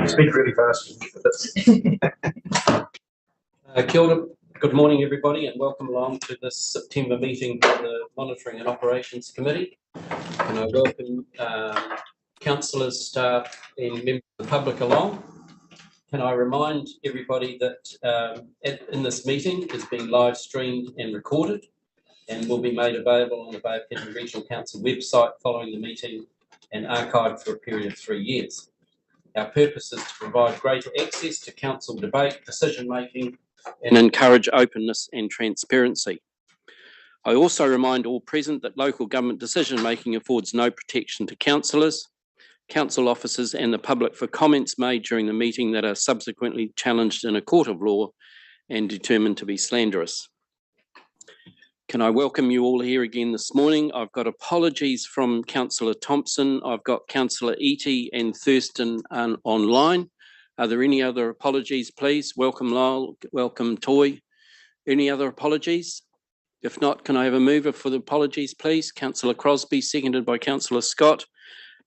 You speak really fast. Kia ora. Good morning, everybody, and welcome along to this September meeting of the Monitoring and Operations Committee. And I welcome councillors, staff, and members of the public along. Can I remind everybody that in this meeting is being live streamed and recorded, and will be made available on the Bay of Plenty Regional Council website following the meeting and archived for a period of 3 years. Our purpose is to provide greater access to council debate, decision making, and encourage openness and transparency. I also remind all present that local government decision making affords no protection to councillors, council officers and the public for comments made during the meeting that are subsequently challenged in a court of law and determined to be slanderous. Can I welcome you all here again this morning? I've got apologies from Councillor Thompson. I've got Councillor Eatey and Thurston online. Are there any other apologies, please? Welcome Lyle, welcome Toy. Any other apologies? If not, can I have a mover for the apologies, please? Councillor Crosby, seconded by Councillor Scott.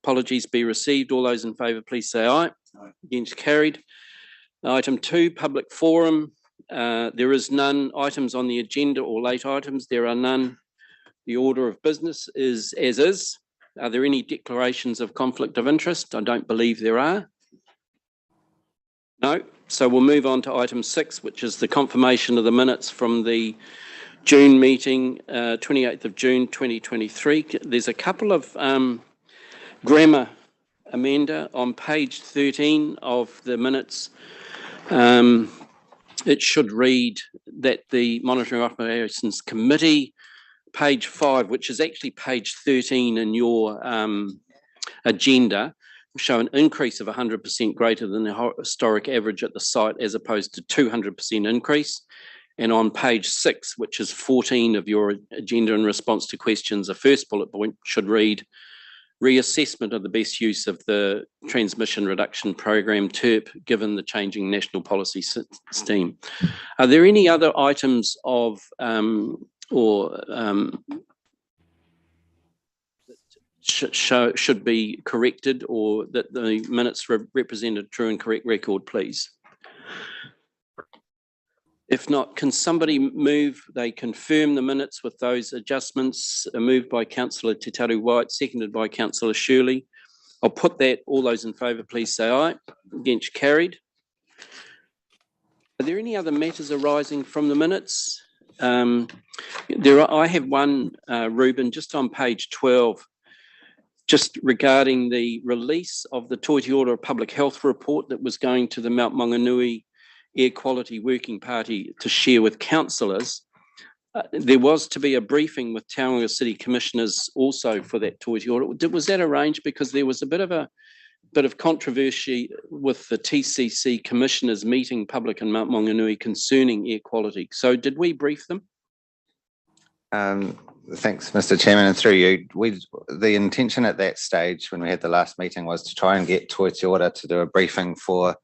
Apologies be received. All those in favour, please say aye. Aye. Against, carried. Item 2, public forum. There is none. Items on the agenda or late items, there are none. The order of business is as is. Are there any declarations of conflict of interest? I don't believe there are. No. So we'll move on to item 6, which is the confirmation of the minutes from the June meeting, 28th of June 2023. There's a couple of grammar, Amanda, on page 13 of the minutes. It should read that the Monitoring Operations Committee, page 5, which is actually page 13 in your agenda, show an increase of 100% greater than the historic average at the site as opposed to 200% increase. And on page 6, which is 14 of your agenda in response to questions, the first bullet point should read reassessment of the best use of the Transmission Reduction Program, TERP, given the changing national policy scheme. Are there any other items of should be corrected or that the minutes represent a true and correct record, please? If not, can somebody move, they confirm the minutes with those adjustments, moved by Councillor Te Taru White, seconded by Councillor Shirley. I'll put that, all those in favour, please say aye. Against, carried. Are there any other matters arising from the minutes? I have one, Ruben, just on page 12, just regarding the release of the Toiti Ora Public Health Report that was going to the Mount Maunganui Air Quality Working Party to share with councillors. There was to be a briefing with Tauranga City Commissioners also for that Toiti Ora. Was that arranged? Because there was a bit of controversy with the TCC Commissioners meeting public in Mount Maunganui concerning air quality. So did we brief them? Thanks, Mr. Chairman, and through you. The intention at that stage when we had the last meeting was to try and get Toiti Ora to do a briefing for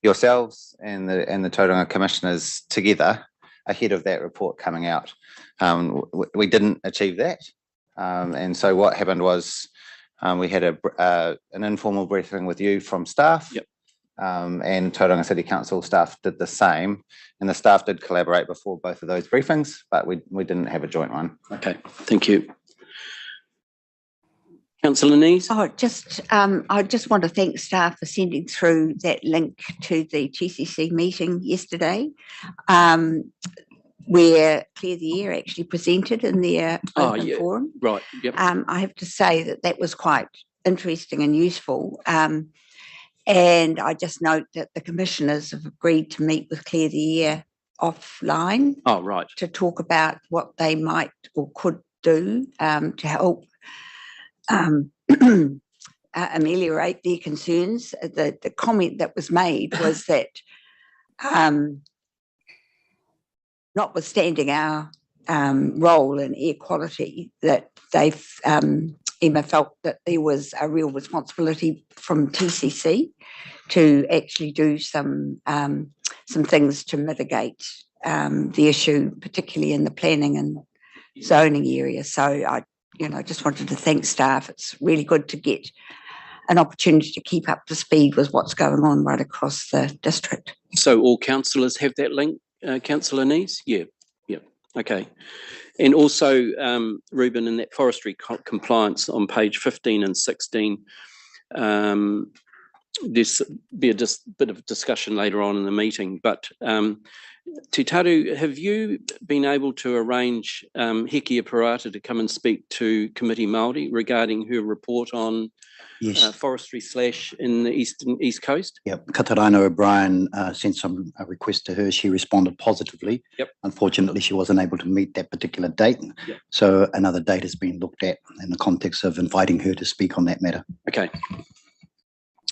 yourselves and the Tauranga Commissioners together ahead of that report coming out. We didn't achieve that, and so what happened was we had an informal briefing with you from staff. Yep. And Tauranga City Council staff did the same, and the staff did collaborate before both of those briefings, but we didn't have a joint one. Okay, thank you. Councillor Nees? I just want to thank staff for sending through that link to the TCC meeting yesterday, where Clear the Air actually presented in their open forum. Right. Yep. I have to say that was quite interesting and useful. And I just note that the commissioners have agreed to meet with Clear the Air offline. Oh, right. To talk about what they might or could do to help ameliorate their concerns. The comment that was made was that notwithstanding our role in air quality, that Emma felt that there was a real responsibility from TCC to actually do some things to mitigate the issue, particularly in the planning and zoning area. So I just wanted to thank staff. It's really good to get an opportunity to keep up to speed with what's going on right across the district. So all councillors have that link, Councillor Nees? Yeah, okay. And also, Ruben, in that forestry compliance on page 15 and 16, there's be a bit of discussion later on in the meeting, but Te Taru, have you been able to arrange Hekia Parata to come and speak to Committee Māori regarding her report on forestry / in the East Coast? Yep, Katarina O'Brien sent some request to her. She responded positively. Yep. Unfortunately, she wasn't able to meet that particular date. Yep. So another date has been looked at in the context of inviting her to speak on that matter. Okay.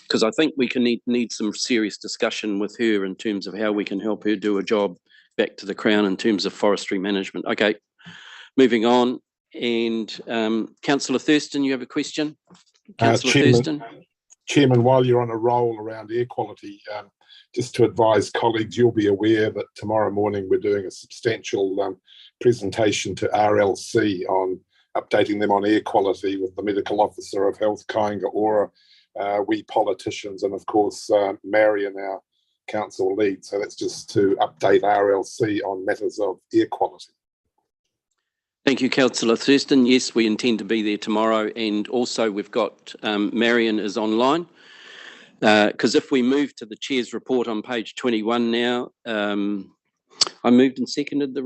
Because I think we can need some serious discussion with her in terms of how we can help her do a job back to the Crown in terms of forestry management. Okay, moving on. And Councillor Thurston, you have a question? Councillor Thurston. Chairman, while you're on a roll around air quality, just to advise colleagues, you'll be aware that tomorrow morning we're doing a substantial presentation to RLC on updating them on air quality with the Medical Officer of Health, Kāinga Ora, we politicians, and of course Marion, our council lead. So that's just to update RLC on matters of air quality. Thank you, Councillor Thurston. Yes, we intend to be there tomorrow, and also we've got Marion is online. Because if we move to the Chair's report on page 21 now, I moved and seconded the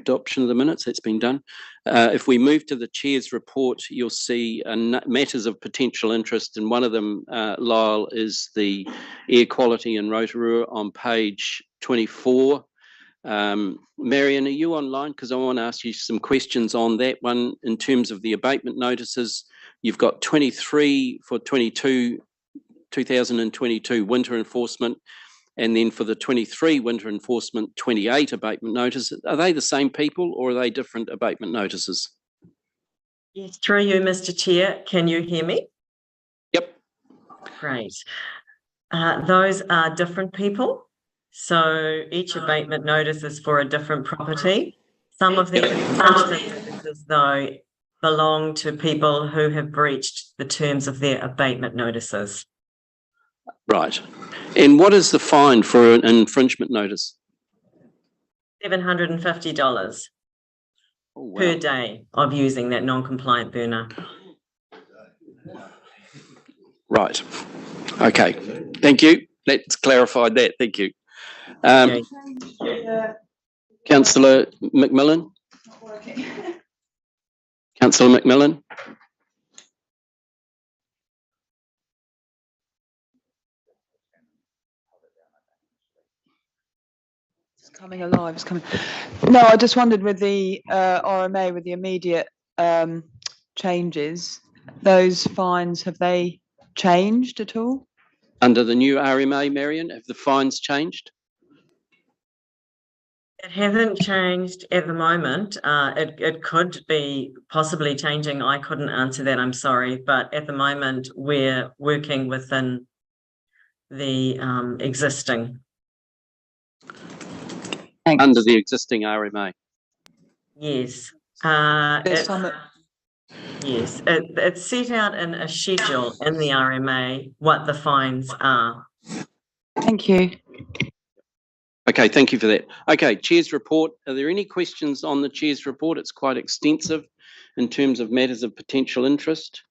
adoption of the minutes. That's been done. If we move to the Chair's report, you'll see matters of potential interest, and one of them, Lyle, is the air quality in Rotorua on page 24. Marion, are you online? Because I want to ask you some questions on that one in terms of the abatement notices. You've got 23 for 2022 winter enforcement, and then for the 23 winter enforcement, 28 abatement notices. Are they the same people or are they different abatement notices? Yes, through you, Mr. Chair. Can you hear me? Yep. Great. Those are different people. So each abatement notice is for a different property. Some of the infringement notices, though, belong to people who have breached the terms of their abatement notices. Right. And what is the fine for an infringement notice? $750 wow. per day of using that non-compliant burner. Right. Okay. Thank you. Let's clarify that. Thank you. Councillor McMillan? Councillor McMillan? It's coming alive. It's coming. No, I just wondered with the RMA, with the immediate changes, those fines, have they changed at all? Under the new RMA, Marion, have the fines changed? It hasn't changed at the moment. It could be possibly changing. I couldn't answer that, I'm sorry. But at the moment, we're working within the existing. Thanks. Under the existing RMA? Yes. Yes, it's set out in a schedule in the RMA what the fines are. Thank you. Okay, thank you for that. Okay, Chair's report. Are there any questions on the Chair's report? It's quite extensive in terms of matters of potential interest.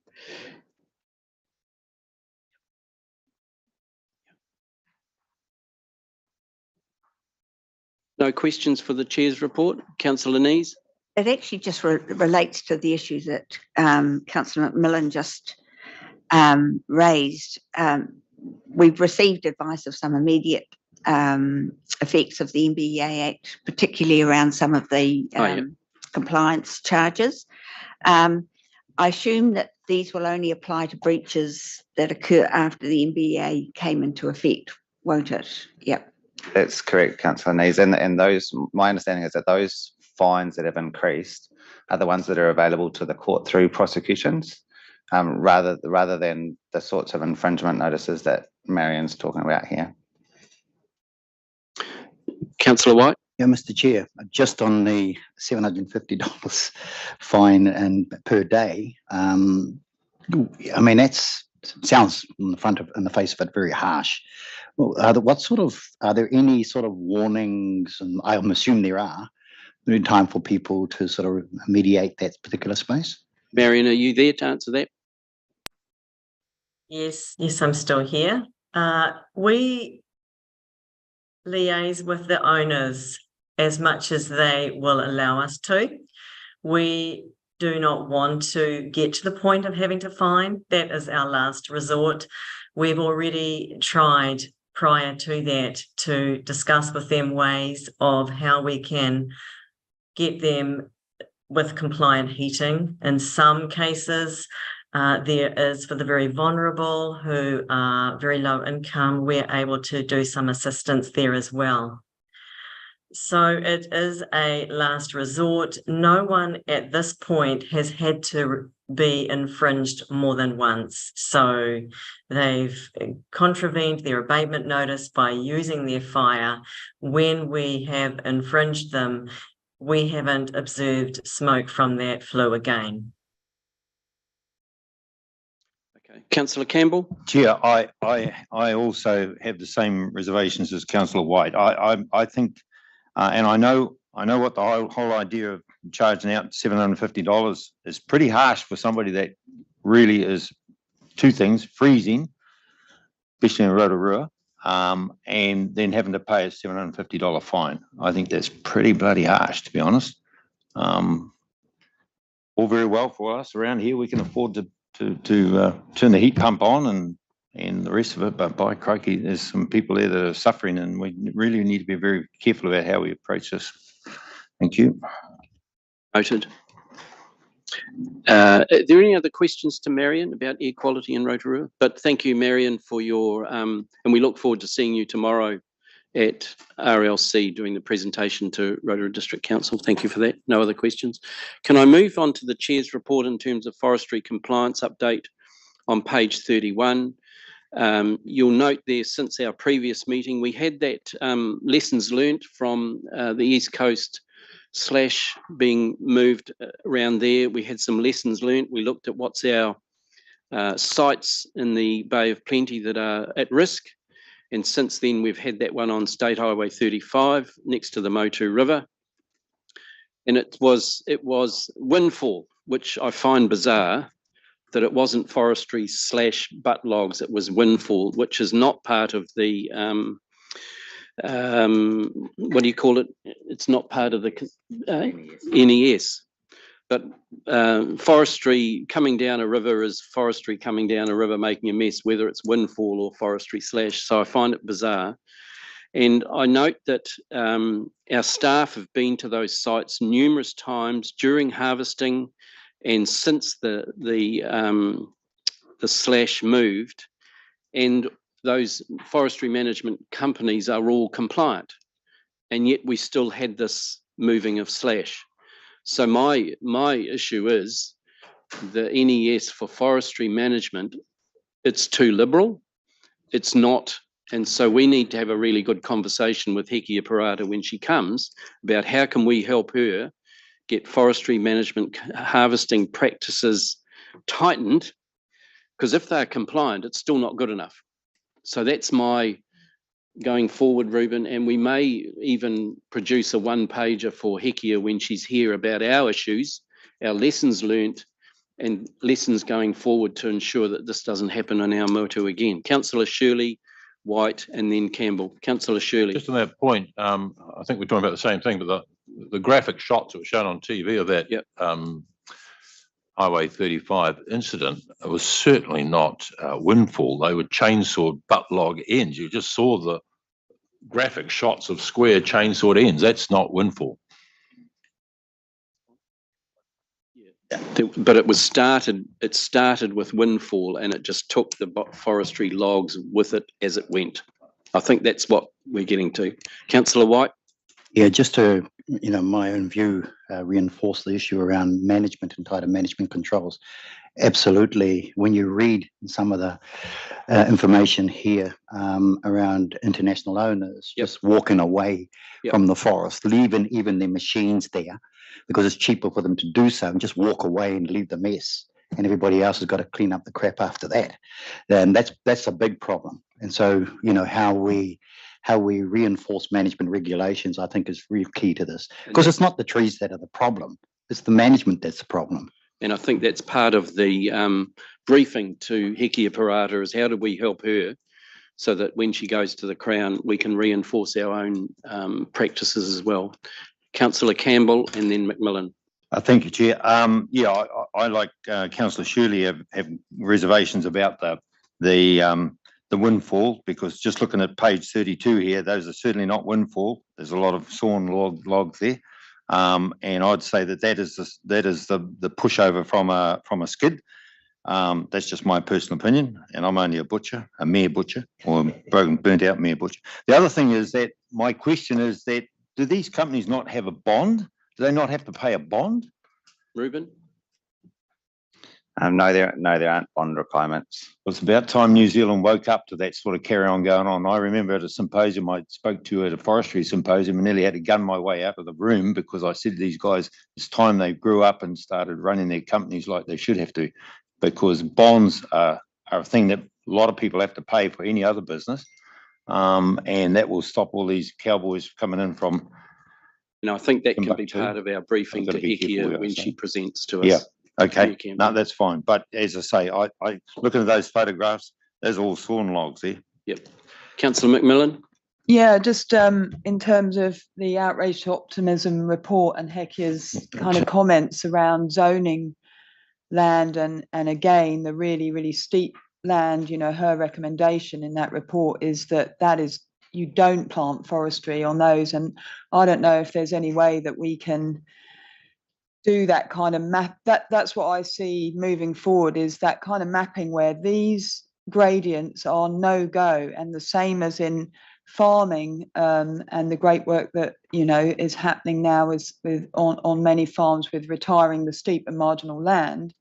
No questions for the Chair's report? Councillor Nees? It actually just relates to the issues that Councillor McMillan just raised. We've received advice of some immediate effects of the MBEA Act, particularly around some of the compliance charges. I assume that these will only apply to breaches that occur after the MBEA came into effect, won't it? Yep. That's correct, Councillor Nees. And those, my understanding is that those fines that have increased are the ones that are available to the court through prosecutions, rather than the sorts of infringement notices that Marion's talking about here. Councillor White? Yeah, Mr. Chair, just on the $750 fine and per day, I mean, that's sounds in the face of it very harsh. Well, are there any sort of warnings, and I'm assuming there are, in time for people to sort of mediate that particular space? Marion, are you there to answer that? Yes, I'm still here. We liaise with the owners as much as they will allow us to. We do not want to get to the point of having to fine. That is our last resort. We've already tried prior to that to discuss with them ways of how we can get them with compliant heating. In some cases, there is for the very vulnerable who are very low income, we're able to do some assistance there as well. So it is a last resort. No one at this point has had to be infringed more than once. So they've contravened their abatement notice by using their fire. When we have infringed them, we haven't observed smoke from that flue again. Okay, Councillor Campbell. Chair, I also have the same reservations as Councillor White. I think, and I know what the whole idea of charging out $750 is pretty harsh for somebody that really is two things: freezing, especially in Rotorua, and then having to pay a $750 fine. I think that's pretty bloody harsh, to be honest. All very well for us around here. We can afford to turn the heat pump on and the rest of it, but by crikey, there's some people there that are suffering, and we really need to be very careful about how we approach this. Thank you. Noted. Are there any other questions to Marion about air quality in Rotorua? But thank you, Marion, for your, and we look forward to seeing you tomorrow at RLC doing the presentation to Rotorua District Council. Thank you for that. No other questions. Can I move on to the Chair's report in terms of forestry compliance update on page 31? You'll note there, since our previous meeting, we had that lessons learnt from the East Coast / being moved around there. We had some lessons learnt. We looked at what's our sites in the Bay of Plenty that are at risk. And since then, we've had that one on State Highway 35 next to the Motu River. And it was windfall, which I find bizarre, that it wasn't forestry / butt logs, it was windfall, which is not part of the, what do you call it? It's not part of the NES. But forestry coming down a river is forestry coming down a river making a mess, whether it's windfall or forestry /. So I find it bizarre. And I note that our staff have been to those sites numerous times during harvesting and since the / moved, and those forestry management companies are all compliant. And yet we still had this moving of /. So my issue is the NES for forestry management, it's too liberal. It's not. And so we need to have a really good conversation with Hekia Parata when she comes about how can we help her get forestry management harvesting practices tightened, because if they're compliant, it's still not good enough. So that's my going forward, Ruben, and we may even produce a one-pager for Hekia when she's here about our issues, our lessons learnt, and lessons going forward to ensure that this doesn't happen in our motu again. Councillor Shirley, White, and then Campbell. Councillor Shirley. Just on that point, I think we're talking about the same thing, but the graphic shots that were shown on TV of that Highway 35 incident, it was certainly not windfall. They were chainsawed butt log ends. You just saw the graphic shots of square chainsawed ends. That's not windfall. But it started with windfall, and it just took the forestry logs with it as it went. I think that's what we're getting to. Councillor White? Yeah, just to, my own view, reinforce the issue around management and tighter management controls. Absolutely. When you read some of the information here around international owners just walking away from the forest, leaving even their machines there because it's cheaper for them to do so and just walk away and leave the mess. and everybody else has got to clean up the crap after that. Then that's a big problem. And so, how we reinforce management regulations, I think, is real key to this, because it's not the trees that are the problem, it's the management that's the problem. And I think that's part of the briefing to Hekia Parata, is how do we help her so that when she goes to the Crown, we can reinforce our own practices as well. Councillor Campbell and then Macmillan. Thank you, Chair. I like Councillor Shirley have reservations about the windfall, because just looking at page 32 here, those are certainly not windfall. There's a lot of sawn logs there, and I'd say that is the pushover from a skid. That's just my personal opinion, and I'm only a mere butcher, or burnt out mere butcher. The other thing is that my question is that, do these companies not have a bond? Do they not have to pay a bond? Ruben? No, there aren't bond requirements. Well, it's about time New Zealand woke up to that sort of carry on going on. I remember at a symposium I spoke to at a forestry symposium, and nearly had to gun my way out of the room because I said to these guys, it's time they grew up and started running their companies like they should have to, because bonds are a thing that a lot of people have to pay for any other business, and that will stop all these cowboys coming in from. I think that can be part of our briefing to Hekia when she presents to us. Yeah, okay. No, that's fine. But as I say, I looking at those photographs, there's all sawn logs there. Yep. Councillor Macmillan? Yeah, just in terms of the Outrage to Optimism report and Hekia's kind of comments around zoning land, and again, the really, really steep land, her recommendation in that report is that is, you don't plant forestry on those. And I don't know if there's any way that we can do that kind of map. That's what I see moving forward, is that kind of mapping where these gradients are no-go, and the same as in farming, and the great work that is happening now is on many farms with retiring the steep and marginal land,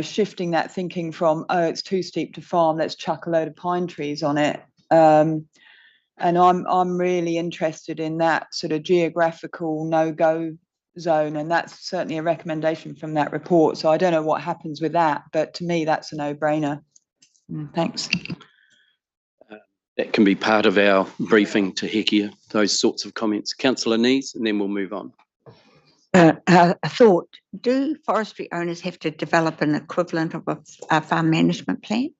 shifting that thinking from, oh, it's too steep to farm, let's chuck a load of pine trees on it. And I'm really interested in that sort of geographical no-go zone, and that's certainly a recommendation from that report. So I don't know what happens with that, but to me that's a no-brainer. Thanks. That can be part of our briefing to Hekia, those sorts of comments. Councillor Nees, and then we'll move on. I thought, do forestry owners have to develop an equivalent of a farm management plan?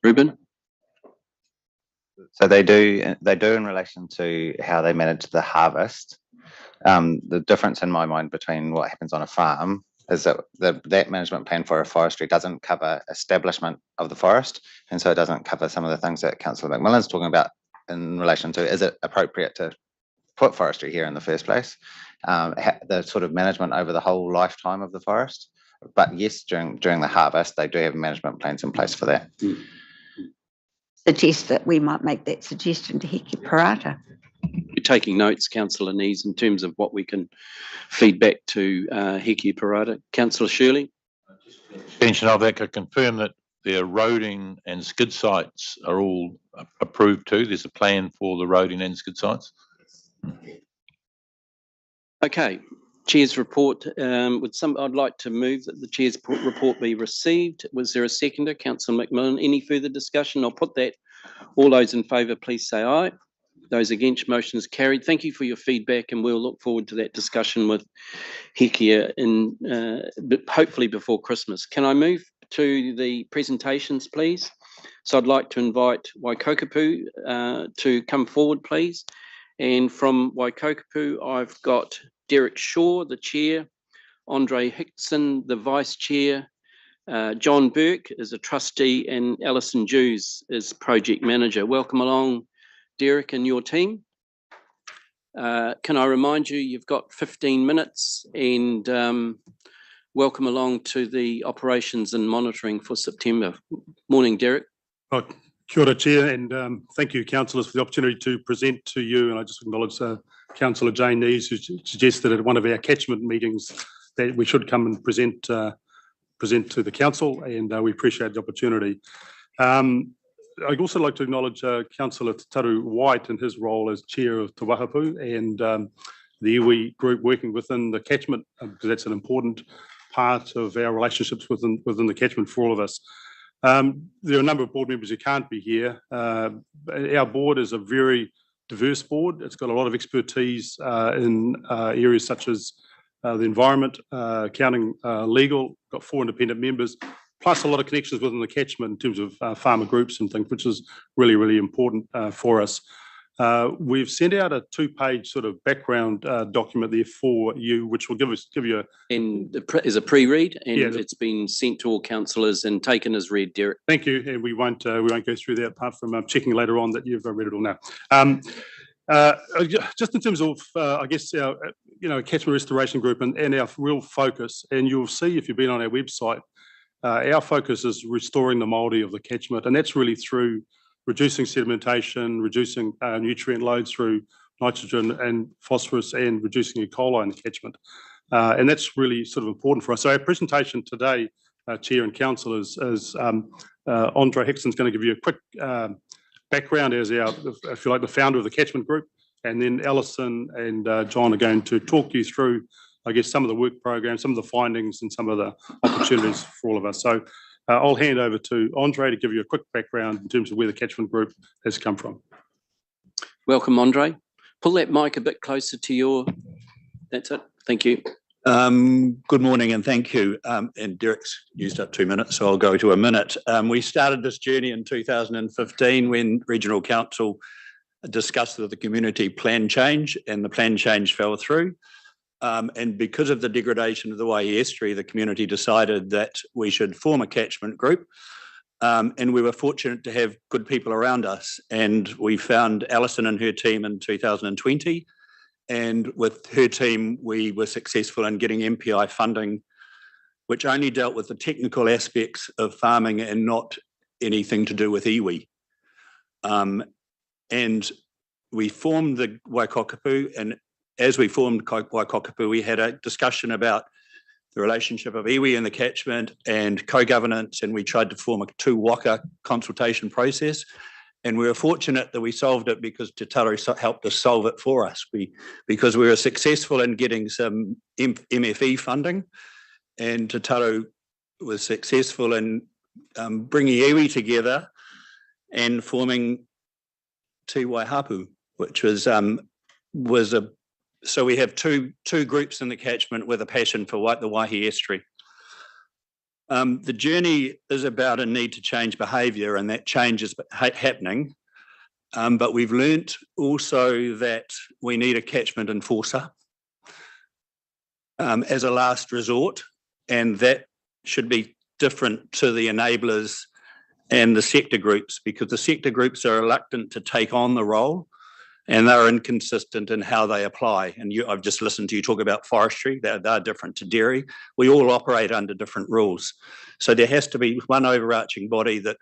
Ruben? So they do in relation to how they manage the harvest. The difference in my mind between what happens on a farm is that that management plan for a forestry doesn't cover establishment of the forest, and so it doesn't cover some of the things that Councillor Macmillan's talking about in relation to, is it appropriate to put forestry here in the first place, the sort of management over the whole lifetime of the forest. But yes, during the harvest, they do have management plans in place for that. Suggest that we might make that suggestion to Hekia Parata. You're taking notes, Councillor Nees, in terms of what we can feed back to Hekia Parata. Councillor Shirley? Extension of that, could confirm that the eroding and skid sites are all approved too. There's a plan for the eroding and skid sites. Okay, Chair's report. I'd like to move that the Chair's report be received. Was there a seconder? Councillor Macmillan. Any further discussion? I'll put that. All those in favour, please say aye. Those against, motion is carried. Thank you for your feedback, and we'll look forward to that discussion with Hekia hopefully before Christmas. Can I move to the presentations, please? So I'd like to invite Waikokapu to come forward, please. And from Waikokapu, I've got Derek Shaw, the chair, Andre Hickson, the vice chair, John Burke is a trustee, and Alison Jews is project manager. Welcome along, Derek, and your team. Can I remind you, you've got 15 minutes, and welcome along to the operations and monitoring for September. Morning, Derek. Oh, kia ora, Chair, and thank you, councillors, for the opportunity to present to you. And I just acknowledge Councillor Jane Nees, who suggested at one of our catchment meetings that we should come and present to the council, and we appreciate the opportunity. I'd also like to acknowledge Councillor Taru White in his role as chair of Te Wahapu, and the iwi group working within the catchment, because that's an important part of our relationships within the catchment for all of us. There are a number of board members who can't be here. Our board is a very diverse board. It's got a lot of expertise in areas such as the environment, accounting, legal. Got 4 independent members, plus a lot of connections within the catchment in terms of farmer groups and things, which is really, really important for us. We've sent out a 2-page sort of background document there for you, which will give you is a pre-read, and Yeah. it's been sent to all councillors and taken as read, Derek. Thank you, and we won't go through that apart from checking later on that you've read it all now. Just in terms of, I guess, our catchment restoration group and our real focus, and you'll see if you've been on our website, our focus is restoring the Māori of the catchment, and that's really through reducing sedimentation, reducing nutrient loads through nitrogen and phosphorus, and reducing E. coli in the catchment. And that's really sort of important for us. So our presentation today, Chair and Council, is Andre Hickson's going to give you a quick background as our, if you like, the founder of the catchment group, and then Alison and John are going to talk you through, I guess, some of the work programs, some of the findings, and some of the opportunities for all of us. So I'll hand over to Andre to give you a quick background in terms of where the catchment group has come from. Welcome, Andre. Pull that mic a bit closer to your. That's it. Thank you. Good morning and thank you. And Derek's used up 2 minutes, so I'll go to a minute. We started this journey in 2015 when Regional Council discussed the community plan change, and the plan change fell through. And because of the degradation of the Waihi Estuary, the community decided that we should form a catchment group. And we were fortunate to have good people around us. And we found Alison and her team in 2020. And with her team, we were successful in getting MPI funding, which only dealt with the technical aspects of farming and not anything to do with iwi. And we formed the Waikokapu, and as we formed Waikokapu, we had a discussion about the relationship of iwi and the catchment and co-governance, and we tried to form a 2 waka consultation process. And we were fortunate that we solved it because Te Taro helped us solve it for us. Because we were successful in getting some MFE funding, and Te Taro was successful in bringing iwi together and forming Te Waihapu, which was so we have two groups in the catchment with a passion for the Waihi Estuary. The journey is about a need to change behaviour, and that change is happening. But we've learnt also that we need a catchment enforcer as a last resort, and that should be different to the enablers and the sector groups, because the sector groups are reluctant to take on the role, and they're inconsistent in how they apply. And I've just listened to you talk about forestry. They're different to dairy. We all operate under different rules. So there has to be one overarching body that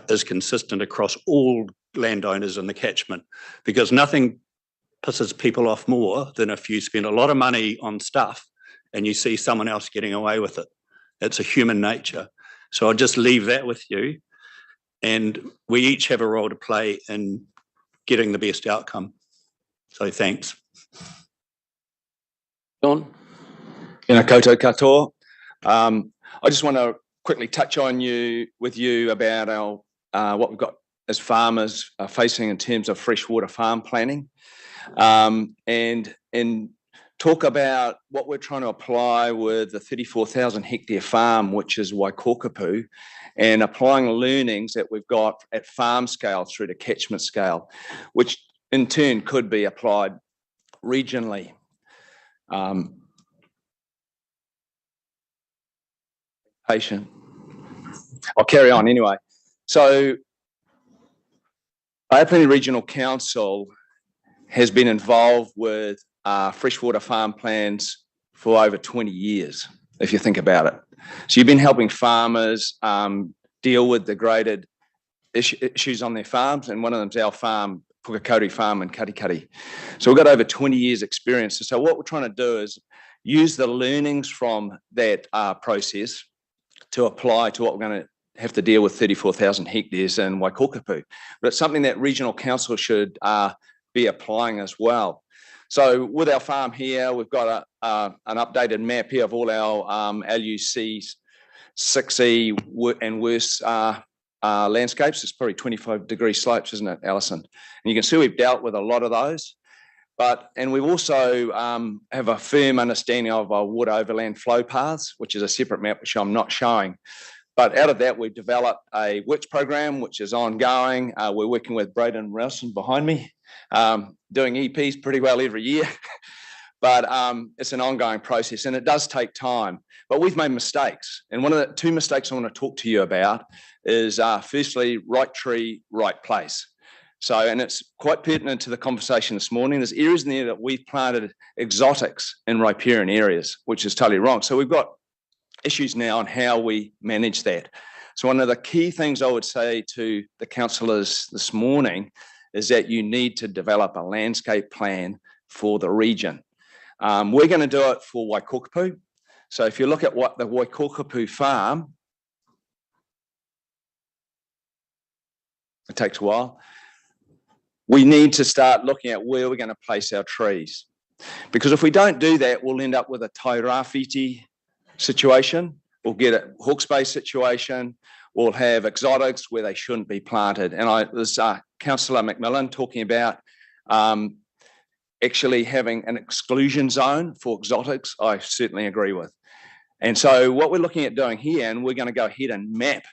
is consistent across all landowners in the catchment, because nothing pisses people off more than if you spend a lot of money on stuff and you see someone else getting away with it. It's a human nature. So I'll just leave that with you. And we each have a role to play in getting the best outcome. So thanks. John? Tēnā koutou katoa. I just want to quickly touch on with you about our what we've got as farmers facing in terms of freshwater farm planning, and talk about what we're trying to apply with the 34,000 hectare farm, which is Waikokapu, and applying the learnings that we've got at farm scale through to catchment scale, which in turn could be applied regionally. Patient. I'll carry on anyway. So Apeni Regional Council has been involved with freshwater farm plans for over 20 years, if you think about it. So you've been helping farmers deal with degraded issues on their farms, and one of them's our farm, Pukakauri Farm in Katikati. So we've got over 20 years experience. So what we're trying to do is use the learnings from that process to apply to what we're going to have to deal with 34,000 hectares in Waikokapu. But it's something that Regional Council should be applying as well. So with our farm here, we've got an updated map here of all our LUCs, 6E and worse landscapes. It's probably 25-degree slopes, isn't it, Alison? And you can see we've dealt with a lot of those. And we also have a firm understanding of our water overland flow paths, which is a separate map, which I'm not showing. But out of that, we've developed a WITS program, which is ongoing. We're working with Braden Relson behind me, doing EPs pretty well every year. But it's an ongoing process, and it does take time. But we've made mistakes. And one of the 2 mistakes I want to talk to you about is firstly, right tree, right place. So, and it's quite pertinent to the conversation this morning. There's areas in there that we've planted exotics in riparian areas, which is totally wrong. So we've got issues now on how we manage that. So one of the key things I would say to the councillors this morning is that you need to develop a landscape plan for the region. We're going to do it for Waikokupu. So if you look at what the Waikokupu farm, it takes a while. We need to start looking at where we're going to place our trees. Because if we don't do that, we'll end up with a Tairāwhiti situation. We'll get a Hawke's Bay situation. We'll have exotics where they shouldn't be planted. And there's Councillor McMillan talking about actually having an exclusion zone for exotics. I certainly agree with. And so what we're looking at doing here, and we're going to go ahead and map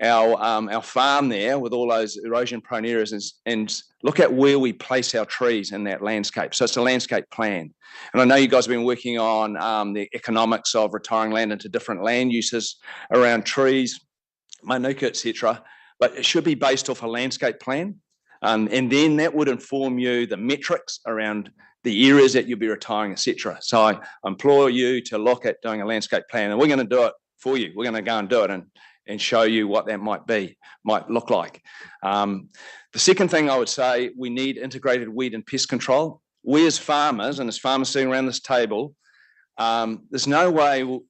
our farm there with all those erosion prone areas and look at where we place our trees in that landscape. So it's a landscape plan. And I know you guys have been working on the economics of retiring land into different land uses around trees, manuka, etc. But it should be based off a landscape plan. And then that would inform you the metrics around the areas that you'll be retiring, etc. So I implore you to look at doing a landscape plan, and we're going to do it for you. We're going to go and do it and show you what that might look like. The second thing I would say, we need integrated weed and pest control. We as farmers, and as farmers sitting around this table, there's no way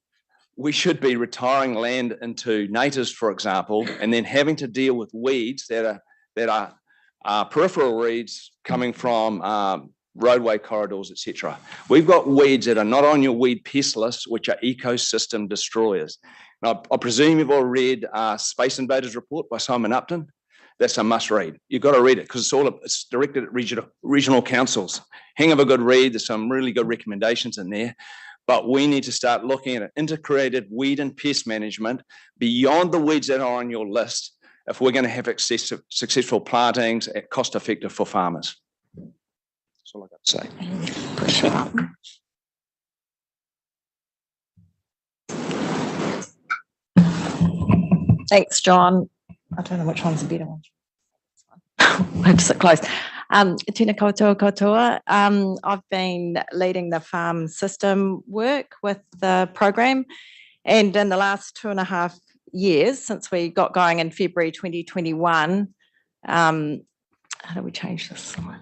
we should be retiring land into natives, for example, and then having to deal with weeds that are peripheral weeds coming from roadway corridors, etc. We've got weeds that are not on your weed pest list, which are ecosystem destroyers. Now, I presume you've all read Space Invaders report by Simon Upton. That's a must read. You've got to read it because it's directed at regional councils. Hang of a good read. There's some really good recommendations in there. But we need to start looking at an integrated weed and pest management beyond the weeds that are on your list if we're going to have successful plantings at cost effective for farmers. That's all I've got to say. Thanks, John. I don't know which one's the better one. I have to sit close. Tēnā koutou katoa. I've been leading the farm system work with the program, and in the last 2.5 years since we got going in February 2021, how do we change this slide?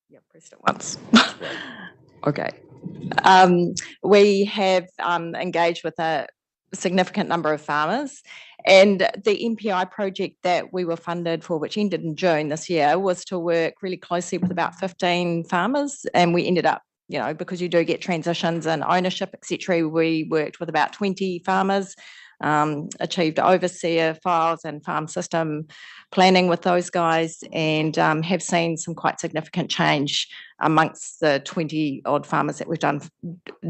Yeah, pressed it once. Okay. We have engaged with a significant number of farmers, and the MPI project that we were funded for, which ended in June this year, was to work really closely with about 15 farmers, and we ended up, because you do get transitions and ownership, etc., we worked with about 20 farmers, achieved overseer files and farm system planning with those guys, and have seen some quite significant change amongst the 20 odd farmers that we've done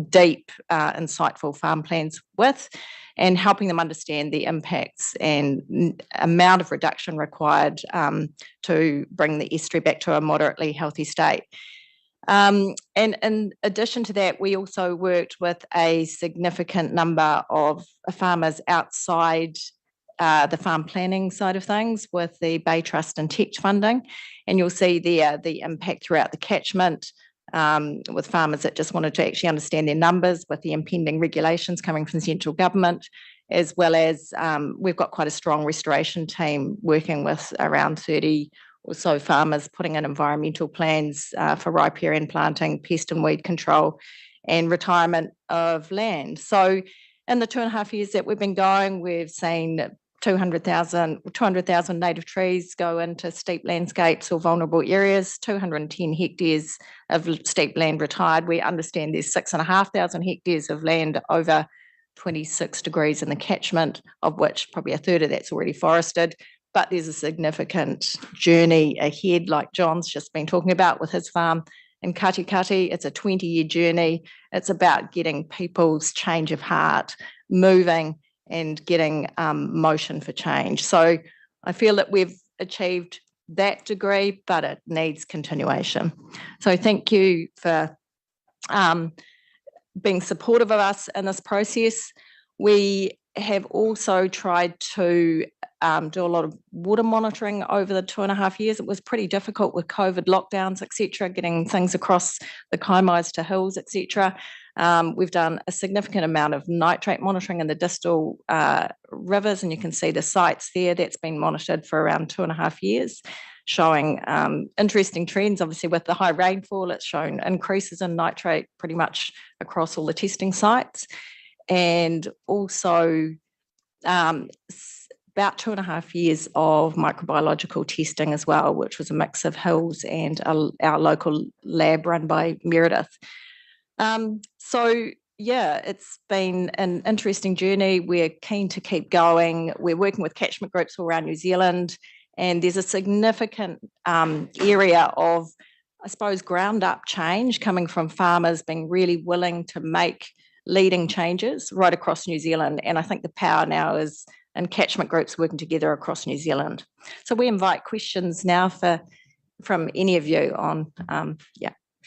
deep, insightful farm plans with, and helping them understand the impacts and amount of reduction required to bring the estuary back to a moderately healthy state. And in addition to that, we also worked with a significant number of farmers outside the farm planning side of things with the Bay Trust and TECT funding. And you'll see there the impact throughout the catchment with farmers that just wanted to actually understand their numbers with the impending regulations coming from central government, as well as we've got quite a strong restoration team working with around 30 or so farmers putting in environmental plans for riparian planting, pest and weed control, and retirement of land. So in the 2.5 years that we've been going, we've seen 200,000 native trees go into steep landscapes or vulnerable areas, 210 hectares of steep land retired. We understand there's 6,500 hectares of land over 26 degrees in the catchment, of which probably a third of that's already forested. But there's a significant journey ahead, like John's just been talking about with his farm in Katikati. It's a 20-year journey. It's about getting people's change of heart moving and getting motion for change. So I feel that we've achieved that degree, but it needs continuation. So thank you for being supportive of us in this process. We have also tried to do a lot of water monitoring over the 2.5 years. It was pretty difficult with COVID lockdowns, etc., getting things across the Kaimais to hills, etc. We've done a significant amount of nitrate monitoring in the distal rivers, and you can see the sites there. That's been monitored for around 2.5 years, showing interesting trends. Obviously, with the high rainfall, it's shown increases in nitrate pretty much across all the testing sites. And also about 2.5 years of microbiological testing as well, which was a mix of Hills and our local lab run by Meredith. So yeah, it's been an interesting journey. We're keen to keep going. We're working with catchment groups all around New Zealand, and there's a significant area of, I suppose, ground up change coming from farmers being really willing to make leading changes right across New Zealand. And I think the power now is in catchment groups working together across New Zealand. So we invite questions now from any of you on,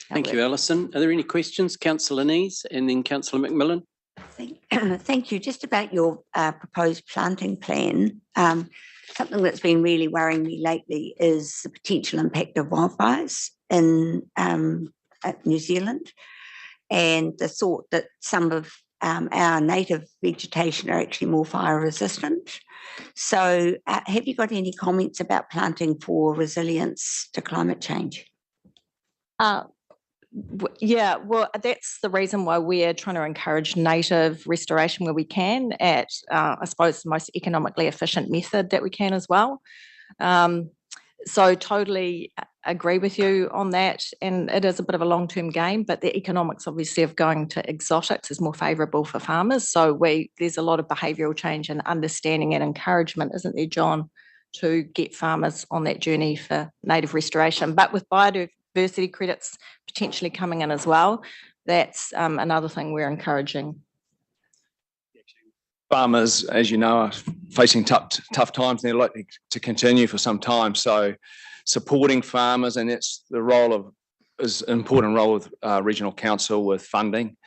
Thank you, Alison. Are there any questions? Councillor Nees and then Councillor McMillan. Thank you. Just about your proposed planting plan, something that's been really worrying me lately is the potential impact of wildfires in New Zealand, and the thought that some of our native vegetation are actually more fire resistant. So have you got any comments about planting for resilience to climate change? Yeah, well, that's the reason why we're trying to encourage native restoration where we can at, I suppose, the most economically efficient method that we can as well. So totally agree with you on that. And it is a bit of a long-term game, but the economics obviously of going to exotics is more favourable for farmers. So there's a lot of behavioural change and understanding and encouragement, isn't there, John, to get farmers on that journey for native restoration. But with biodiversity credits potentially coming in as well, that's another thing we're encouraging. Farmers, as you know, are facing tough times, and they're likely to continue for some time. So supporting farmers, and it's the role is an important role with regional council with funding.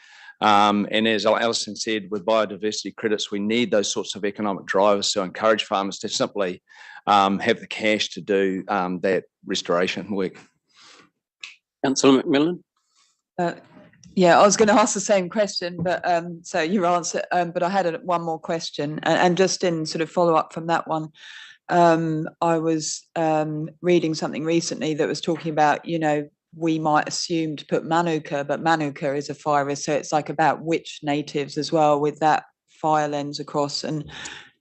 And as Alison said, with biodiversity credits, we need those sorts of economic drivers to encourage farmers to simply have the cash to do that restoration work. Councillor McMillan. Yeah, I was going to ask the same question, but so your answer, but I had one more question, and just in sort of follow up from that one, I was reading something recently that was talking about, we might assume to put Manuka, but Manuka is a fire risk, so it's like about which natives as well with that fire lens across, and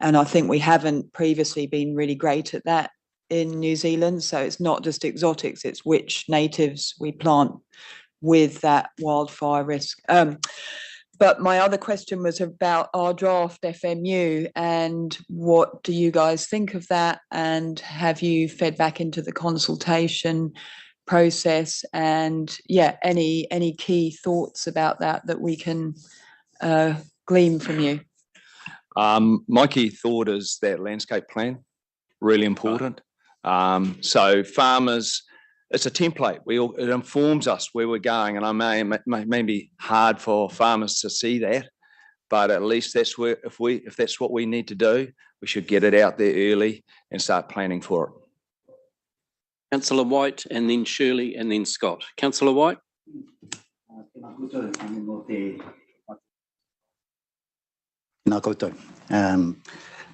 I think we haven't previously been really great at that in New Zealand, so it's not just exotics, it's which natives we plant with that wildfire risk. But my other question was about our draft FMU, and what do you guys think of that, and have you fed back into the consultation process, and any key thoughts about that we can glean from you? My key thought is that landscape plan, really important. So farmers, it's a template. It informs us where we're going, and it may be hard for farmers to see that, but at least that's where, if that's what we need to do, we should get it out there early and start planning for it. Councillor White, and then Shirley, and then Scott. Councillor White.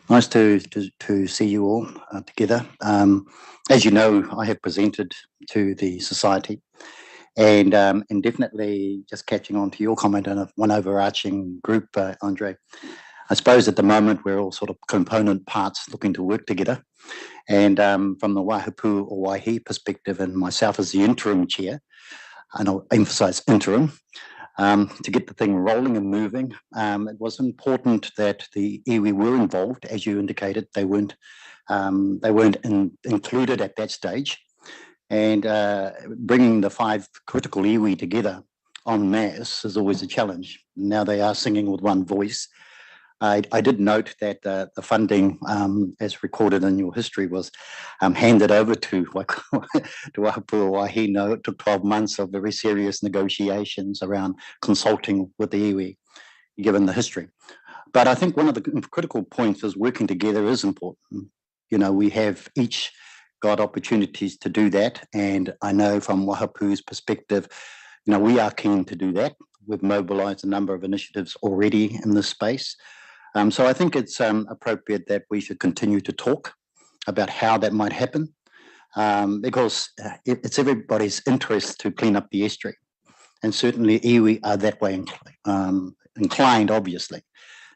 Nice to see you all together. As you know, I have presented to the society, and definitely just catching on to your comment on one overarching group, Andre. I suppose at the moment we're all sort of component parts looking to work together. And from the Waihapu or Waihi perspective, and myself as the interim chair, and I'll emphasize interim, to get the thing rolling and moving, it was important that the iwi were involved. As you indicated, they weren't included at that stage. And bringing the 5 critical iwi together en masse is always a challenge. Now they are singing with one voice. I did note that the funding, as recorded in your history, was handed over to Waihapu Waihi. No, it took 12 months of very serious negotiations around consulting with the iwi, given the history. But I think one of the critical points is working together is important. You know, we have each got opportunities to do that. And I know from Waihapu's perspective, you know, we are keen to do that. We've mobilized a number of initiatives already in this space. So I think it's appropriate that we should continue to talk about how that might happen, because it's everybody's interest to clean up the estuary. And certainly iwi are that way inclined, obviously.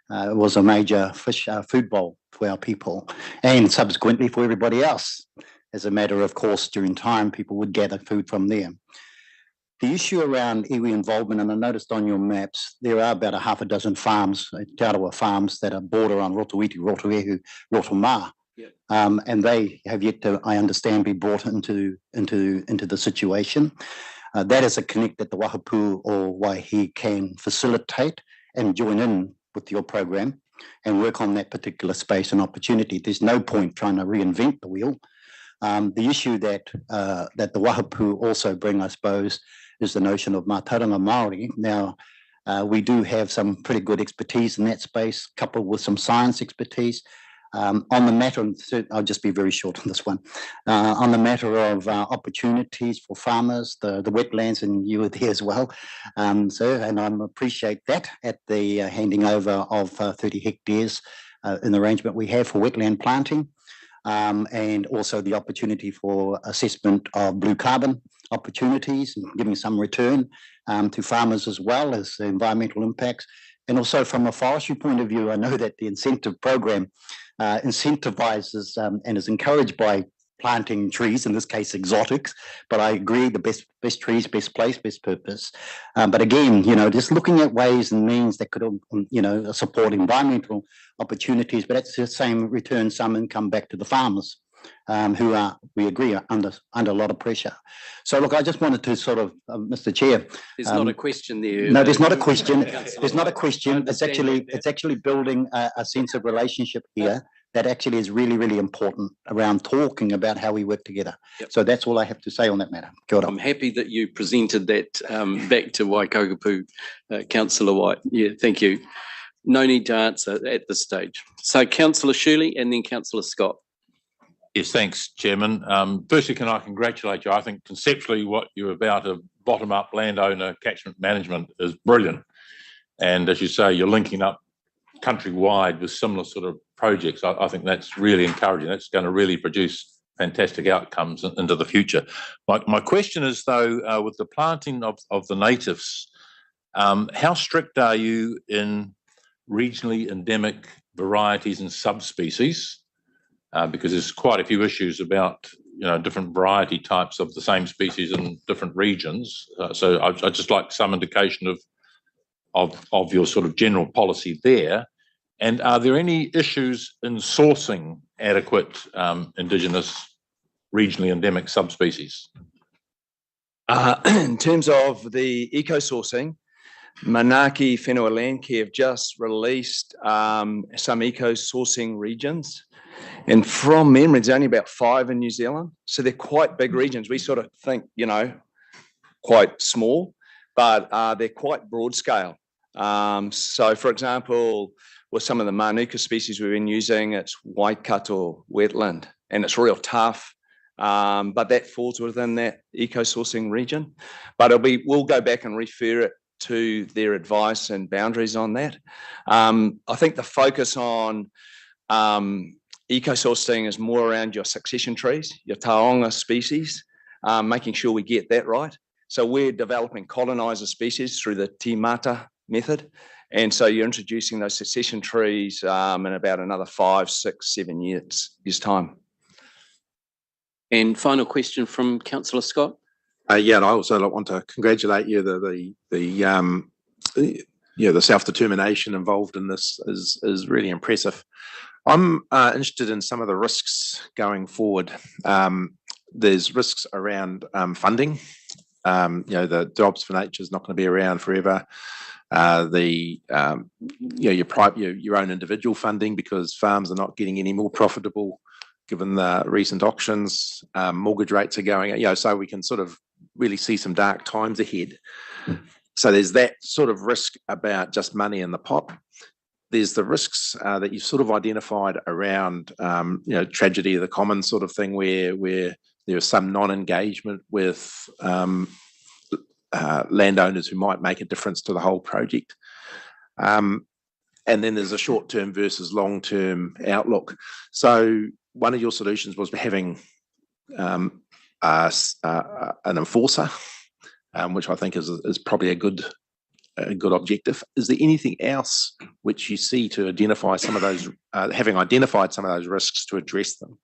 It was a major fish food bowl for our people and subsequently for everybody else. As a matter of course, during time, people would gather food from there. The issue around iwi involvement, and I noticed on your maps, there are about 6 farms, Te Arawa farms, that are border on Rotoiti, Rotoehu, Rotomā. Yep. And they have yet to, I understand, be brought into the situation. That is a connect that the Waihapu or Waihi can facilitate and join in with your program and work on that particular space and opportunity. There's no point trying to reinvent the wheel. The issue that the Waihapu also bring, I suppose, is the notion of mātauranga Māori. Now, we do have some pretty good expertise in that space, coupled with some science expertise. On the matter, and I'll just be very short on this one, on the matter of opportunities for farmers, the wetlands, and you were there as well, sir, and I appreciate that at the handing over of 30 hectares in the arrangement we have for wetland planting. And also the opportunity for assessment of blue carbon opportunities and giving some return to farmers as well as the environmental impacts. And also from a forestry point of view, I know that the incentive program incentivizes and is encouraged by planting trees, in this case exotics, but I agree the best trees, best place, best purpose. But again, you know, just looking at ways and means that could, you know, support environmental opportunities, but at the same return some income back to the farmers who are, we agree, are under a lot of pressure. So look, I just wanted to sort of, Mr. Chair. There's not a question there. No, there's not a question. There's not a question. It's actually building a sense of relationship here that actually is really, really important around talking about how we work together. Yep. So that's all I have to say on that matter. Kia ora. I'm happy that you presented that back to Waikapupu, Councillor White. Yeah, thank you. No need to answer at this stage. So Councillor Shirley and then Councillor Scott. Yes, thanks, Chairman. Firstly, can I congratulate you? I think conceptually what you're about, a bottom-up landowner catchment management, is brilliant. And as you say, you're linking up countrywide with similar sort of projects. I think that's really encouraging. That's going to really produce fantastic outcomes into the future. My question is, though, with the planting of the natives, how strict are you in regionally endemic varieties and subspecies? Because there's quite a few issues about, you know, different variety types of the same species in different regions. So I'd just like some indication of your sort of general policy there. And are there any issues in sourcing adequate Indigenous regionally endemic subspecies? In terms of the eco-sourcing, Manaki Whenua Landcare have just released some eco-sourcing regions. And from memory, there's only about 5 in New Zealand. So they're quite big regions. We sort of think, you know, quite small, but they're quite broad scale. So for example, with some of the Manuka species we've been using, it's Waikato wetland, and it's real tough. But that falls within that eco-sourcing region. But we'll go back and refer it to their advice and boundaries on that. I think the focus on eco-sourcing is more around your succession trees, your taonga species, making sure we get that right. So we're developing colonizer species through the Tīmata method, And so you're introducing those succession trees in about another 5, 6, 7 years time. And final question from Councillor Scott. Yeah, and I also want to congratulate you. The self-determination involved in this is really impressive. I'm interested in some of the risks going forward. There's risks around funding. The Jobs for Nature is not going to be around forever. Your own individual funding, because farms are not getting any more profitable given the recent auctions. Mortgage rates are going, so we can sort of really see some dark times ahead. So there's that sort of risk about just money in the pot. There's the risks that you've sort of identified around, tragedy of the commons sort of thing, where there is some non-engagement with landowners who might make a difference to the whole project. And then there's a short-term versus long-term outlook. So one of your solutions was having an enforcer, which I think is probably a good objective. Is there anything else which you see to identify some of those, having identified some of those risks, to address them?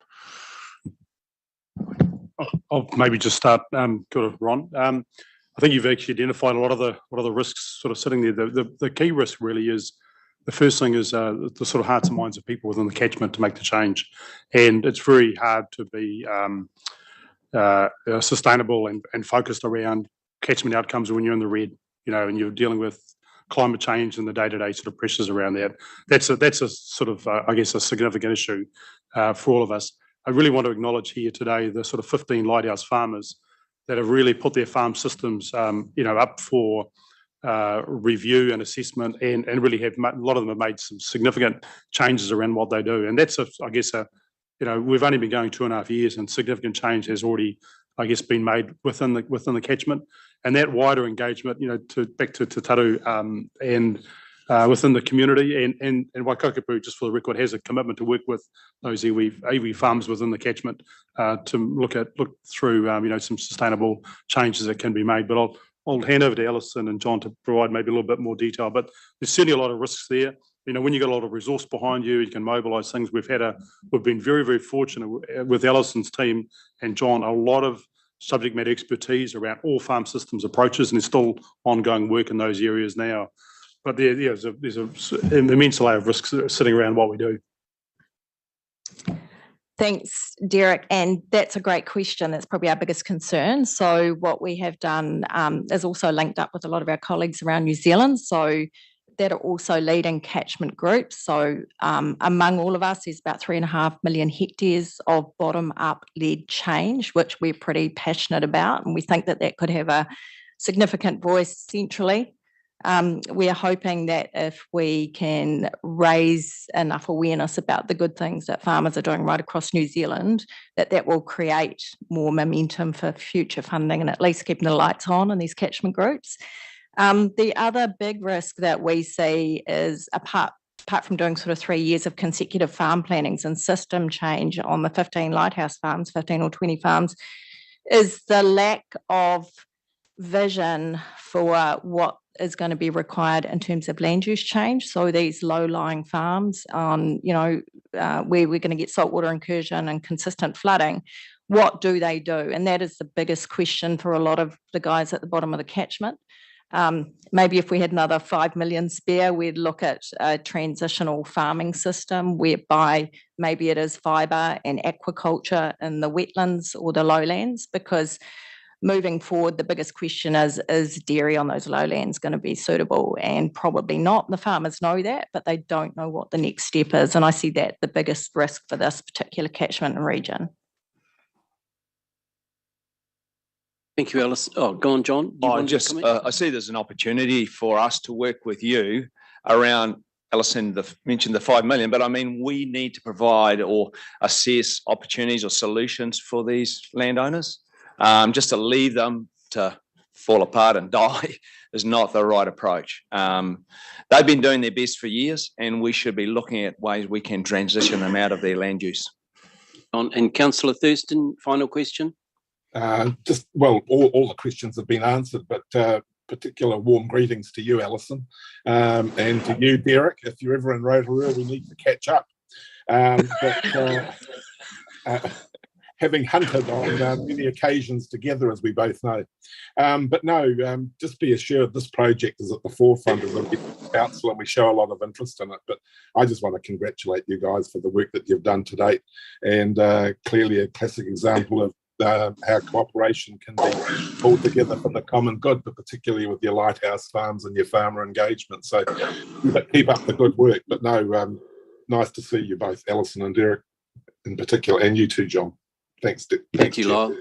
I'll maybe just start, Ron. I think you've actually identified a lot of the risks sort of sitting there. The key risk really is, the first thing is the sort of hearts and minds of people within the catchment to make the change. And it's very hard to be sustainable and focused around catchment outcomes when you're in the red, and you're dealing with climate change and the day-to-day sort of pressures around that. That's a sort of, I guess, a significant issue for all of us. I really want to acknowledge here today the sort of 15 lighthouse farmers that have really put their farm systems, up for review and assessment, and really a lot of them have made some significant changes around what they do. And that's, we've only been going 2.5 years, and significant change has already, I guess, been made within the catchment. And that wider engagement, back to Te Taru, and within the community, and Waikakupu, just for the record, has a commitment to work with those iwi farms within the catchment to look through some sustainable changes that can be made. But I'll hand over to Alison and John to provide maybe a little bit more detail. But there's certainly a lot of risks there. When you've got a lot of resource behind you, you can mobilise things. We've been very, very fortunate with Alison's team and John, a lot of subject matter expertise around all farm systems approaches, and there's still ongoing work in those areas now. But there's an immense layer of risks sitting around what we do. Thanks, Derek. And that's a great question. That's probably our biggest concern. So what we have done is also linked up with a lot of our colleagues around New Zealand, so that are also leading catchment groups. So among all of us, there's about 3.5 million hectares of bottom-up led change, which we're pretty passionate about. And we think that could have a significant voice centrally. We are hoping that if we can raise enough awareness about the good things that farmers are doing right across New Zealand, that will create more momentum for future funding and at least keeping the lights on in these catchment groups. The other big risk that we see is, apart from doing sort of 3 years of consecutive farm plannings and system change on the 15 lighthouse farms, 15 or 20 farms, is the lack of vision for what is going to be required in terms of land use change. So these low-lying farms on, where we're going to get saltwater incursion and consistent flooding, what do they do? And that is the biggest question for a lot of the guys at the bottom of the catchment. Maybe if we had another 5 million spare, we'd look at a transitional farming system whereby maybe it is fibre and aquaculture in the wetlands or the lowlands, because moving forward, the biggest question is dairy on those lowlands going to be suitable? And probably not. The farmers know that, but they don't know what the next step is. And I see that the biggest risk for this particular catchment and region. Thank you, Alice. Oh, go on, John. I see there's an opportunity for us to work with you around, Alison mentioned the 5 million, but I mean, we need to provide or assess opportunities or solutions for these landowners. Just to leave them to fall apart and die is not the right approach. They've been doing their best for years, and we should be looking at ways we can transition them out of their land use. And Councillor Thurston, final question. All the questions have been answered, but particular warm greetings to you, Alison, and to you, Derek. If you're ever in Rotorua, we need to catch up. Having hunted on many occasions together, as we both know. But no, just be assured this project is at the forefront of the council and we show a lot of interest in it. But I just want to congratulate you guys for the work that you've done to date, and clearly a classic example of how cooperation can be pulled together for the common good, but particularly with your lighthouse farms and your farmer engagement. So keep up the good work. But no, nice to see you both, Alison and Derek in particular, and you too, John. Thanks. Thank you, Lyle.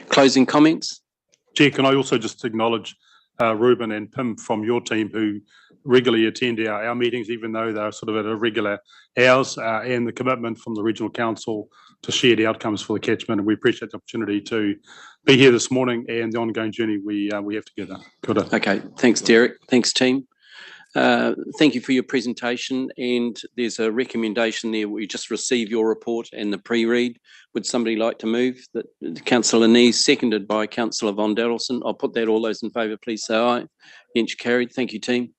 Closing comments? Chair, can I also just acknowledge Ruben and Pim from your team who regularly attend our meetings, even though they're sort of at irregular hours, and the commitment from the Regional Council to share the outcomes for the catchment. And we appreciate the opportunity to be here this morning and the ongoing journey we have together. Good. Okay, thanks, Derek. Thanks, team. Thank you for your presentation, and there's a recommendation there. We just received your report and the pre-read. Would somebody like to move that? Councillor Nees, seconded by Councillor Von Dadelson. I'll put that. All those in favour, please say aye. Bench carried. Thank you, team.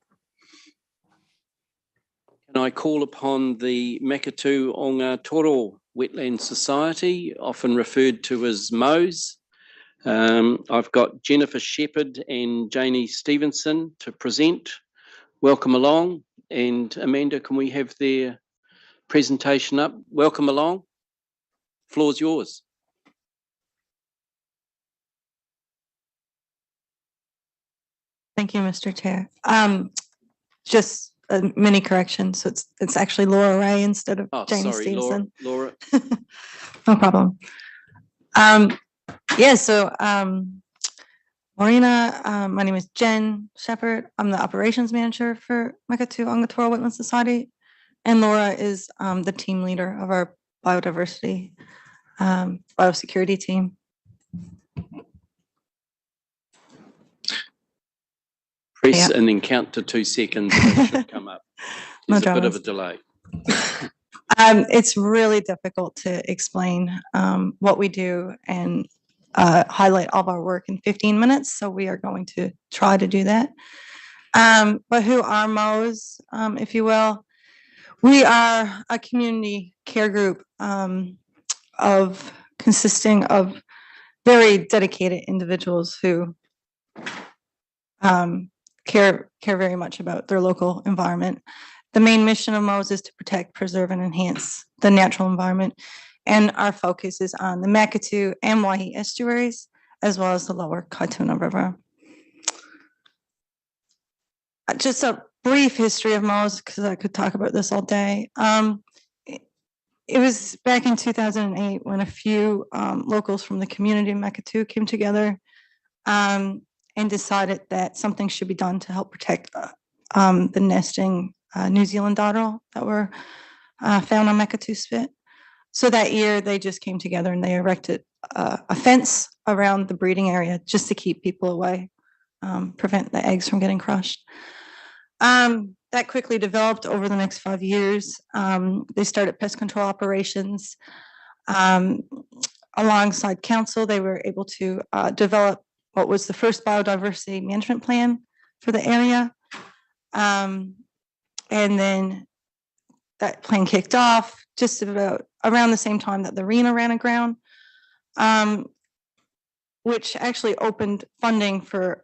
Can I call upon the Makatu Onga Toro Wetland Society, often referred to as MOES? I've got Jennifer Shepherd and Janie Stevenson to present. Welcome along. And Amanda, can we have their presentation up? Welcome along. Floor's yours. Thank you, Mr. Chair. Just a mini correction. So it's actually Laura Ray instead of Janie Stevenson. Laura. No problem. Marina, my name is Jen Shepherd. I'm the operations manager for Makatu Onga Toro Wetland Society, and Laura is the team leader of our biodiversity biosecurity team. Press and then count to 2 seconds and it should come up. There's a bit of a delay. It's really difficult to explain what we do and highlight all of our work in 15 minutes. So we are going to try to do that. But who are MOES, if you will? We are a community care group consisting of very dedicated individuals who care very much about their local environment. The main mission of MOES is to protect, preserve, and enhance the natural environment. And our focus is on the Makatu and Waihi estuaries, as well as the lower Kaituna River. Just a brief history of MOES, because I could talk about this all day. It was back in 2008 when a few locals from the community of Makatu came together and decided that something should be done to help protect the nesting New Zealand dotterel that were found on Makatu Spit. So that year they just came together and they erected a fence around the breeding area just to keep people away, prevent the eggs from getting crushed. That quickly developed over the next 5 years. They started pest control operations. Alongside council, they were able to develop what was the first biodiversity management plan for the area. And then that plan kicked off just about around the same time that the RENA ran aground, which actually opened funding for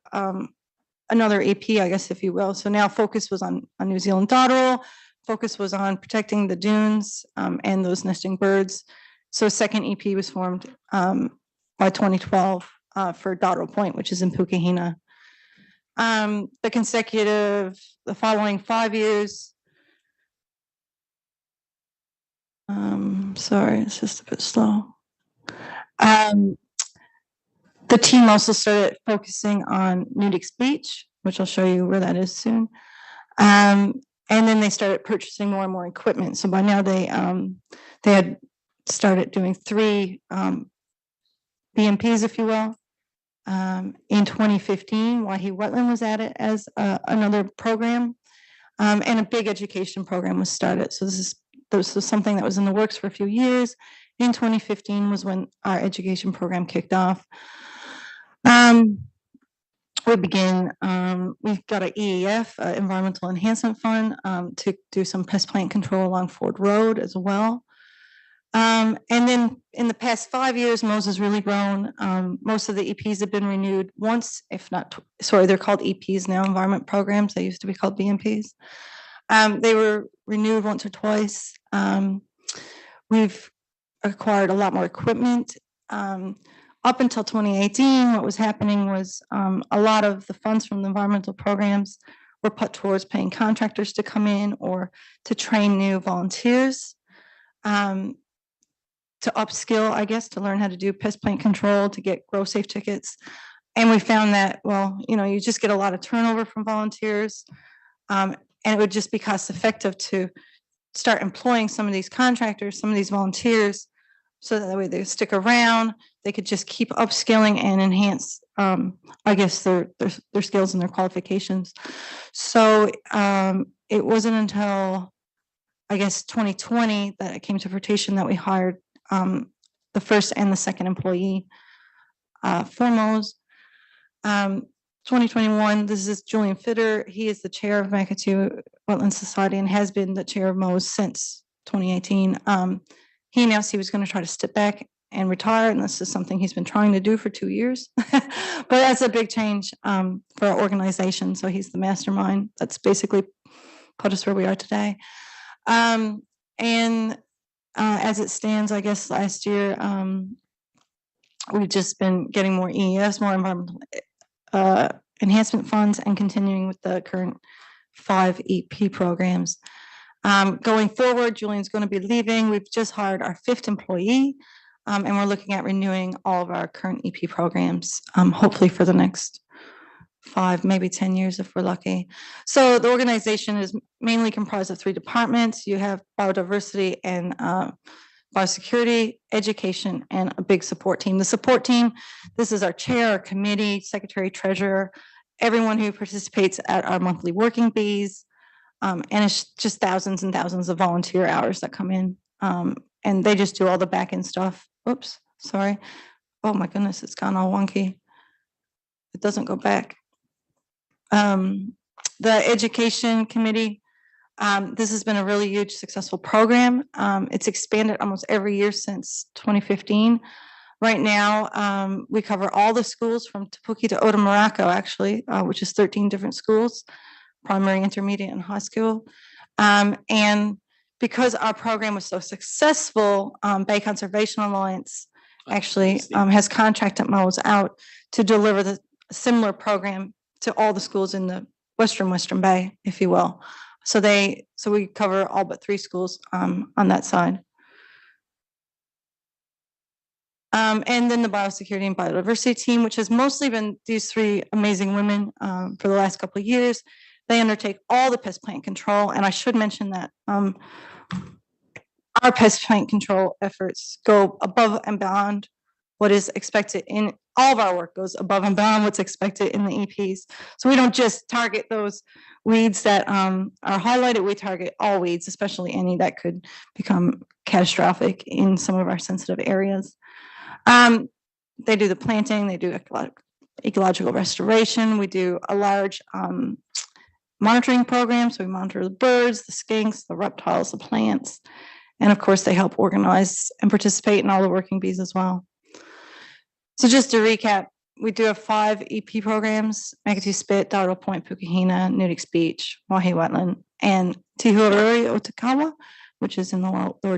another AP, I guess, if you will. So now focus was on New Zealand dotterel, focus was on protecting the dunes and those nesting birds. So a second EP was formed by 2012 for Dotterel Point, which is in Pukehina. The following 5 years, sorry, it's just a bit slow. The team also started focusing on Nudix Beach, which I'll show you where that is soon. And then they started purchasing more and more equipment. So by now they had started doing 3 BMPs, if you will. In 2015, Waihi Wetland was added as another program, and a big education program was started. So this was something that was in the works for a few years. In 2015 was when our education program kicked off. we begin, we've got an EEF, Environmental Enhancement Fund, to do some pest plant control along Ford Road as well. And then in the past 5 years, Mo's has really grown. Most of the EPs have been renewed once, if not, sorry, they're called EPs now, environment programs. They used to be called BMPs. They were renewed once or twice. We've acquired a lot more equipment. Up until 2018, what was happening was a lot of the funds from the environmental programs were put towards paying contractors to come in or to train new volunteers. To upskill, I guess, to learn how to do pest plant control, to get grow safe tickets. And we found that, well, you know, you just get a lot of turnover from volunteers. And it would just be cost effective to start employing some of these contractors, some of these volunteers, so that way they stick around, they could just keep upskilling and enhance, I guess, their skills and their qualifications. So it wasn't until, I guess, 2020 that it came to fruition that we hired the first and the second employee for Mo's. 2021, this is Julian Fitter. He is the chair of Makatu Wetland Society and has been the chair of Mo's since 2018. He announced he was going to try to step back and retire, and this is something he's been trying to do for 2 years. But that's a big change for our organization. So he's the mastermind that's basically put us where we are today. As it stands, I guess last year, we've just been getting more EEFs, more environmental enhancement funds, and continuing with the current 5 EP programs. Going forward, Julian's going to be leaving. We've just hired our 5th employee, and we're looking at renewing all of our current EP programs, hopefully for the next 5, maybe 10 years if we're lucky. So the organization is mainly comprised of 3 departments. You have biodiversity and biosecurity, education, and a big support team. The support team, this is our chair, our committee, secretary, treasurer, everyone who participates at our monthly working bees. And it's just thousands and thousands of volunteer hours that come in. And they just do all the back end stuff. Oops, sorry. Oh my goodness, it's gone all wonky. It doesn't go back. The education committee, this has been a really huge successful program. It's expanded almost every year since 2015. Right now, we cover all the schools from Tapuki to Otomorako, actually, which is 13 different schools, primary, intermediate, and high school. And because our program was so successful, Bay Conservation Alliance actually has contracted Mo's out to deliver the similar program to all the schools in the Western Bay, if you will. So we cover all but 3 schools on that side. And then the biosecurity and biodiversity team, which has mostly been these 3 amazing women for the last couple of years. They undertake all the pest plant control. And I should mention that our pest plant control efforts go above and beyond what is expected in all of our work, goes above and beyond what's expected in the EPs. So we don't just target those weeds that are highlighted, we target all weeds, especially any that could become catastrophic in some of our sensitive areas. They do the planting, they do ecological restoration. We do a large monitoring program. So we monitor the birds, the skinks, the reptiles, the plants. And of course, they help organize and participate in all the working bees as well. So just to recap, we do have 5 EP programs: Makatu Spit, Darrell Point, Pukahina, Nudix Beach, Wahi Wetland, and Tihururi Otakawa, which is in the Lower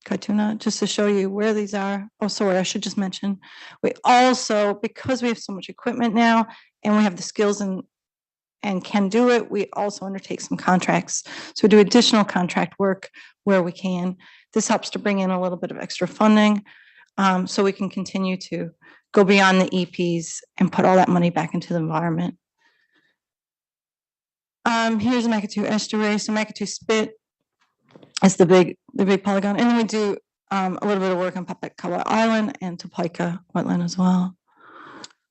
Kaituna. Just to show you where these are. Oh, sorry, I should just mention, we also, because we have so much equipment now and we have the skills and can do it, we also undertake some contracts. So we do additional contract work where we can. This helps to bring in a little bit of extra funding, so we can continue to go beyond the EPs and put all that money back into the environment. Here's Makatu Estuary. So Makatu Spit is the big polygon. And then we do a little bit of work on Papakawa Island and Topeka Wetland as well.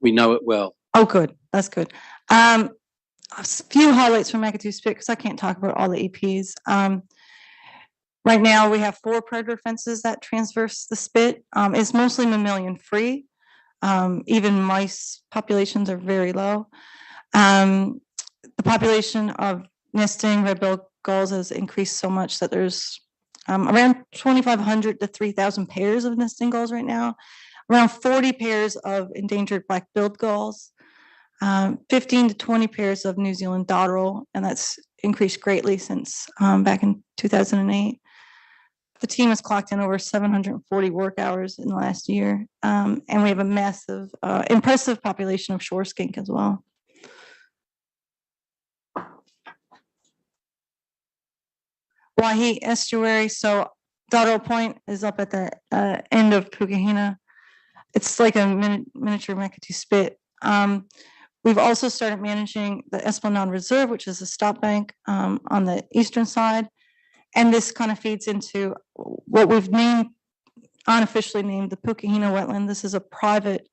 We know it well. Oh, good. That's good. A few highlights from Makatu Spit, because I can't talk about all the EPs. Right now, we have 4 predator fences that transverse the spit. It's mostly mammalian free. Even mice populations are very low. The population of nesting red-billed gulls has increased so much that there's around 2,500 to 3,000 pairs of nesting gulls right now, around 40 pairs of endangered black-billed gulls, 15 to 20 pairs of New Zealand dotterel, and that's increased greatly since back in 2008. The team has clocked in over 740 work hours in the last year, and we have a massive, impressive population of shore skink as well. Waihi Estuary, so Dotterel Point is up at the end of Pukehina. It's like a miniature Makatu spit. We've also started managing the Esplanade Reserve, which is a stop bank on the eastern side. And this kind of feeds into what we've named, unofficially named, the Pukehina wetland. This is a private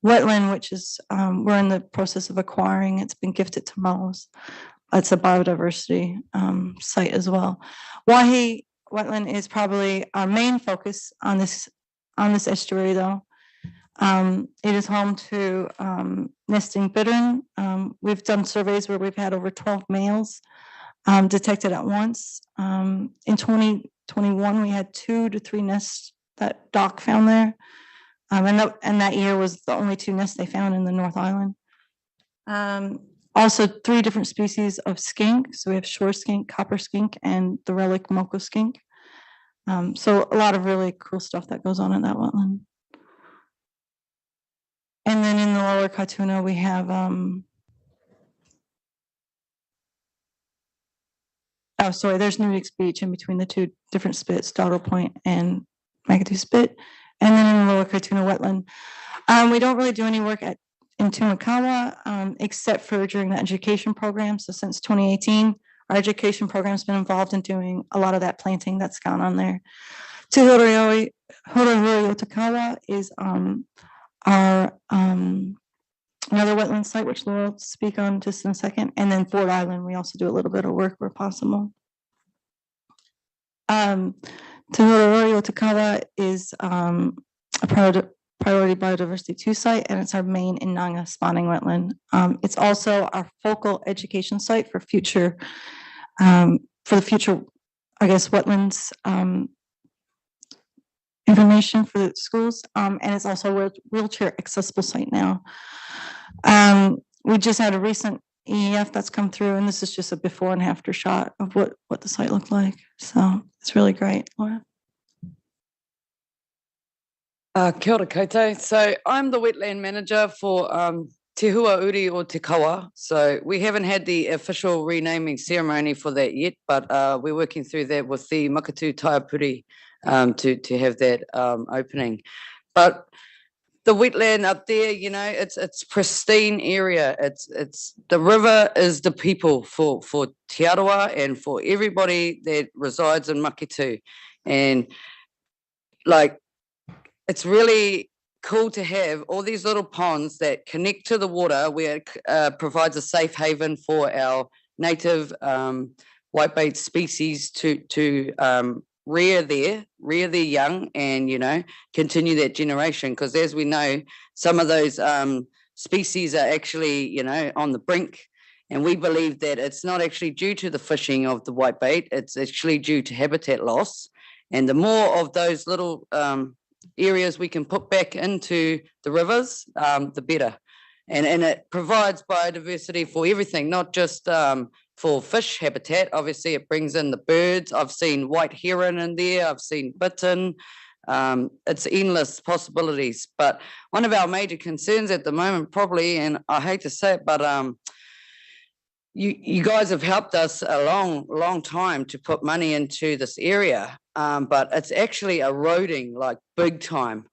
wetland, which is, we're in the process of acquiring. It's been gifted to Mo's. It's a biodiversity site as well. Waihi wetland is probably our main focus on this estuary, though. It is home to nesting bittern. We've done surveys where we've had over 12 males detected at once. In 2021, we had 2 to 3 nests that Doc found there. And that year was the only 2 nests they found in the North Island. Also 3 different species of skink. So we have shore skink, copper skink, and the relic Moko skink. So a lot of really cool stuff that goes on in that wetland. And then in the lower Katuna, we have, oh, sorry, there's Nudix Beach in between the 2 different spits, Dotterel Point and Makatu Spit. And then in the lower Katuna wetland, we don't really do any work in Tumakawa, except for during the education program. So since 2018, our education program has been involved in doing a lot of that planting that's gone on there. Te Horohoi Otakawa is our another wetland site, which Laura will speak on just in a second. And then Ford Island, we also do a little bit of work where possible. Te Horohoi Otakawa is a priority biodiversity 2 site, and it's our main Inanga spawning wetland. It's also our focal education site for future, for the future, I guess, wetlands information for the schools, and it's also a wheelchair accessible site now. We just had a recent EEF that's come through, and this is just a before and after shot of what the site looked like. So it's really great, Laura. Kia ora koutou. So I'm the wetland manager for Te Hua Uri o Te Kawa. So we haven't had the official renaming ceremony for that yet, but we're working through that with the Makatu Taiapuri to have that opening. But the wetland up there, you know, it's pristine area. It's the river is the people for Te Arawa and for everybody that resides in Makatu. And like, it's really cool to have all these little ponds that connect to the water, where it provides a safe haven for our native whitebait species to rear their young and, you know, continue that generation. Because as we know, some of those species are actually, you know, on the brink. And we believe that it's not actually due to the fishing of the whitebait, it's actually due to habitat loss. And the more of those little areas we can put back into the rivers, the better. And it provides biodiversity for everything, not just for fish habitat. Obviously, it brings in the birds. I've seen white heron in there. I've seen bittern. It's endless possibilities. But one of our major concerns at the moment, probably, and I hate to say it, but you guys have helped us a long time to put money into this area, but it's actually eroding like big time.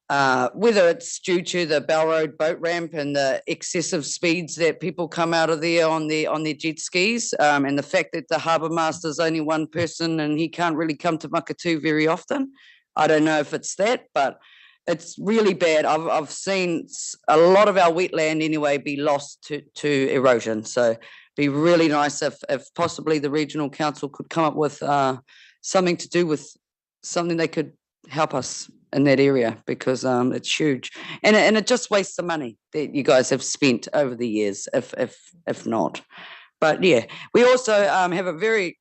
Whether it's due to the Bell Road boat ramp and the excessive speeds that people come out of there on their jet skis, and the fact that the harbour master's only one person and he can't really come to Makatu very often. I don't know if it's that, but it's really bad. I've seen a lot of our wetland anyway be lost to erosion. So be really nice if possibly the regional council could come up with something to do with something they could help us in that area, because it's huge, and it just wastes the money that you guys have spent over the years, if not. But yeah, we also have a very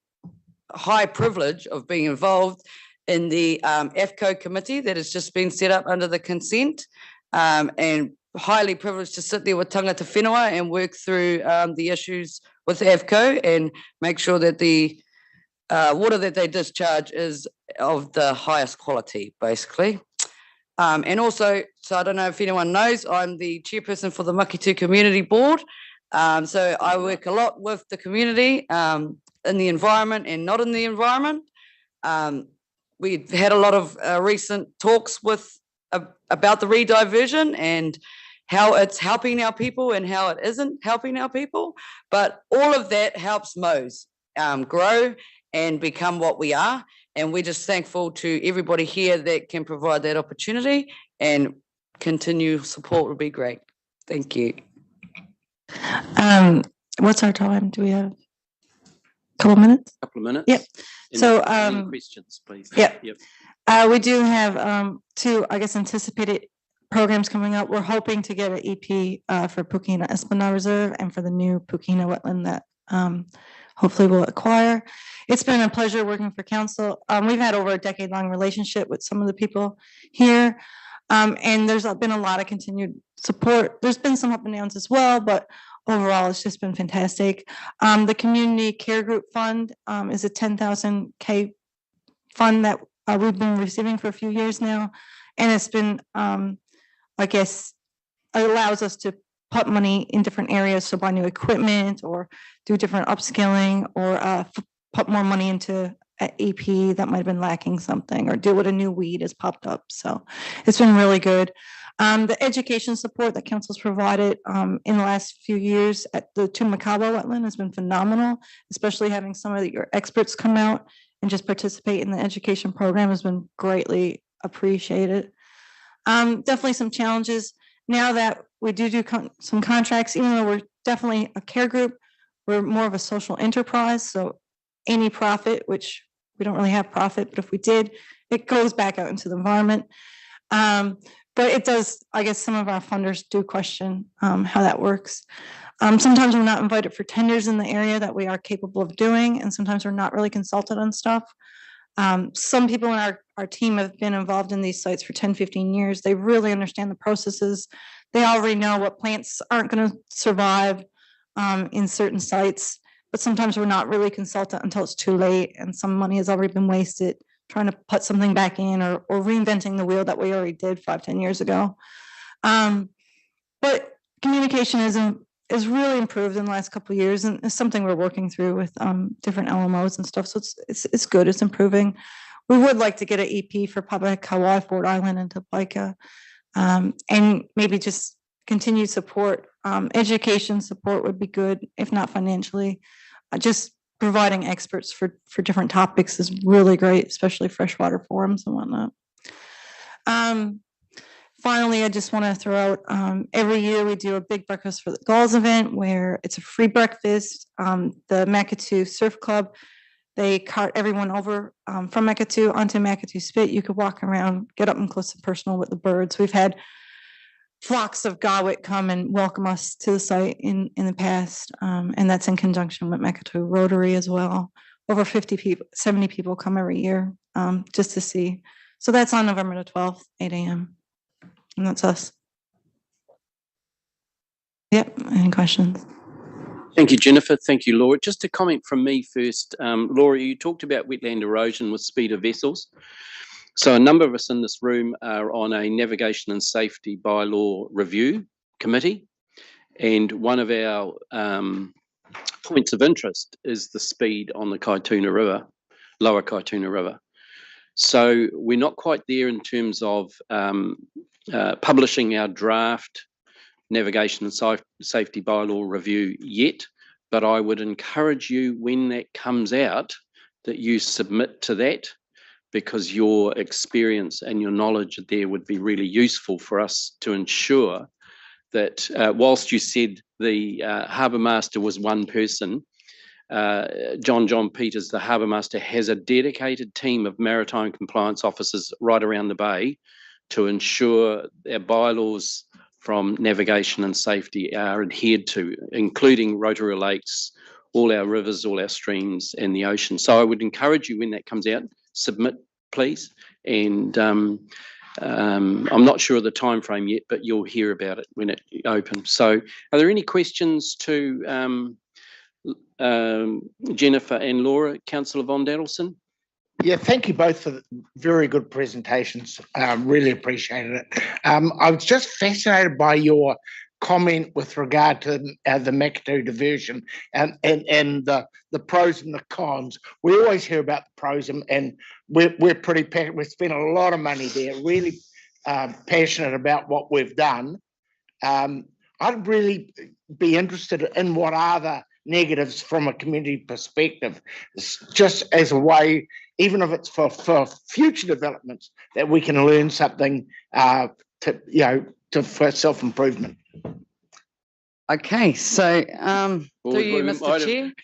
high privilege of being involved in the AFCO committee that has just been set up under the consent, and highly privileged to sit there with tangata whenua and work through the issues with AFCO and make sure that the water that they discharge is of the highest quality, basically. And also, so I don't know if anyone knows, I'm the chairperson for the Makitu Community Board. So I work a lot with the community in the environment and not in the environment. We've had a lot of recent talks with about the rediversion and how it's helping our people and how it isn't helping our people. But all of that helps Mose grow and become what we are. And we're just thankful to everybody here that can provide that opportunity, and continue support would be great. Thank you. What's our time? Do we have a couple minutes? Couple of minutes. Yep. Any- So, any questions, please? Yep. Yep. We do have two, I guess, anticipated programs coming up. We're hoping to get an EP for Pukina Esplanade Reserve and for the new Pukina wetland that hopefully we'll acquire. It's been a pleasure working for council. We've had over a decade-long relationship with some of the people here. And there's been a lot of continued support. There's been some up and downs as well, but overall, it's just been fantastic. The Community Care Group Fund is a 10,000 K fund that we've been receiving for a few years now. And it's been, I guess, it allows us to put money in different areas, so buy new equipment or do different upskilling, or put more money into an EP that might have been lacking something, or deal with a new weed has popped up. So it's been really good. The education support that council's provided in the last few years at the Tumakaba wetland has been phenomenal, especially having some of your experts come out and just participate in the education program has been greatly appreciated. Definitely some challenges now that we do some contracts, even though we're definitely a care group, we're more of a social enterprise. So any profit, which we don't really have profit, but if we did, it goes back out into the environment. But it does, I guess some of our funders do question how that works. Sometimes we're not invited for tenders in the area that we are capable of doing, and sometimes we're not really consulted on stuff. Some people in our team have been involved in these sites for 10, 15 years. They really understand the processes. They already know what plants aren't going to survive in certain sites, but sometimes we're not really consulted until it's too late and some money has already been wasted trying to put something back in, or reinventing the wheel that we already did 5, 10 years ago. But communication is really improved in the last couple of years, and it's something we're working through with different LMOs and stuff. So it's good. It's improving. We would like to get an EP for Papakauai, Fort Island, and Topeka, and maybe just continued support. Education support would be good, if not financially. Just providing experts for different topics is really great, especially freshwater forums and whatnot. Finally, I just want to throw out, every year we do a big breakfast for the Gulls event where it's a free breakfast. The Makatu Surf Club, they cart everyone over from Makatu onto Makatu Spit. You could walk around, get up and close and personal with the birds. We've had flocks of Gawit come and welcome us to the site in the past, and that's in conjunction with Makatu Rotary as well. Over 50 people, 70 people come every year just to see. So that's on November the 12th, 8 a.m. And that's us. Yep, any questions? Thank you, Jennifer. Thank you, Laura. Just a comment from me first. Laura, you talked about wetland erosion with speed of vessels. So a number of us in this room are on a navigation and safety bylaw review committee. And one of our points of interest is the speed on the Kaituna River, lower Kaituna River. So we're not quite there in terms of publishing our draft navigation and safety bylaw review yet, but I would encourage you when that comes out that you submit to that, because your experience and your knowledge there would be really useful for us to ensure that whilst you said the harbour master was one person, John Peters, the harbour master, has a dedicated team of maritime compliance officers right around the bay to ensure our bylaws from navigation and safety are adhered to, including Rotorua Lakes, all our rivers, all our streams, and the ocean. So I would encourage you, when that comes out, submit, please. And I'm not sure of the time frame yet, but you'll hear about it when it opens. So are there any questions to Jennifer and Laura? Councillor Von Daddleston? Yeah, thank you both for the very good presentations. Really appreciated it. I was just fascinated by your comment with regard to the Makatu diversion and the pros and the cons. We always hear about the pros, and we're pretty passionate. We spent a lot of money there, really passionate about what we've done. I'd really be interested in what are the negatives from a community perspective, just as a way, even if it's for future developments, that we can learn something for self-improvement. Okay, so through you, Mr.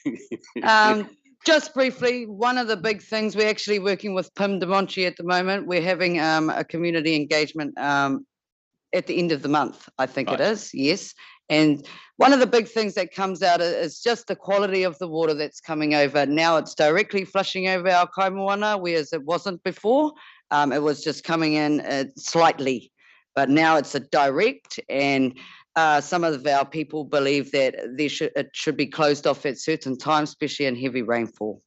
Chair. Just briefly, one of the big things, we're actually working with Pim DeMonchi at the moment. We're having a community engagement at the end of the month, I think it is, yes. And one of the big things that comes out is just the quality of the water that's coming over. Now it's directly flushing over our kaimoana, whereas it wasn't before. It was just coming in slightly, but now it's a direct, and some of our people believe that it should be closed off at certain times, especially in heavy rainfall.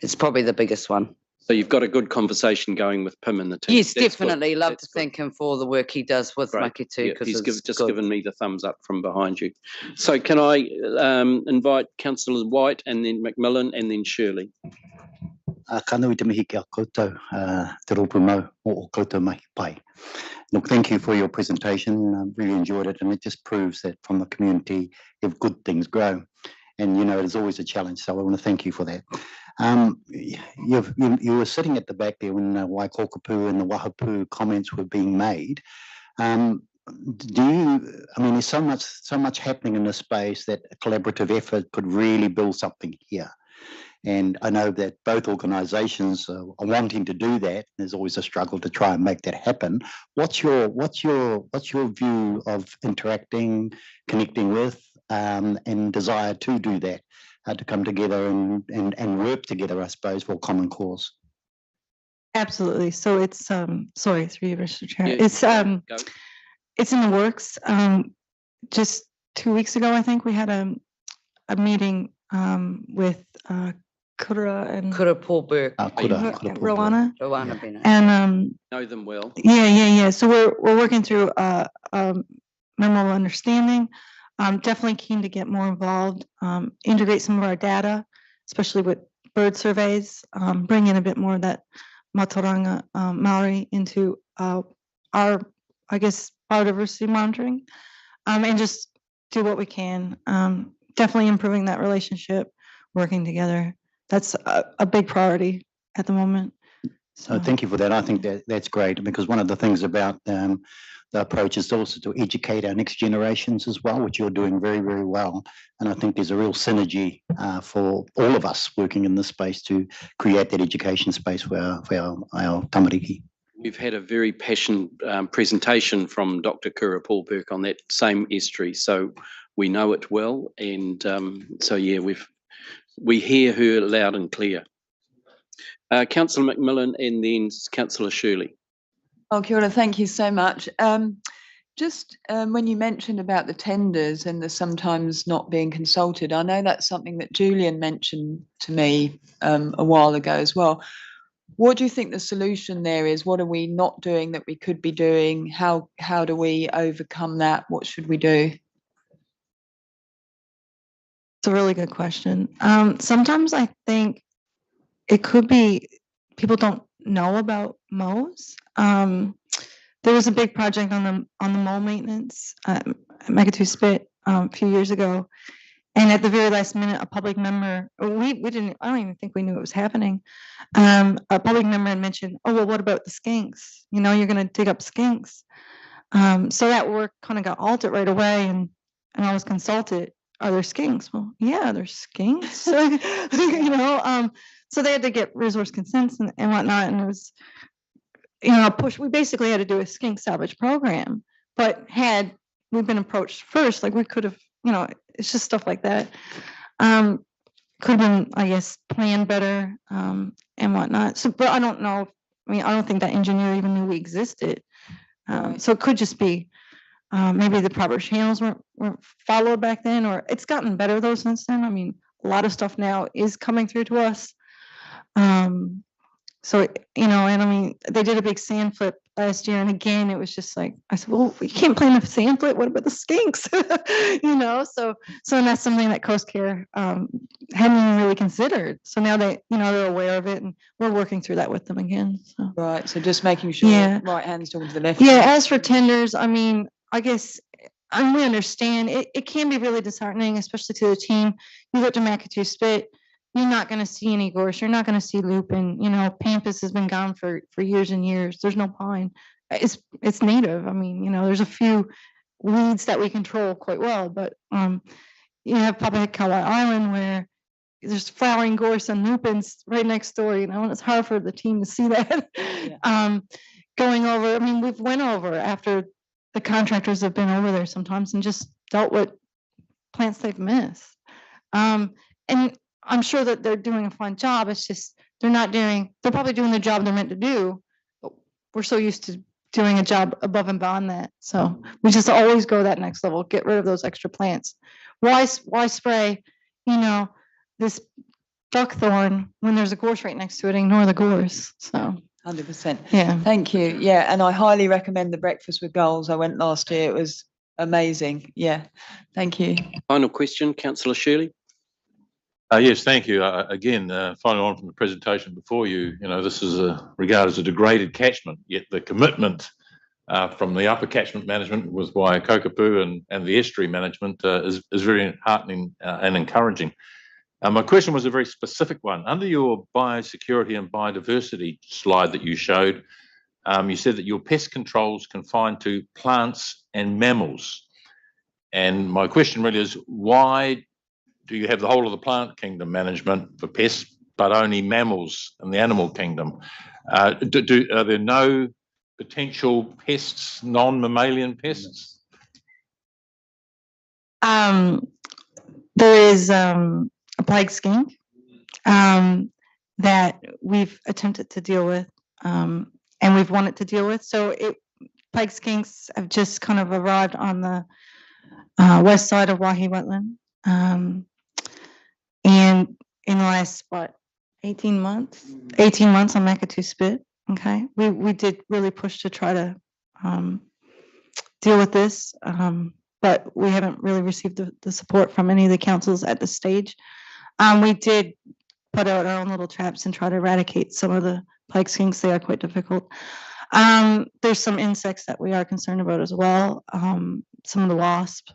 It's probably the biggest one. So you've got a good conversation going with Pim and the team. Yes, definitely. Love to thank him for all the work he does with Makatu. Yeah, he's just given me the thumbs up from behind you. So can I invite Councillors White and then McMillan and then Shirley? Ka nui te mihi ki a koutou, te rōpū mau o koutou mahi pai. Look, thank you for your presentation. I really enjoyed it, and it just proves that from the community, if good things grow. And, you know, it's always a challenge, so I want to thank you for that. You were sitting at the back there when the Waikokapu and the Wahapū comments were being made. There's so much happening in this space that a collaborative effort could really build something here. And I know that both organisations are wanting to do that. There's always a struggle to try and make that happen. What's your view of interacting, connecting with, and desire to do that, to come together and work together, I suppose, for a common cause? Absolutely. So it's sorry, through you, Mr. Chair. Yeah, It's in the works. Just 2 weeks ago, I think we had a meeting with Kura and Kura Paul Burke. Rowana. Rowana Bennett. And know them well. Yeah. So we're working through a memo of understanding. Definitely keen to get more involved, integrate some of our data, especially with bird surveys, bring in a bit more of that Mataranga Maori into our, I guess, biodiversity monitoring, and just do what we can. Definitely improving that relationship, working together. That's a big priority at the moment. So thank you for that. I think that's great, because one of the things about the approach is also to educate our next generations as well, which you're doing very, very well. And I think there's a real synergy for all of us working in this space to create that education space for our tamariki. We've had a very passionate presentation from Dr. Kura Paul Burke on that same estuary, so we know it well. And so, yeah, we hear her loud and clear. Councillor McMillan and then Councillor Shirley. Oh, kia ora, thank you so much. Just when you mentioned about the tenders and the sometimes not being consulted, I know that's something that Julian mentioned to me a while ago as well. What do you think the solution there is? What are we not doing that we could be doing? How do we overcome that? What should we do? It's a really good question. Sometimes I think it could be people don't know about mows. There was a big project on the mow maintenance at Makatu Spit a few years ago, and at the very last minute, a public member, I don't even think we knew it was happening. A public member had mentioned, oh, well, what about the skinks? You know, you're going to dig up skinks. So that work kind of got halted right away, and I was consulted are there skinks? Well, yeah, there's skinks. So they had to get resource consents and whatnot, and it was, we basically had to do a skink salvage program, but had we been approached first, like we could have, it's just stuff like that. Could have been, I guess, planned better, and whatnot. So, but I don't know. I don't think that engineer even knew we existed. So it could just be, maybe the proper channels weren't followed back then, or it's gotten better though since then. A lot of stuff now is coming through to us. So, they did a big sand flip last year, and again, it was just like, I said, well, we can't plan a sand flip. What about the skinks? So that's something that Coast Care hadn't even really considered. So now they're aware of it, and we're working through that with them again. So. Right. So just making sure right hand's talking to the left. Yeah. As for tenders, I guess, we understand it can be really disheartening, especially to the team. You go to Makatu Spit, you're not going to see any gorse. You're not going to see lupin. Pampas has been gone for years and years. There's no pine. It's native. There's a few weeds that we control quite well, but you have Papahikauai Island where there's flowering gorse and lupins right next door. And it's hard for the team to see that. Yeah. Going over. We've went over after the contractors have been over there sometimes and just dealt with plants they've missed. And I'm sure that they're doing a fine job. It's just they're probably doing the job they're meant to do. But we're so used to doing a job above and beyond that. So we just always go that next level, get rid of those extra plants. Why spray, this buckthorn when there's a gorse right next to it, ignore the gorse. So 100%. Yeah. Thank you. Yeah. And I highly recommend the breakfast with goals. I went last year. It was amazing. Yeah. Thank you. Final question, Councillor Shirley. Yes, thank you. Again, following on from the presentation before you, this is regarded as a degraded catchment, yet the commitment from the upper catchment management with Waikokapū and the estuary management is very heartening and encouraging. My question was a very specific one. Under your biosecurity and biodiversity slide that you showed, you said that your pest control is confined to plants and mammals. And my question really is, why do you have the whole of the plant kingdom management for pests, but only mammals in the animal kingdom? Are there no potential pests, non-mammalian pests? There is a plague skink that we've attempted to deal with, and we've wanted to deal with. So plague skinks have just kind of arrived on the west side of Waihi Wetland. And in the last, 18 months on Makatu Spit, okay, we did really push to try to deal with this, but we haven't really received the support from any of the councils at this stage. We did put out our own little traps and try to eradicate some of the plague skinks. They are quite difficult. There's some insects that we are concerned about as well, some of the wasps,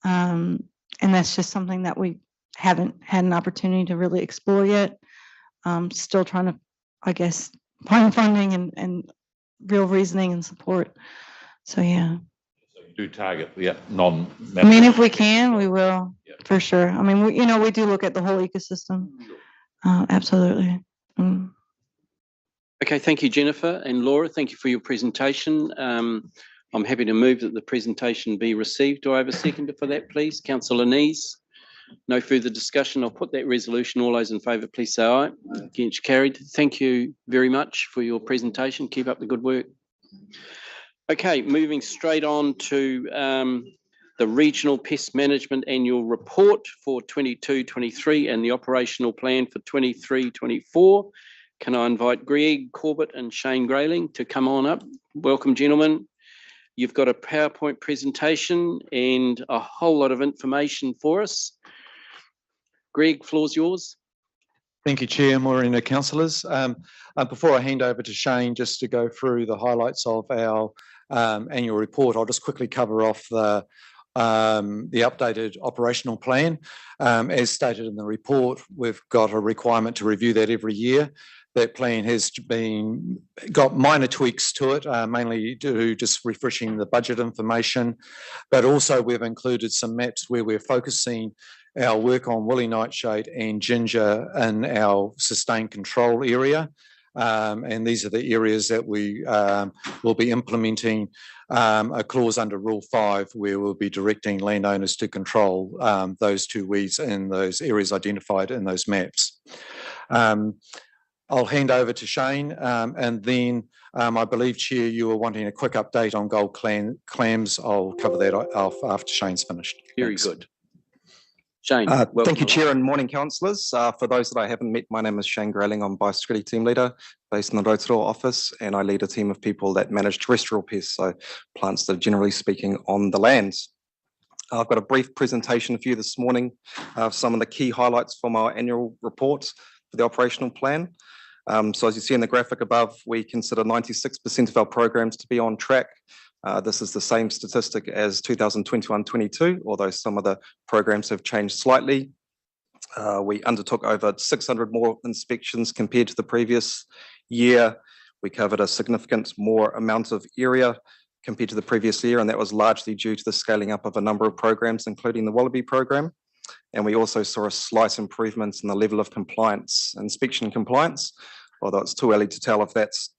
and that's just something that we haven't had an opportunity to really explore yet. Still trying to, I guess, find funding and real reasoning and support. So yeah. So you do target the non. If we can, we will, for sure. We do look at the whole ecosystem. Absolutely. Okay, thank you, Jennifer and Laura. Thank you for your presentation. I'm happy to move that the presentation be received. Do I have a seconder for that, please? Councillor Nees. No further discussion. I'll put that resolution. All those in favour, please say aye. Against, carried. Thank you very much for your presentation. Keep up the good work. Okay, moving straight on to the Regional Pest Management Annual Report for 22-23 and the operational plan for 23-24. Can I invite Greg Corbett and Shane Grayling to come on up? Welcome, gentlemen. You've got a PowerPoint presentation and a whole lot of information for us. Greg, floor's yours. Thank you, Chair, Morena councillors. Before I hand over to Shane, just to go through the highlights of our annual report, I'll just quickly cover off the the updated operational plan. As stated in the report, we've got a requirement to review that every year. That plan has got minor tweaks to it, mainly due to just refreshing the budget information, but also we've included some maps where we're focusing our work on woolly nightshade and ginger in our sustained control area. And these are the areas that we will be implementing a clause under Rule 5 where we'll be directing landowners to control those two weeds in those areas identified in those maps. I'll hand over to Shane, and then I believe, Chair, you were wanting a quick update on gold clams. I'll cover that off after Shane's finished. Very good. Shane. Thank welcome you, along. Chair, and morning, councillors. For those that I haven't met, my name is Shane Grayling. I'm Biosecurity Team Leader based in the Rotorua office, and I lead a team of people that manage terrestrial pests, so plants that are generally speaking on the lands. I've got a brief presentation for you this morning of some of the key highlights from our annual report for the operational plan. So as you see in the graphic above, we consider 96% of our programs to be on track. This is the same statistic as 2021-22, although some of the programs have changed slightly. We undertook over 600 more inspections compared to the previous year. We covered a significant more amount of area compared to the previous year, and that was largely due to the scaling up of a number of programs, including the Wallaby program. And we also saw a slight improvement in the level of compliance, inspection compliance, although it's too early to tell if that's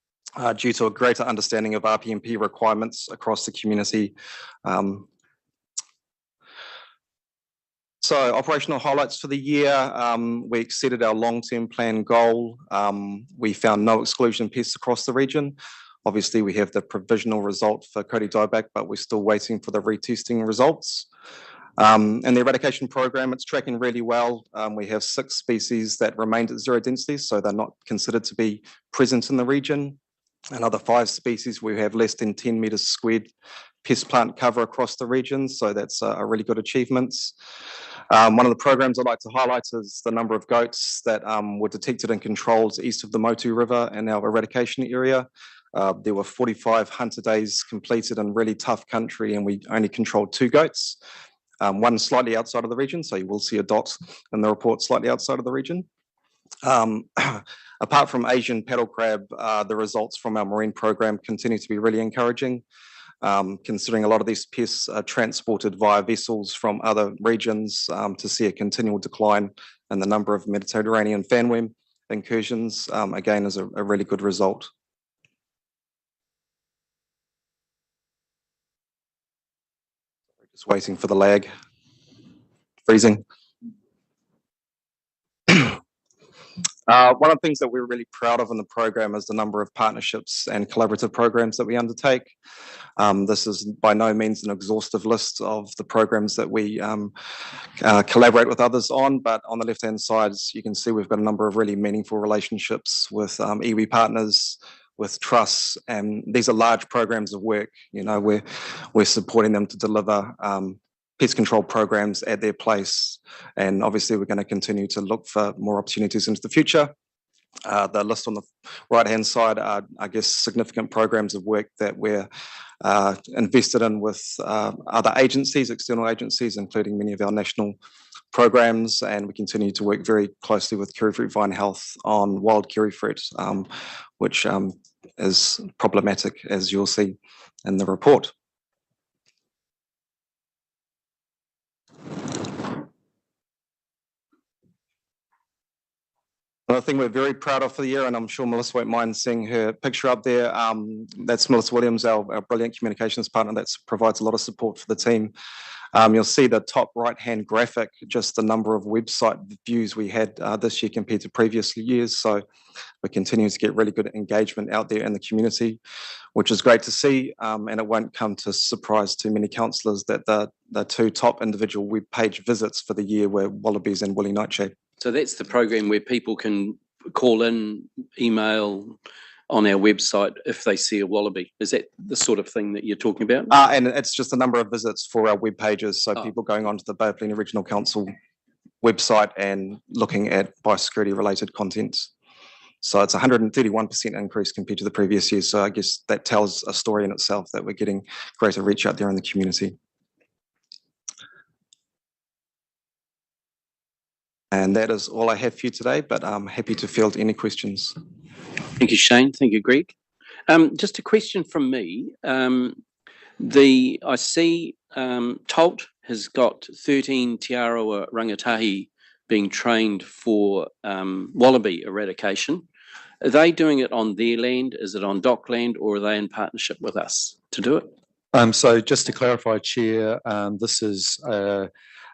due to a greater understanding of RPMP requirements across the community. So operational highlights for the year, we exceeded our long-term plan goal. We found no exclusion pests across the region. Obviously, we have the provisional result for Kodi dieback, but we're still waiting for the retesting results. And the eradication program, it's tracking really well. We have 6 species that remained at zero density, so they're not considered to be present in the region. Another 5 species, we have less than 10 metres squared pest plant cover across the region, so that's a really good achievement. One of the programs I'd like to highlight is the number of goats that were detected and controlled east of the Motu River in our eradication area. There were 45 hunter days completed in really tough country, and we only controlled 2 goats. One slightly outside of the region, so you will see a dot in the report slightly outside of the region. Apart from Asian paddle crab, the results from our marine program continue to be really encouraging, considering a lot of these pests are transported via vessels from other regions. To see a continual decline in the number of Mediterranean fanworm incursions, again, is a really good result. Just waiting for the lag. Freezing. One of the things that we're really proud of in the program is the number of partnerships and collaborative programs that we undertake. This is by no means an exhaustive list of the programs that we collaborate with others on, but on the left-hand side, you can see we've got a number of really meaningful relationships with iwi partners, with trusts, and these are large programs of work. You know, we're supporting them to deliver pest control programs at their place, and obviously we're going to continue to look for more opportunities into the future. The list on the right-hand side are, I guess, significant programs of work that we're invested in with other agencies, external agencies, including many of our national programs, and we continue to work very closely with Kiwifruit Vine Health on wild kiwifruit, which is problematic, as you'll see in the report. Another thing we're very proud of for the year, and I'm sure Melissa won't mind seeing her picture up there, that's Melissa Williams, our brilliant communications partner that provides a lot of support for the team. You'll see the top right-hand graphic, just the number of website views we had this year compared to previous years. So we're continuing to get really good engagement out there in the community, which is great to see. And it won't come to surprise to many councillors that the 2 top individual web page visits for the year were wallabies and woolly nightshade. So that's the program where people can call in, email on our website if they see a wallaby. Is that the sort of thing that you're talking about? And it's just the number of visits for our web pages. So people going onto the Bay of Plenty Regional Council website and looking at biosecurity related content. So it's 131% increase compared to the previous year. So I guess that tells a story in itself that we're getting greater reach out there in the community. And that is all I have for you today, but I'm happy to field any questions. Thank you, Shane. Thank you, Greg. Just a question from me. I see Tolt has got 13 Te Arawa rangatahi being trained for wallaby eradication. Are they doing it on their land? Is it on DOC land, or are they in partnership with us to do it? So just to clarify, Chair, this is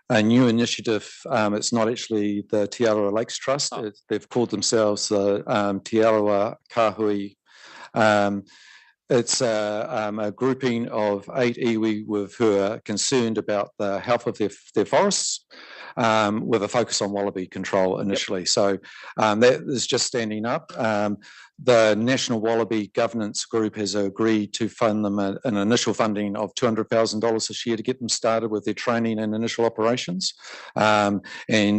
a new initiative. It's not actually the Te Arawa Lakes Trust. They've called themselves the Te Arawa Kāhui. It's a grouping of 8 iwi who are concerned about the health of their forests, with a focus on wallaby control initially. So that is just standing up. The National Wallaby Governance Group has agreed to fund them an initial funding of $200,000 this year to get them started with their training and initial operations. And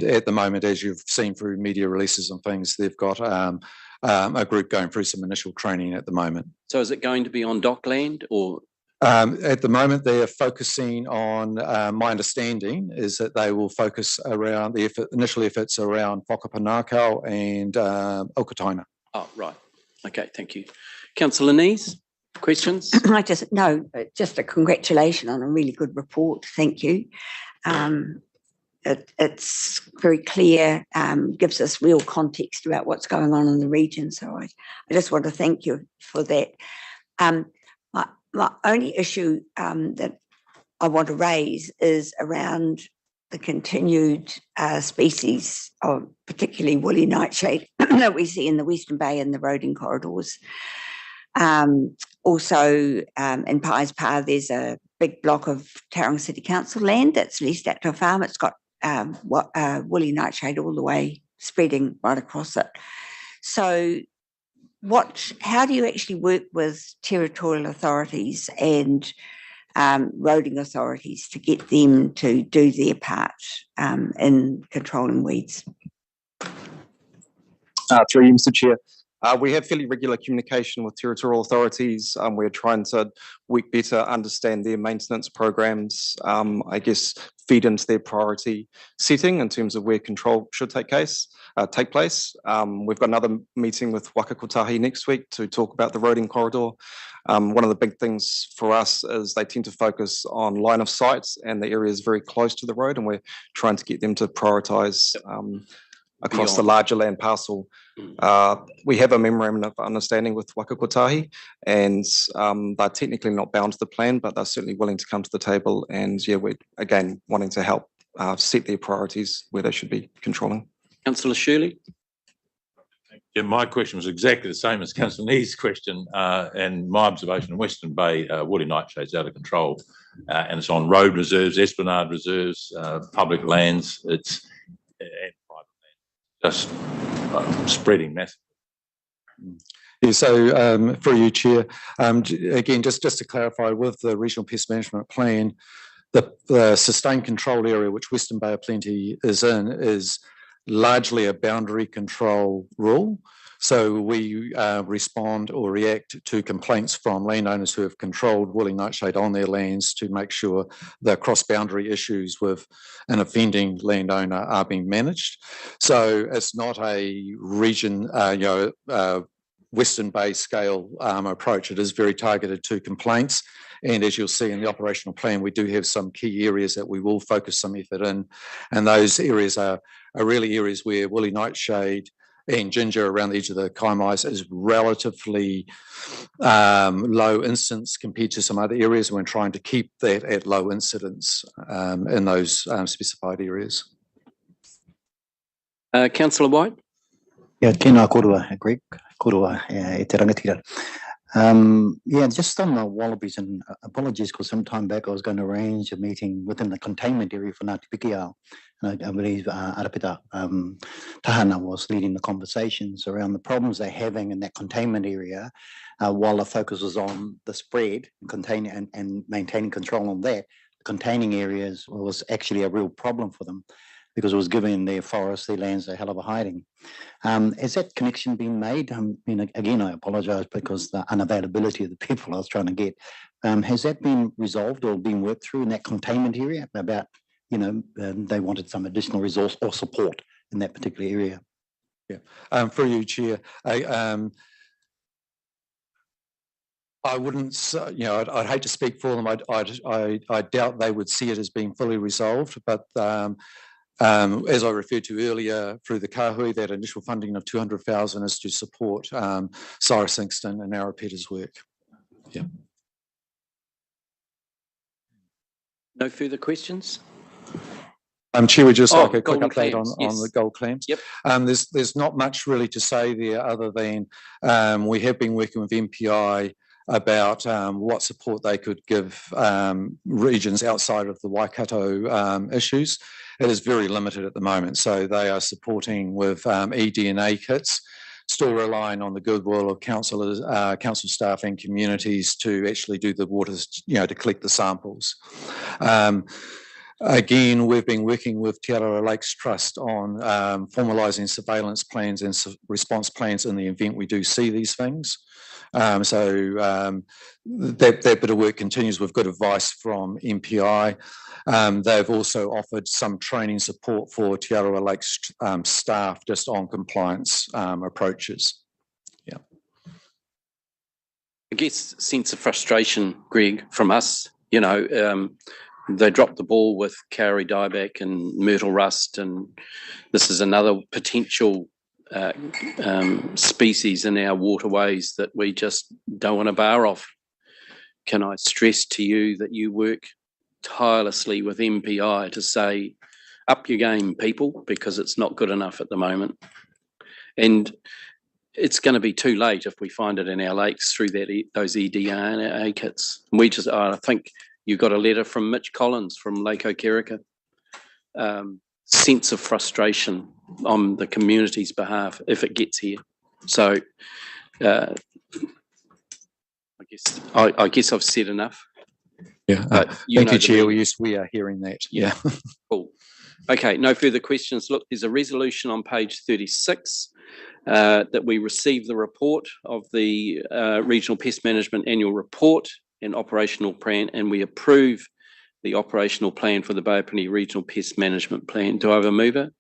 at the moment, as you've seen through media releases and things, they've got a group going through some initial training at the moment. So is it going to be on DOC land, or? At the moment, they are focusing on, my understanding is that they will focus around the initial efforts around Whakapanakau and Okataina. Oh, right. Okay, thank you. Councillor Nees, questions? Just a congratulation on a really good report. Thank you. It's very clear, gives us real context about what's going on in the region. So I just want to thank you for that. My only issue that I want to raise is around the continued species of particularly woolly nightshade that we see in the Western Bay and the roading corridors. Also, in Pies Pa, there's a big block of Tauranga City Council land that's leased out to a farm. It's got woolly nightshade all the way, spreading right across it. So how do you actually work with territorial authorities and roading authorities to get them to do their part in controlling weeds? Through you, Mr. Chair. We have fairly regular communication with territorial authorities. We're trying to work better, understand their maintenance programs, feed into their priority setting in terms of where control should take place. We've got another meeting with Waka Kotahi next week to talk about the roading corridor. One of the big things for us is they tend to focus on line of sight and the areas very close to the road, and we're trying to get them to prioritise across the larger land parcel. We have a memorandum of understanding with Waka Kotahi, and they're technically not bound to the plan, but they're certainly willing to come to the table, and we're again wanting to help set their priorities where they should be controlling. Councillor Shirley. Yeah, my question was exactly the same as Councillor Nee's question, and my observation in Western Bay, woolly nightshade's out of control, and it's on road reserves, esplanade reserves, public lands, and private land, just spreading massively. Yeah, so for you, Chair, again, just to clarify, with the Regional Pest Management Plan, the sustained control area, which Western Bay of Plenty is in, is largely a boundary control rule. So we respond or react to complaints from landowners who have controlled woolly nightshade on their lands to make sure the cross-boundary issues with an offending landowner are being managed. So it's not a region, Western Bay scale approach. It is very targeted to complaints. And as you'll see in the operational plan, we do have some key areas that we will focus some effort in. And those areas are really areas where woolly nightshade and ginger around the edge of the kaimais is relatively low incidence compared to some other areas. We're trying to keep that at low incidence in those specified areas. Councillor White. Yeah, tēnā korua, Greg. Korua e te rangatira. Just on the wallabies, and apologies because some time back I was going to arrange a meeting within the containment area for Ngāti Pikiao. And I believe Arapita Tahana was leading the conversations around the problems they're having in that containment area, while the focus was on the spread, containing and maintaining control on that. Containing areas was actually a real problem for them, because it was giving their forests, their lands, a hell of a hiding. Has that connection been made? Again, I apologise because the unavailability of the people I was trying to get. Has that been resolved or been worked through in that containment area about, they wanted some additional resource or support in that particular area. For you, Chair, I wouldn't, I'd hate to speak for them. I doubt they would see it as being fully resolved, but as I referred to earlier, through the Kahui, that initial funding of 200,000 is to support Cyrus Inkston and Arapeta's work. Yeah. No further questions? Chair, we just like a quick Golden update Clams, on yes. the gold clams. Yep. There's not much really to say there other than we have been working with MPI about what support they could give regions outside of the Waikato issues. It is very limited at the moment, so they are supporting with eDNA kits, still relying on the goodwill of councillors, council staff and communities to actually do the waters, to collect the samples. Again, we've been working with Te Aroha Lakes Trust on formalising surveillance plans and response plans in the event we do see these things. That bit of work continues with good advice from MPI. They've also offered some training support for Te Aroha Lakes staff just on compliance approaches. Yeah. I guess sense of frustration, Greg, from us, they dropped the ball with Kauri dieback and myrtle rust, and this is another potential species in our waterways that we just don't want to bar off. Can I stress to you that you work tirelessly with MPI to say, up your game, people, because it's not good enough at the moment. And it's going to be too late if we find it in our lakes through those eDNA kits. I think you got a letter from Mitch Collins from Lake Okereke. Sense of frustration on the community's behalf if it gets here. So I guess I've said enough. Yeah. Thank you, Chair. Yes, we are hearing that. Yeah. Cool. Okay, no further questions. Look, there's a resolution on page 36 that we receive the report of the Regional Pest Management Annual Report and Operational Plan, and we approve the operational plan for the Bay of Plenty Regional Pest Management Plan. Do I have a mover?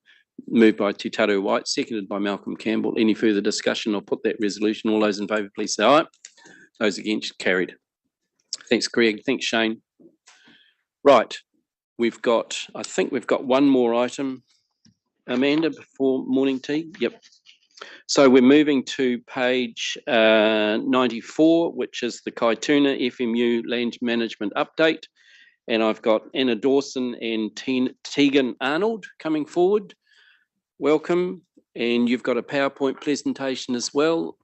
Moved by Te Taru White, seconded by Malcolm Campbell. Any further discussion? I'll put that resolution. All those in favour, please say aye. Those against, carried. Thanks, Greg. Thanks, Shane. Right, I think we've got one more item, Amanda, before morning tea. Yep. So we're moving to page 94, which is the Kaituna FMU Land Management Update. And I've got Anna Dawson and Tegan Arnold coming forward. Welcome. And you've got a PowerPoint presentation as well.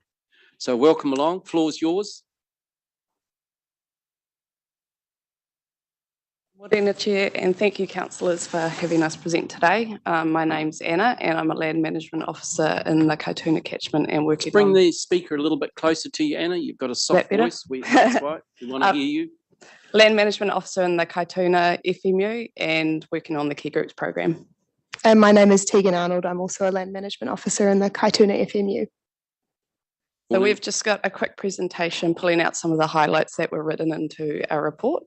So welcome along. Floor's yours. Morena Chair, and thank you councillors for having us present today. My name's Anna and I'm a Land Management Officer in the Kaituna Catchment and working Bring the speaker a little bit closer to you, Anna. You've got a soft voice. That's right. We want to hear you. Land Management Officer in the Kaituna FMU and working on the Key Groups program. And my name is Tegan Arnold. I'm also a Land Management Officer in the Kaituna FMU. So we've just got a quick presentation pulling out some of the highlights that were written into our report.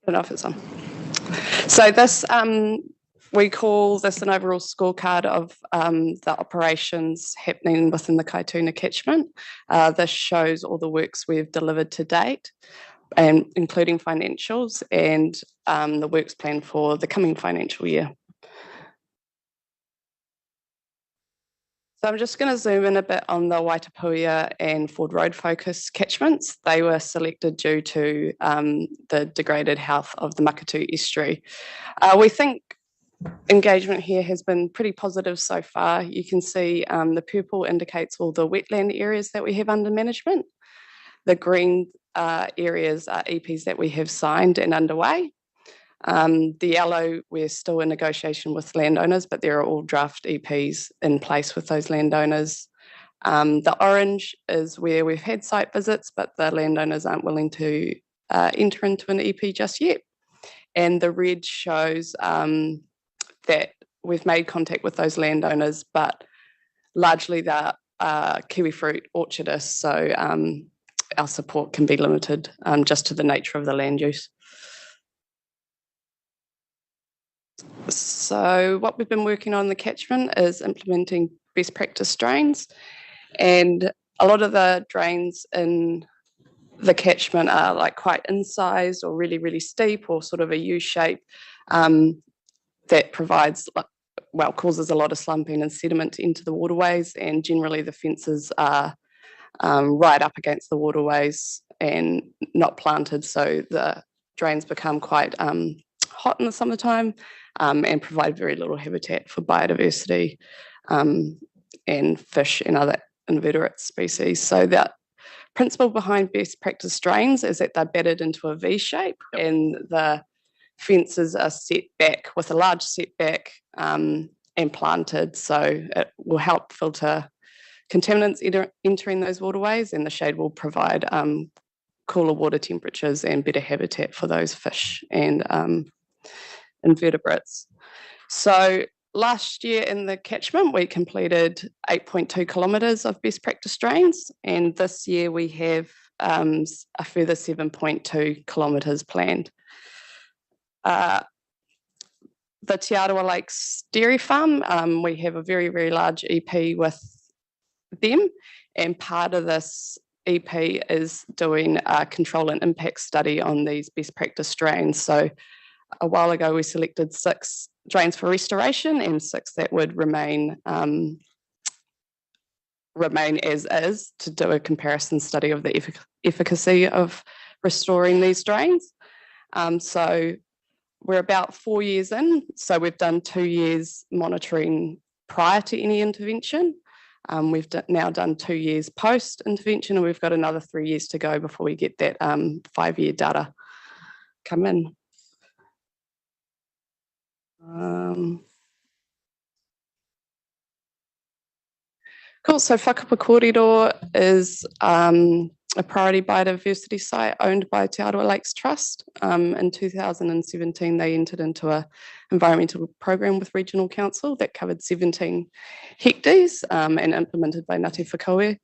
I don't know if it's on. So this, we call this an overall scorecard of the operations happening within the Kaituna catchment. This shows all the works we've delivered to date, and including financials and the works plan for the coming financial year. So I'm just going to zoom in a bit on the Waitapuia and Ford Road focus catchments. They were selected due to the degraded health of the Makatu estuary. We think engagement here has been pretty positive so far. You can see the purple indicates all the wetland areas that we have under management. The green areas are EPs that we have signed and underway. The yellow, we're still in negotiation with landowners, but there are all draft EPs in place with those landowners. The orange is where we've had site visits, but the landowners aren't willing to enter into an EP just yet. And the red shows that we've made contact with those landowners, but largely they're kiwi fruit orchardists. So our support can be limited just to the nature of the land use. So what we've been working on in the catchment is implementing best practice drains, and a lot of the drains in the catchment are like quite incised or really, really steep or sort of a U shape that provides, well, causes a lot of slumping and sediment into the waterways, and generally the fences are right up against the waterways and not planted, so the drains become quite hot in the summertime and provide very little habitat for biodiversity and fish and other invertebrate species. So the principle behind best practice drains is that they're bedded into a V shape, and the fences are set back with a large setback and planted, so it will help filter contaminants entering those waterways, and the shade will provide cooler water temperatures and better habitat for those fish and invertebrates. So last year in the catchment, we completed 8.2 kilometres of best practice drains, and this year we have a further 7.2 kilometres planned. The Te Arawa Lakes Dairy Farm, we have a very, very large EP with them, and part of this EP is doing a control and impact study on these best practice drains. So a while ago we selected 6 drains for restoration and 6 that would remain as is, to do a comparison study of the efficacy of restoring these drains. So we're about 4 years in, so we've done 2 years monitoring prior to any intervention. We've now done 2 years post-intervention, and we've got another 3 years to go before we get that 5-year data come in. Cool, so Whakapa Kōrero is a priority biodiversity site owned by Te Arawa Lakes Trust. In 2017, they entered into an environmental program with Regional Council that covered 17 hectares and implemented by Ngāti Whakaue.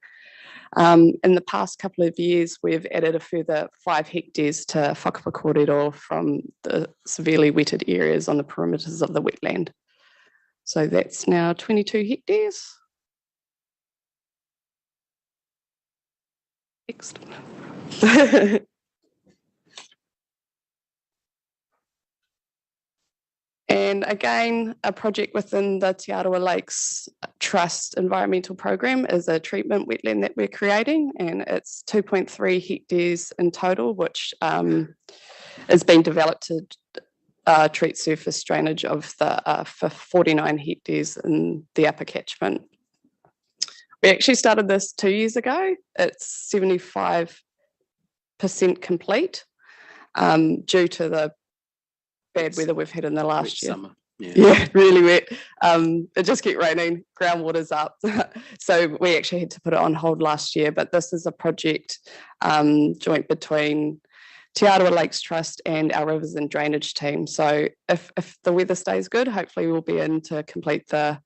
In the past couple of years, we've added a further 5 hectares to Whakapa Kōrero from the severely wetted areas on the perimeters of the wetland. So that's now 22 hectares. Next. And again, a project within the Te Arawa Lakes Trust environmental program is a treatment wetland that we're creating, and it's 2.3 hectares in total, which is being developed to treat surface drainage of the for 49 hectares in the upper catchment. We actually started this 2 years ago. It's 75% complete due to the bad weather we've had in the last year. Summer. Yeah, really wet. It just kept raining, groundwater's up. So we actually had to put it on hold last year, but this is a project joint between Te Arawa Lakes Trust and our Rivers and Drainage team. So if the weather stays good, hopefully we'll be in to complete the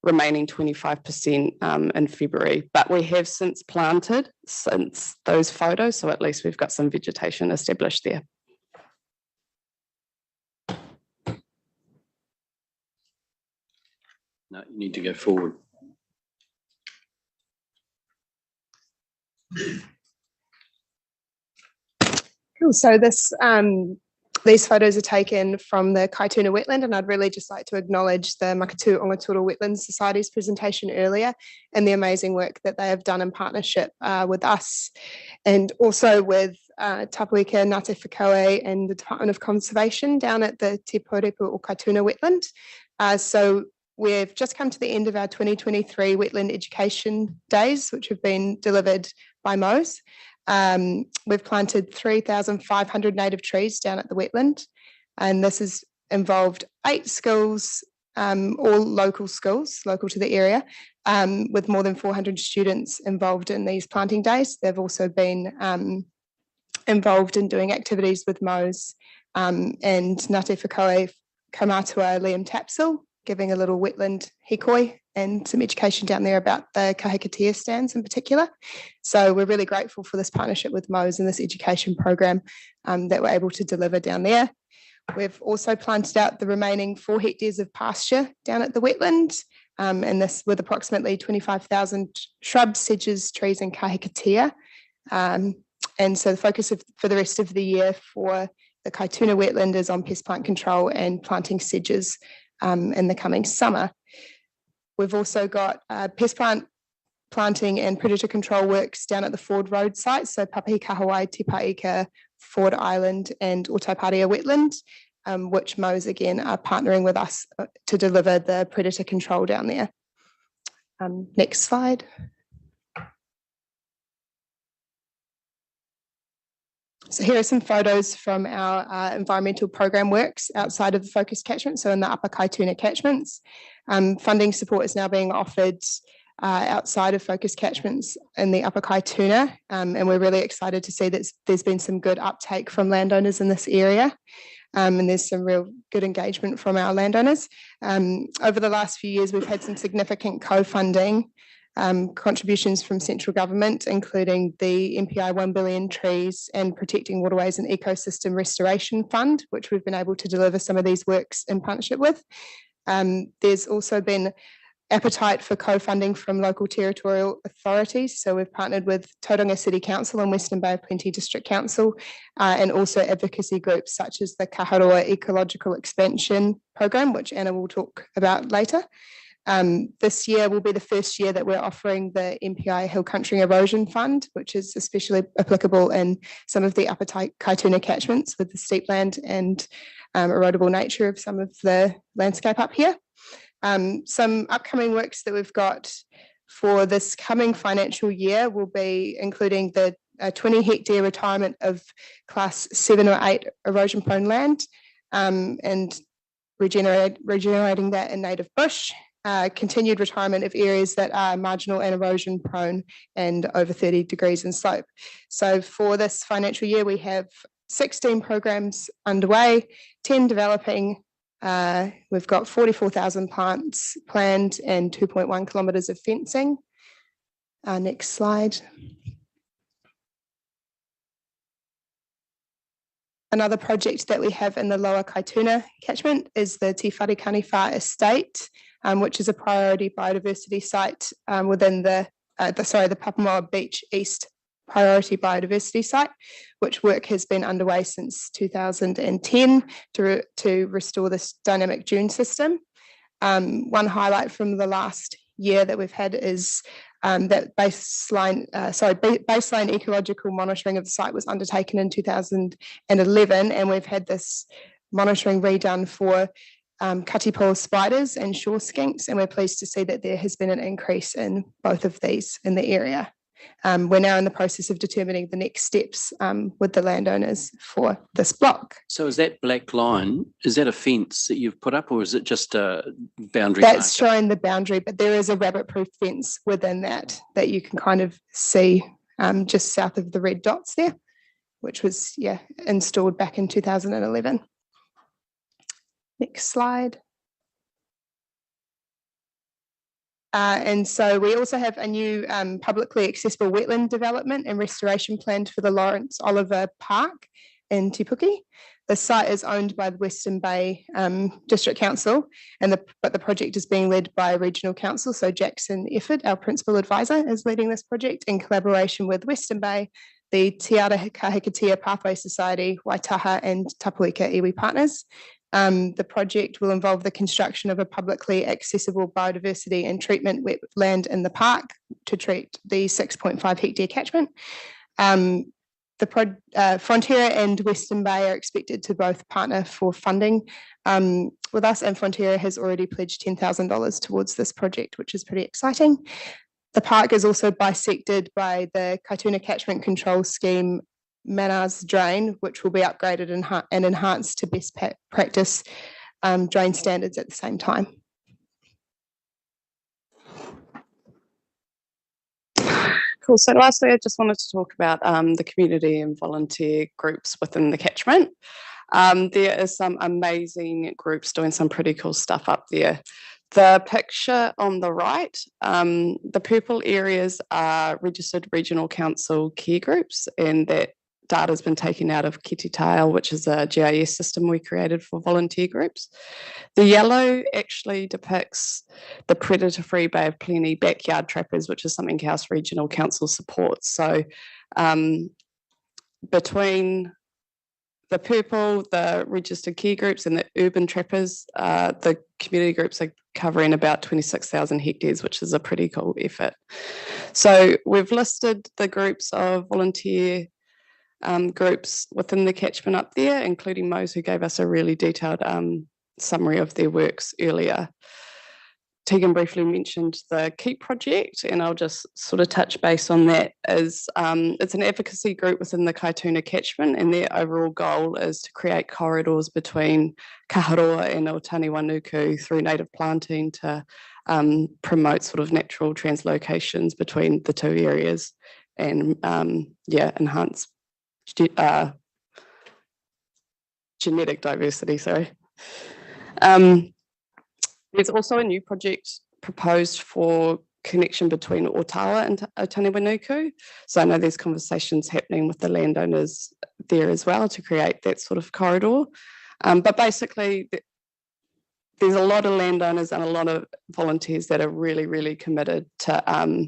remaining 25% in February. But we have since planted since those photos, so at least we've got some vegetation established there. No, you need to go forward. Cool. So these photos are taken from the Kaituna wetland, and I'd really just like to acknowledge the Makatū Ongatoro Wetlands Society's presentation earlier and the amazing work that they have done in partnership with us, and also with Tapuika, Ngāti Whakaue and the Department of Conservation down at the Te Pōrepu o Kaituna wetland. So we've just come to the end of our 2023 Wetland Education Days, which have been delivered by Mose. We've planted 3,500 native trees down at the wetland, and this has involved 8 schools, all local schools, local to the area, with more than 400 students involved in these planting days. They've also been involved in doing activities with Mose and Ngāti Whakaue Kaumātua Liam Tapsell, giving a little wetland hikoi and some education down there about the kahikatea stands in particular. So we're really grateful for this partnership with Mo's and this education program that we're able to deliver down there. We've also planted out the remaining 4 hectares of pasture down at the wetland, and this with approximately 25,000 shrubs, sedges, trees and kahikatea. And so the focus for the rest of the year for the Kaituna wetland is on pest plant control and planting sedges in the coming summer. We've also got pest plant planting and predator control works down at the Ford Road site, so Papahikahawai, Te Paika, Ford Island and Otaparia wetland, which Mo's again are partnering with us to deliver the predator control down there. Next slide. So here are some photos from our environmental program works outside of the focus catchment, so in the Upper Kaituna catchments. Funding support is now being offered outside of focus catchments in the Upper Kaituna, and we're really excited to see that there's been some good uptake from landowners in this area, and there's some real good engagement from our landowners. Over the last few years, we've had some significant co-funding contributions from central government, including the MPI 1 billion trees and Protecting Waterways and Ecosystem Restoration Fund, which we've been able to deliver some of these works in partnership with. There's also been appetite for co-funding from local territorial authorities. So we've partnered with Tauranga City Council and Western Bay of Plenty District Council, and also advocacy groups such as the Kaharoa Ecological Expansion Program, which Anna will talk about later. This year will be the first year that we're offering the MPI Hill Country Erosion Fund, which is especially applicable in some of the Upper Kaituna catchments with the steep land and erodible nature of some of the landscape up here. Some upcoming works that we've got for this coming financial year will be including the 20 hectare retirement of class 7 or 8 erosion prone land, and regenerating that in native bush. Continued retirement of areas that are marginal and erosion prone and over 30 degrees in slope. So for this financial year, we have 16 programs underway, 10 developing. We've got 44,000 plants planned and 2.1 kilometres of fencing. Next slide. Another project that we have in the Lower Kaituna catchment is the Te Wharekaniwha Estate, which is a priority biodiversity site within the Papamoa Beach East priority biodiversity site, which work has been underway since 2010 to restore this dynamic dune system. One highlight from the last year that we've had is that baseline ecological monitoring of the site was undertaken in 2011, and we've had this monitoring redone for katipo spiders and shore skinks, and we're pleased to see that there has been an increase in both of these in the area. We're now in the process of determining the next steps with the landowners for this block. So is that black line, is that a fence that you've put up, or is it just a boundary? That's showing the boundary, but there is a rabbit-proof fence within that you can kind of see just south of the red dots there, which was installed back in 2011. Next slide. And so we also have a new publicly accessible wetland development and restoration planned for the Lawrence Oliver Park in Te Puke. The site is owned by the Western Bay District Council, but the project is being led by Regional Council. So Jackson Efford, our principal advisor, is leading this project in collaboration with Western Bay, the Te Ara Kahikatea Pathway Society, Waitaha and Tapuika iwi partners. The project will involve the construction of a publicly accessible biodiversity and treatment wetland in the park to treat the 6.5 hectare catchment. Frontiera and Western Bay are expected to both partner for funding with us, and Frontiera has already pledged $10,000 towards this project, which is pretty exciting. The park is also bisected by the Kaituna Catchment Control Scheme Manars Drain, which will be upgraded and enhanced to best practice drain standards at the same time. Cool. So lastly, I just wanted to talk about the community and volunteer groups within the catchment. There are some amazing groups doing some pretty cool stuff up there. The picture on the right, the purple areas are registered regional council care groups, and that data has been taken out of Kiti Tail, which is a GIS system we created for volunteer groups. The yellow actually depicts the predator-free Bay of Plenty backyard trappers, which is something else Regional Council supports. So between the purple, the registered care groups and the urban trappers, the community groups are covering about 26,000 hectares, which is a pretty cool effort. So we've listed the groups of volunteer groups within the catchment up there, including Mose, who gave us a really detailed summary of their works earlier. Tegan briefly mentioned the KEEP project, and I'll just sort of touch base on that. It's an advocacy group within the Kaituna catchment, and their overall goal is to create corridors between Kaharoa and Otaniwanuku through native planting to promote sort of natural translocations between the two areas and enhance genetic diversity, sorry. There's also a new project proposed for connection between Otawa and Otaniwanuku. So I know there's conversations happening with the landowners there as well to create that sort of corridor. But basically, there's a lot of landowners and a lot of volunteers that are really, really committed to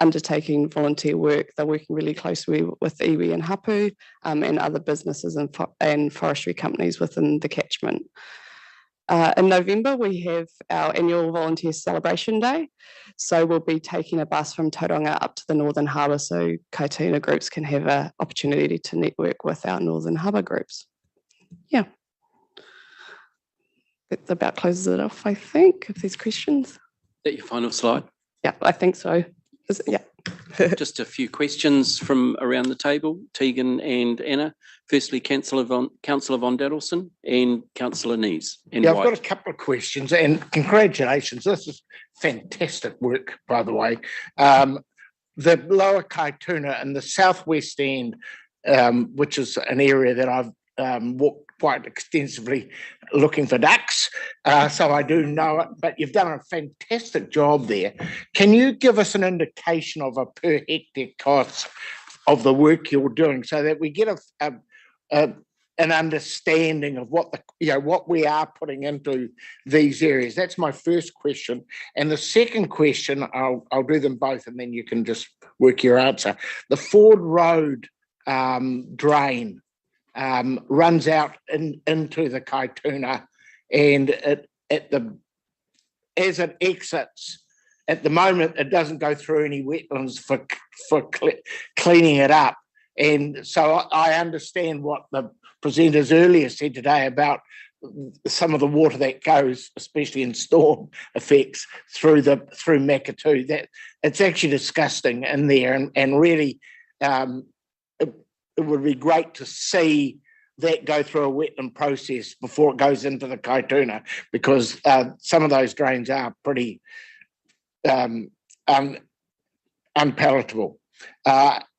undertaking volunteer work. They're working really closely with iwi and hapu and other businesses and forestry companies within the catchment. In November, we have our annual Volunteer Celebration Day. So we'll be taking a bus from Tauranga up to the Northern Harbour so Kaituna groups can have an opportunity to network with our Northern Harbour groups. Yeah. That about closes it off, I think, if there's questions. Is that your final slide? Yeah, I think so. Is it? Yeah. Just a few questions from around the table, Tegan and Anna. Firstly, Councillor von Daddelson and Councillor Nees. Yeah, I've got a couple of questions, and congratulations. This is fantastic work, by the way. The Lower Kaituna and the southwest end, which is an area that I've walked quite extensively looking for ducks, so I do know it, but you've done a fantastic job there. Can you give us an indication of a per hectare cost of the work you're doing so that we get an understanding of what what we are putting into these areas? That's my first question. And the second question, I'll do them both and then you can just work your answer. The Ford Road drain runs out into the Kaituna, and as it exits, at the moment it doesn't go through any wetlands for cleaning it up. And so I understand what the presenters earlier said today about some of the water that goes, especially in storm effects, through Makatu. That it's actually disgusting in there, and really it would be great to see that go through a wetland process before it goes into the Kaituna, because some of those drains are pretty unpalatable.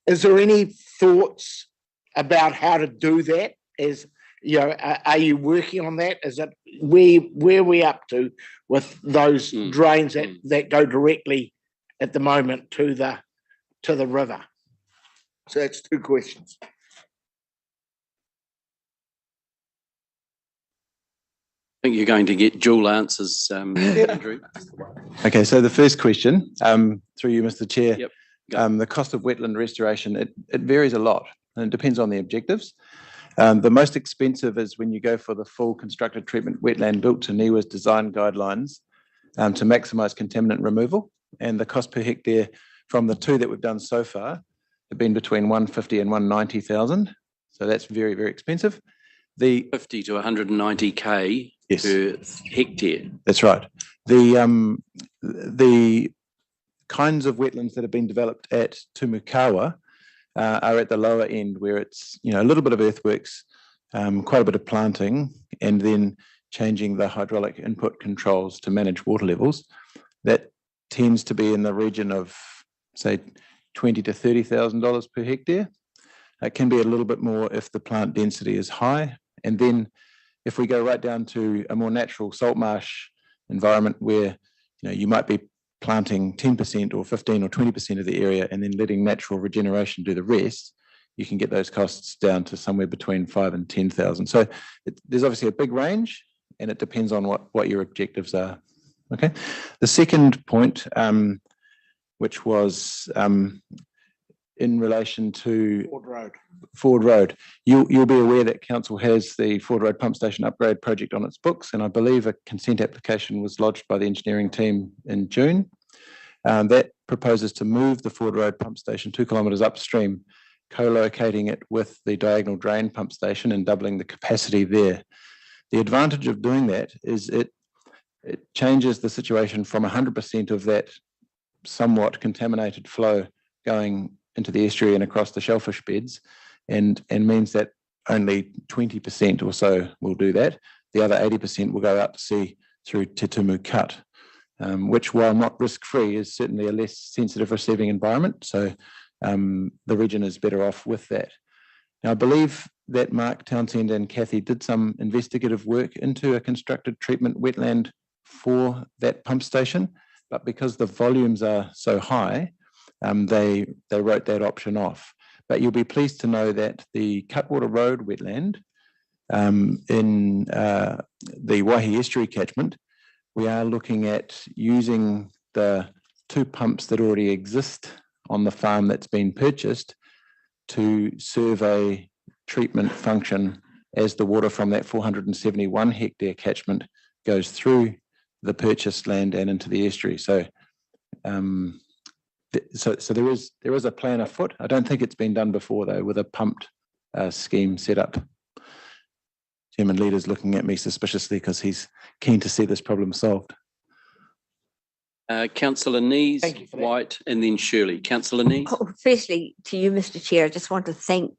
Is there any thoughts about how to do that? Are you working on that? Is it where are we up to with those drains that go directly at the moment to the river? So that's two questions. I think you're going to get dual answers, Andrew. Okay, so the first question, through you, Mr. Chair. Yep. The cost of wetland restoration, it varies a lot, and it depends on the objectives. The most expensive is when you go for the full constructed treatment wetland built to NIWA's design guidelines to maximise contaminant removal, and the cost per hectare from the two that we've done so far have been between 150 and 190,000. So that's very, very expensive. The 50 to 190K per hectare. That's right. The kinds of wetlands that have been developed at Tumukawa are at the lower end, where it's a little bit of earthworks, quite a bit of planting, and then changing the hydraulic input controls to manage water levels. That tends to be in the region of, say, $20,000 to $30,000 per hectare. It can be a little bit more if the plant density is high. And then if we go right down to a more natural salt marsh environment where, you might be planting 10% or 15 or 20% of the area and then letting natural regeneration do the rest, you can get those costs down to somewhere between 5 and 10,000. So there's obviously a big range, and it depends on what your objectives are. Okay. The second point, which was in relation to Ford Road. You'll be aware that council has the Ford Road pump station upgrade project on its books, and I believe a consent application was lodged by the engineering team in June. That proposes to move the Ford Road pump station 2 kilometres upstream, co-locating it with the diagonal drain pump station and doubling the capacity there. The advantage of doing that is it changes the situation from 100% of that somewhat contaminated flow going into the estuary and across the shellfish beds, and means that only 20% or so will do that. The other 80% will go out to sea through Te Tumu Cut, which, while not risk-free, is certainly a less sensitive receiving environment. So the region is better off with that. Now, I believe that Mark Townsend and Kathy did some investigative work into a constructed treatment wetland for that pump station, but because the volumes are so high, they wrote that option off. But you'll be pleased to know that the Cutwater Road wetland in the Waihi Estuary catchment, we are looking at using the 2 pumps that already exist on the farm that's been purchased to serve a treatment function as the water from that 471 hectare catchment goes through the purchased land and into the estuary. So there is a plan afoot. I don't think it's been done before, though, with a pumped scheme set up. Chairman Leader's looking at me suspiciously because he's keen to see this problem solved. Councillor Nees, White, and then Shirley. Councillor Nees. Oh, firstly, to you, Mr. Chair, I just want to thank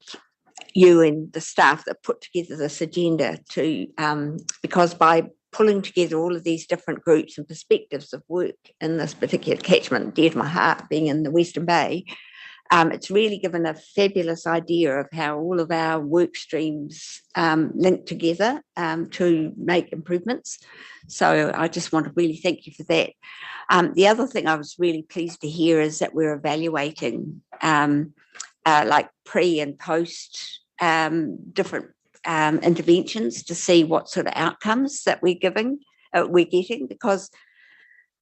you and the staff that put together this agenda because by pulling together all of these different groups and perspectives of work in this particular catchment, dear to my heart, being in the Western Bay, it's really given a fabulous idea of how all of our work streams link together to make improvements. So I just want to really thank you for that. The other thing I was really pleased to hear is that we're evaluating like pre and post different interventions to see what sort of outcomes that we're getting, because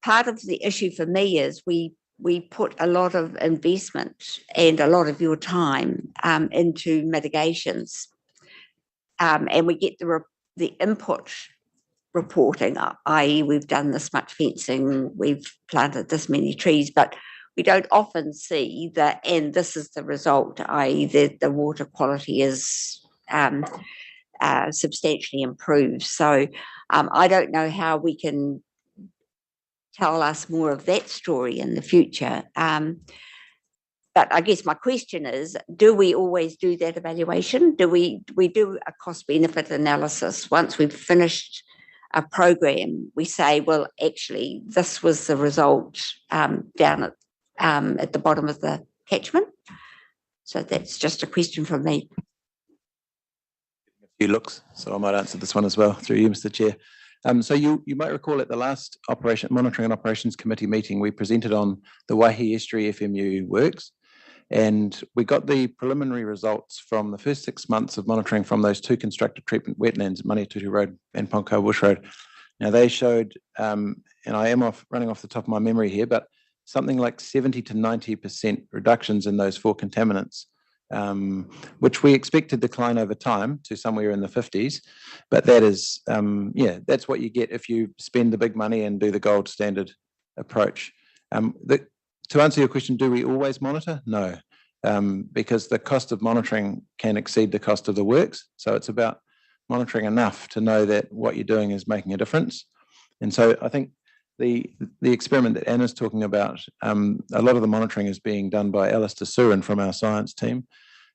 part of the issue for me is we put a lot of investment and a lot of your time into mitigations, and we get the input reporting, i.e. we've done this much fencing, we've planted this many trees, but we don't often see that, and this is the result, i.e. the water quality is substantially improved. So I don't know how we can tell us more of that story in the future. But I guess my question is, do we always do that evaluation? Do we do a cost benefit analysis once we've finished a program? We say, well, actually, this was the result down at the bottom of the catchment. So that's just a question from me. Few looks, so I might answer this one as well through you, Mr. Chair. So you might recall at the last Monitoring and Operations Committee meeting, we presented on the Waihi Estuary FMU works, and we got the preliminary results from the first 6 months of monitoring from those 2 constructed treatment wetlands, Maniatutu Road and Ponkaua Bush Road. Now they showed, and I am running off the top of my memory here, but something like 70 to 90% reductions in those 4 contaminants, which we expect to decline over time to somewhere in the 50s. But that is, that's what you get if you spend the big money and do the gold standard approach. To answer your question, do we always monitor? No, because the cost of monitoring can exceed the cost of the works. So it's about monitoring enough to know that what you're doing is making a difference. And so I think the experiment that Anna's talking about, a lot of the monitoring is being done by Alistair Surin from our science team.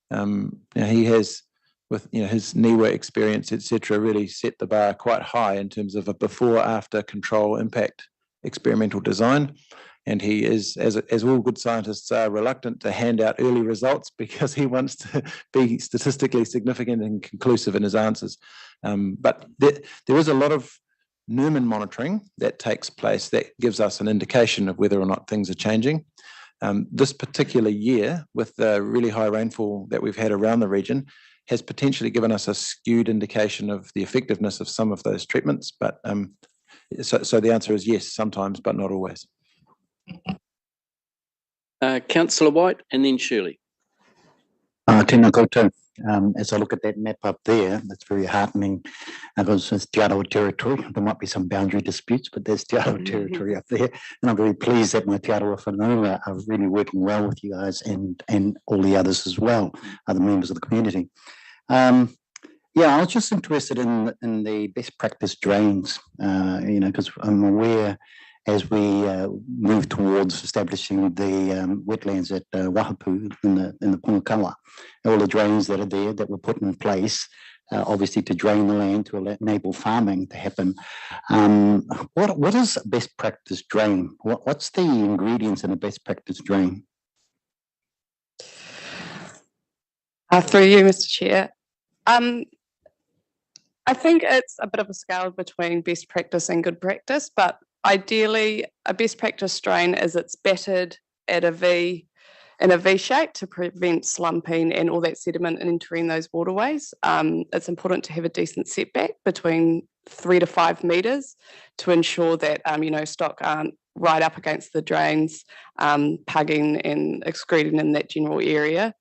He has, with his NIWA experience, etc., really set the bar quite high in terms of a before-after control impact experimental design. And he is, as all good scientists are, reluctant to hand out early results because he wants to be statistically significant and conclusive in his answers. But there is a lot of Newman monitoring that takes place that gives us an indication of whether or not things are changing. This particular year, with the really high rainfall that we've had around the region, has potentially given us a skewed indication of the effectiveness of some of those treatments. But so the answer is yes, sometimes, but not always. Councillor White and then Shirley. Tēnā koutou. As I look at that map up there, it's very heartening because it's Te Arawa territory. There might be some boundary disputes, but there's Te Arawa territory up there. And I'm very pleased that my Te Arawa whanau are really working well with you guys and all the others as well, other members of the community. Yeah, I was just interested in the best practice drains, because I'm aware as we move towards establishing the wetlands at Wahapu in the Pongakawa, all the drains that are there that were put in place, obviously to drain the land to enable farming to happen. What is a best practice drain? What's the ingredients in a best practice drain? Through you, Mr. Chair. I think it's a bit of a scale between best practice and good practice, but ideally, a best practice drain is it's battered at in a V shape to prevent slumping and all that sediment entering those waterways. It's important to have a decent setback between 3 to 5 metres to ensure that stock aren't right up against the drains, pugging and excreting in that general area.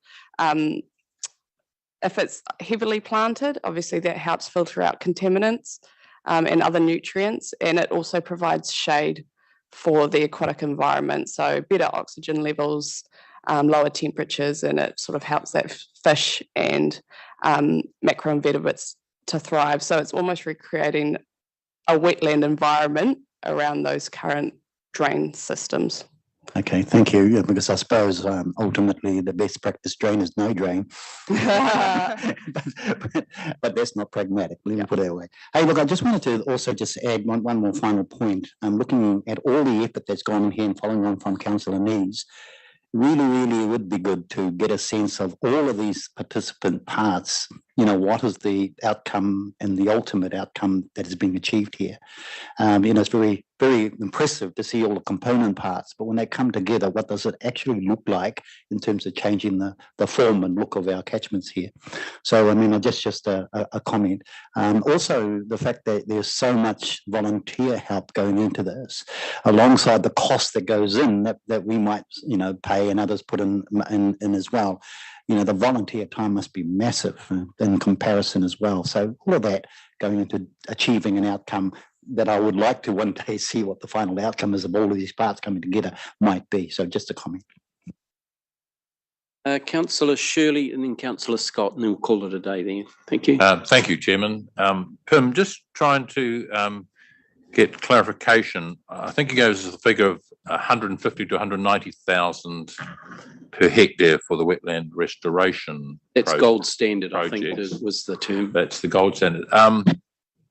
If it's heavily planted, obviously that helps filter out contaminants and other nutrients, and it also provides shade for the aquatic environment, so better oxygen levels, lower temperatures, and it sort of helps that fish and macroinvertebrates to thrive. So it's almost recreating a wetland environment around those current drain systems. Okay, thank you. Yeah, because I suppose ultimately the best practice drain is no drain, but that's not pragmatic. Let me put it that way. Hey, look, I just wanted to also just add one more final point. I'm looking at all the effort that's gone in here and following on from Councillor Neves. Really would be good to get a sense of all of these participant parts. What is the outcome and the ultimate outcome that is being achieved here? It's very, very impressive to see all the component parts, but when they come together, what does it actually look like in terms of changing the form and look of our catchments here? So, just a comment. Also, the fact that there's so much volunteer help going into this, alongside the cost that goes in that we might, pay and others put in as well. The volunteer time must be massive in comparison as well. So all of that going into achieving an outcome that I would like to one day see what the final outcome is of all of these parts coming together might be. So just a comment. Councillor Shirley and then Councillor Scott, and then we'll call it a day then. Thank you. Thank you, Chairman. Pim, just trying to get clarification. I think he gave us a figure of 150 to 190,000 per hectare for the wetland restoration. That's gold standard, I think was the term. That's the gold standard.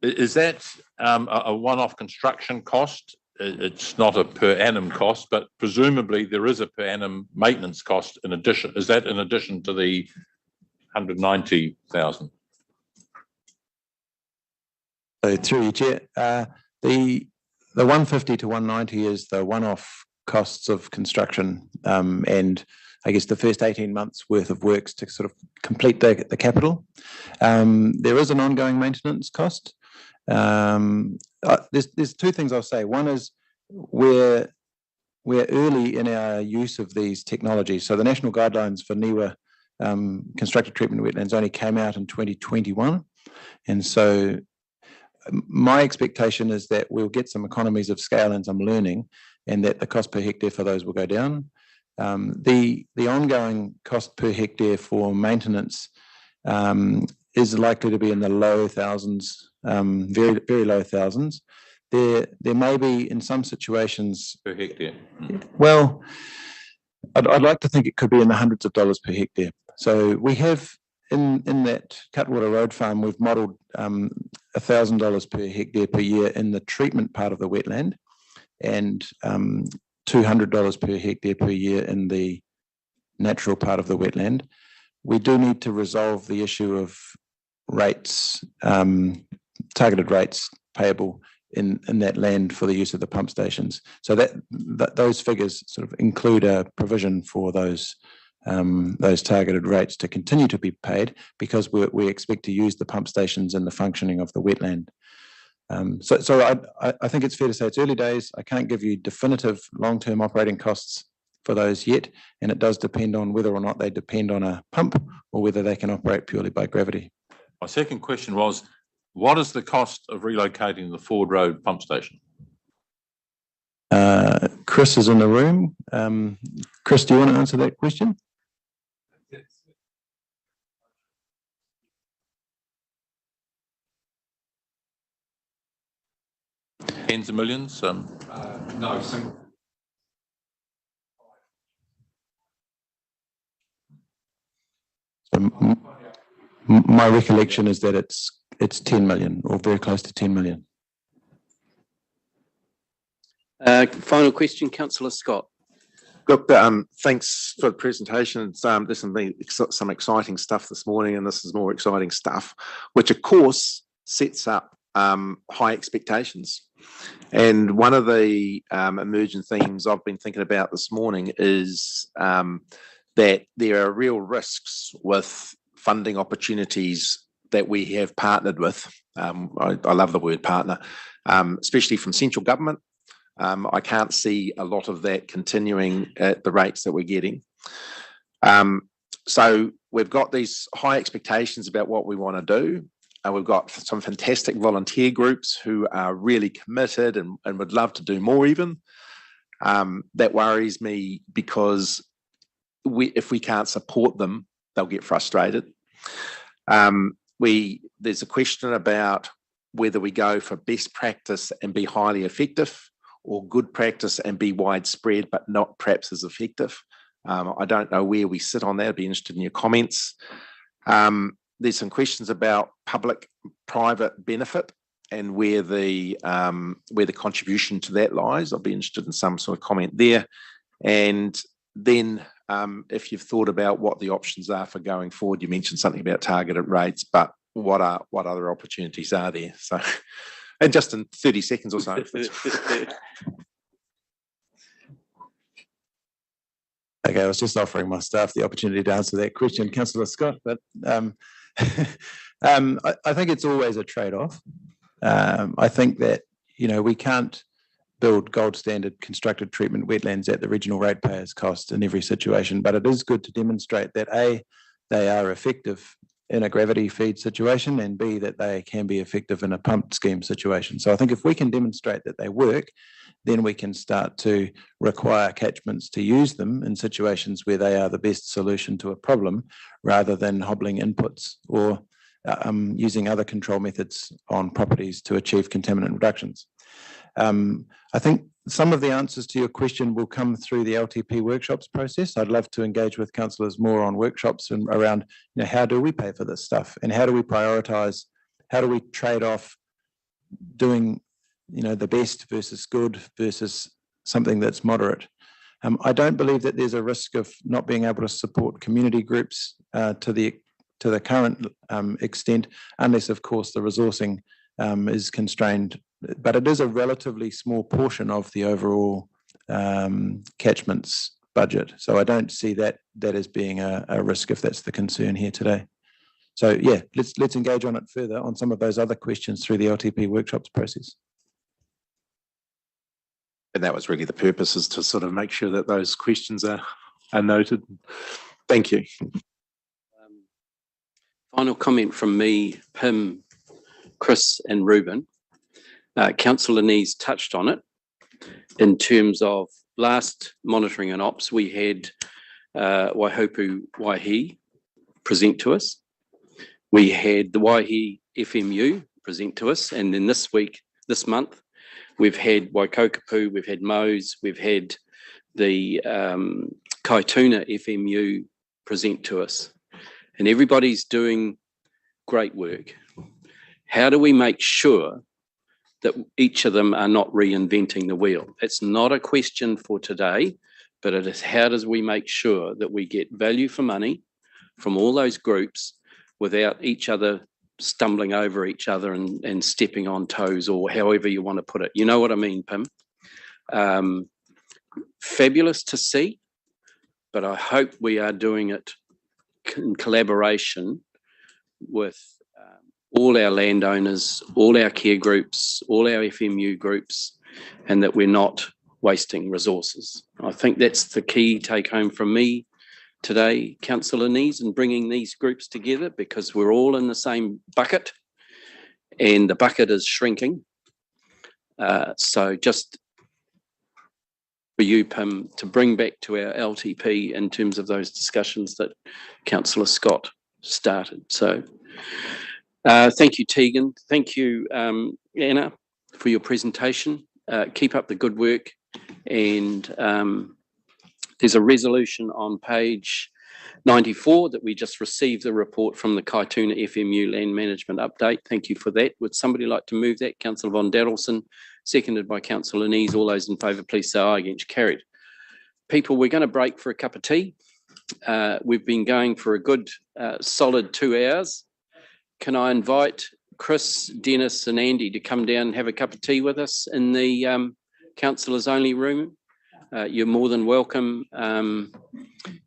Is that a one-off construction cost? It's not a per annum cost, but presumably there is a per annum maintenance cost in addition. Is that in addition to the 190,000? So through you, Chair, the 150 to 190 is the one-off costs of construction, and I guess the first 18 months worth of works to sort of complete the capital. There is an ongoing maintenance cost. There's two things I'll say. One is we're early in our use of these technologies. So the national guidelines for NIWA constructed treatment wetlands only came out in 2021, and so my expectation is that we'll get some economies of scale and some learning, and that the cost per hectare for those will go down. The ongoing cost per hectare for maintenance is likely to be in the low thousands, very, very low thousands. There may be in some situations per hectare. Well, I'd like to think it could be in the hundreds of dollars per hectare. So we have in that Cutwater Road farm, we've modelled $1,000 per hectare per year in the treatment part of the wetland, and $200 per hectare per year in the natural part of the wetland. We do need to resolve the issue of rates, targeted rates payable in that land for the use of the pump stations. So that those figures sort of include a provision for those targeted rates to continue to be paid, because we expect to use the pump stations in the functioning of the wetland. So I think it's fair to say it's early days. I can't give you definitive long-term operating costs for those yet, and it does depend on whether or not they depend on a pump or whether they can operate purely by gravity. My second question was, what is the cost of relocating the Ford Road pump station? Chris is in the room. Chris, do you want to answer that question? Tens of millions? No. My recollection is that it's 10 million or very close to 10 million. Final question, Councillor Scott. Look, thanks for the presentation. There's some exciting stuff this morning, and this is more exciting stuff, which of course sets up high expectations. And one of the emergent themes I've been thinking about this morning is that there are real risks with funding opportunities that we have partnered with. I love the word partner, especially from central government. I can't see a lot of that continuing at the rates that we're getting. So we've got these high expectations about what we want to do. We've got some fantastic volunteer groups who are really committed and would love to do more even. That worries me because if we can't support them, they'll get frustrated. There's a question about whether we go for best practice and be highly effective, or good practice and be widespread but not perhaps as effective. I don't know where we sit on that. I'd be interested in your comments. There's some questions about public-private benefit and where the contribution to that lies. I'd be interested in some sort of comment there. And then if you've thought about what the options are for going forward, you mentioned something about targeted rates, but what other opportunities are there? So, and just in 30 seconds or so. Okay, I was just offering my staff the opportunity to answer that question, Councillor Scott, but I think it's always a trade-off. I think that, we can't build gold standard constructed treatment wetlands at the regional ratepayers' cost in every situation, but it is good to demonstrate that A, they are effective in a gravity feed situation, and B, that they can be effective in a pump scheme situation. So I think if we can demonstrate that they work, then we can start to require catchments to use them in situations where they are the best solution to a problem, rather than hobbling inputs or using other control methods on properties to achieve contaminant reductions. I think some of the answers to your question will come through the LTP workshops process. I'd love to engage with councillors more on workshops and around, how do we pay for this stuff, and how do we prioritise, how do we trade off doing, the best versus good versus something that's moderate. I don't believe that there's a risk of not being able to support community groups to the current extent, unless of course the resourcing is constrained, but it is a relatively small portion of the overall catchments budget. So I don't see that as being a risk, if that's the concern here today. So yeah, let's engage on it further on some of those other questions through the LTP workshops process. And that was really the purpose, is to sort of make sure that those questions are noted. Thank you. Final comment from me, Pim, Chris and Ruben. Councillor Nees touched on it in terms of last monitoring and ops. We had Waihopu Waihi present to us. We had the Waihi FMU present to us, and then this month, we've had Waikokapu, we've had Mose, we've had the Kaituna FMU present to us, and everybody's doing great work. How do we make sure that each of them are not reinventing the wheel? It's not a question for today, but it is how does we make sure that we get value for money from all those groups without each other stumbling over each other and stepping on toes, or however you want to put it. You know what I mean, Pim? Fabulous to see, but I hope we are doing it in collaboration with all our landowners, all our care groups, all our FMU groups, and that we're not wasting resources. I think that's the key take home from me today, Councillor Nees, and bringing these groups together, because we're all in the same bucket and the bucket is shrinking. So just for you, Pim, to bring back to our LTP in terms of those discussions that Councillor Scott started. So thank you, Tegan. Thank you, Anna, for your presentation. Keep up the good work. And there's a resolution on page 94 that we just received the report from the Kaituna FMU Land Management Update. Thank you for that. Would somebody like to move that? Councillor Von Daddleston, seconded by Councillor Nees. All those in favour, please say aye. Against, carried. People, we're going to break for a cup of tea. We've been going for a good solid 2 hours. Can I invite Chris, Dennis and Andy to come down and have a cup of tea with us in the councillors only room? You're more than welcome.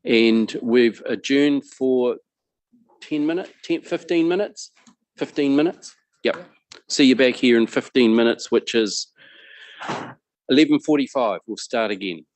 And we've adjourned for 15 minutes. 15 minutes. Yep. See you back here in 15 minutes, which is 11:45. We'll start again.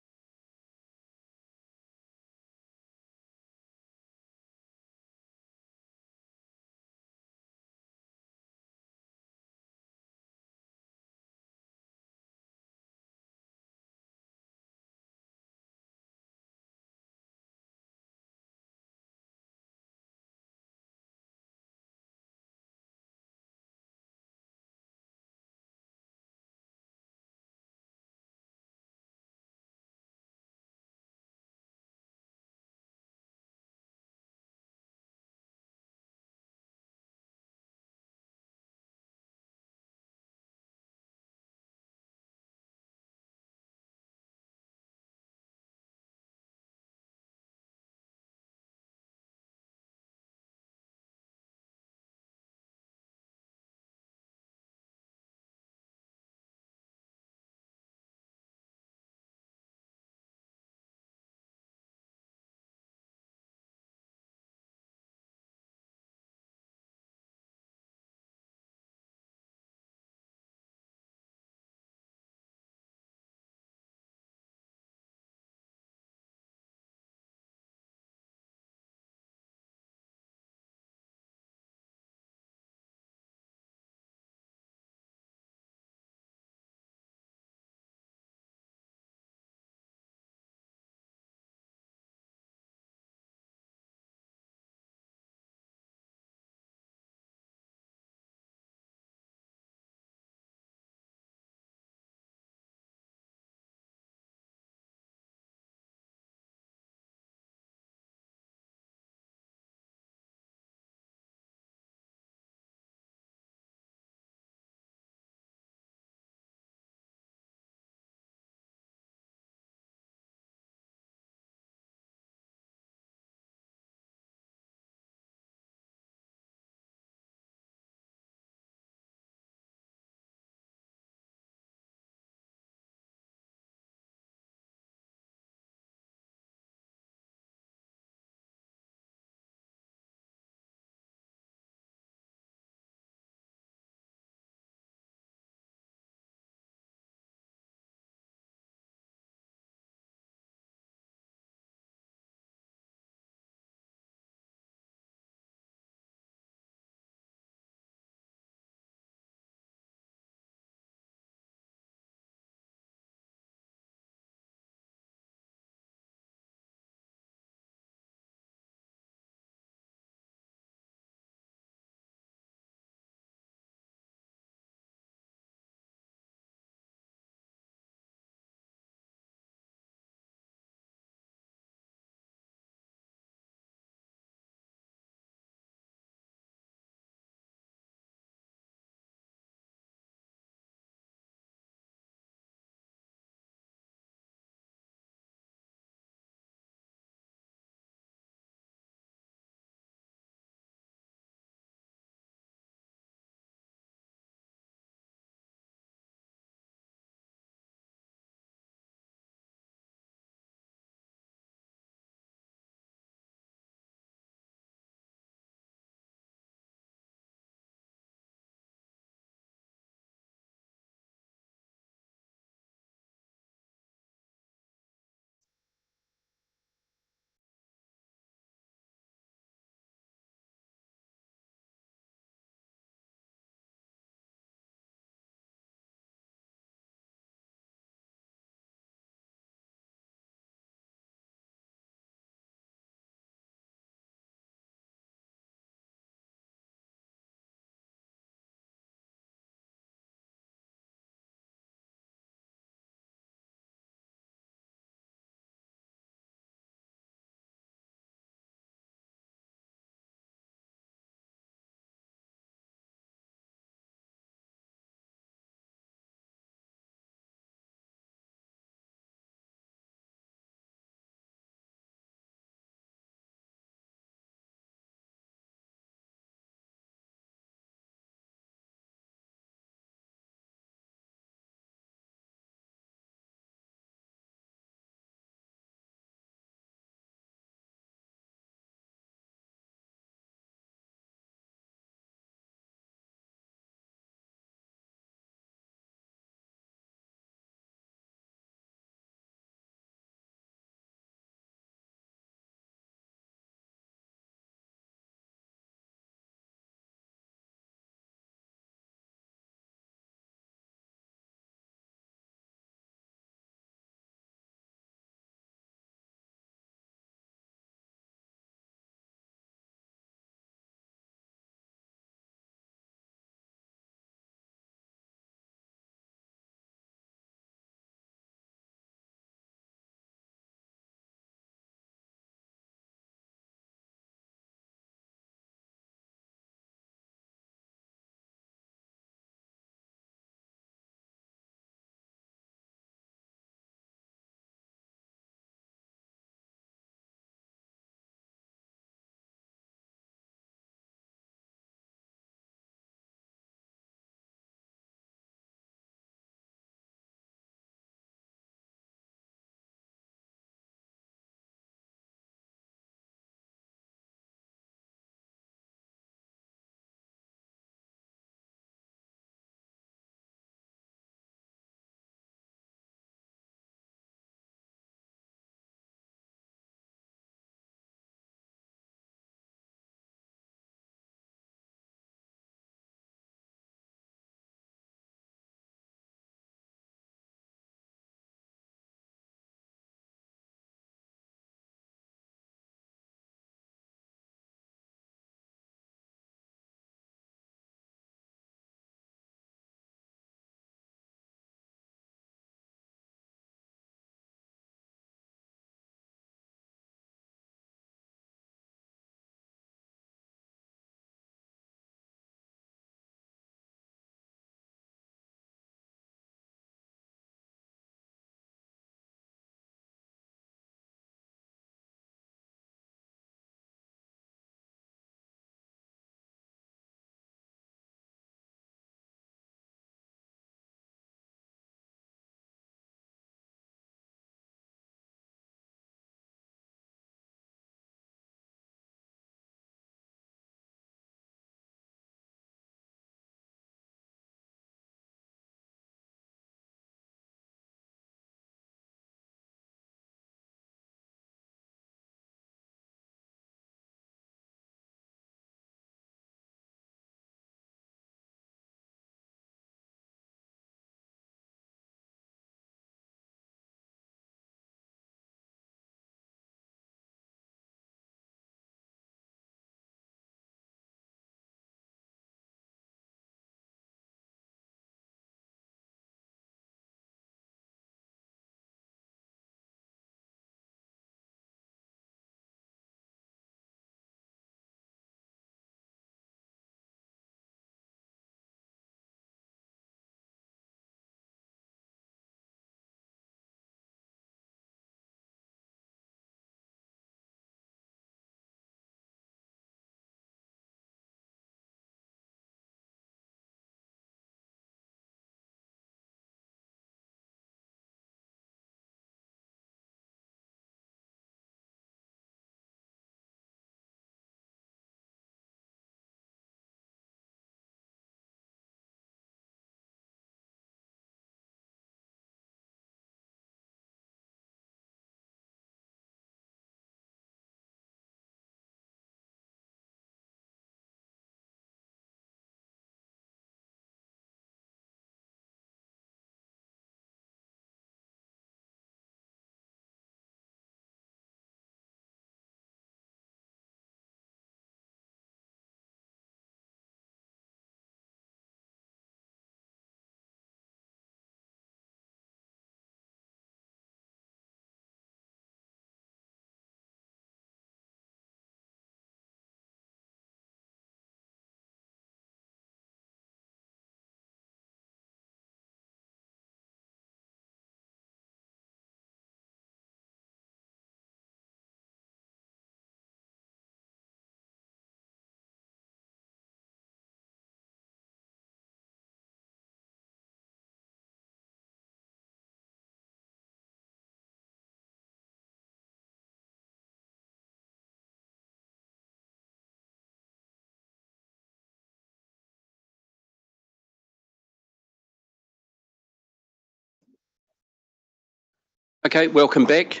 Okay, welcome back.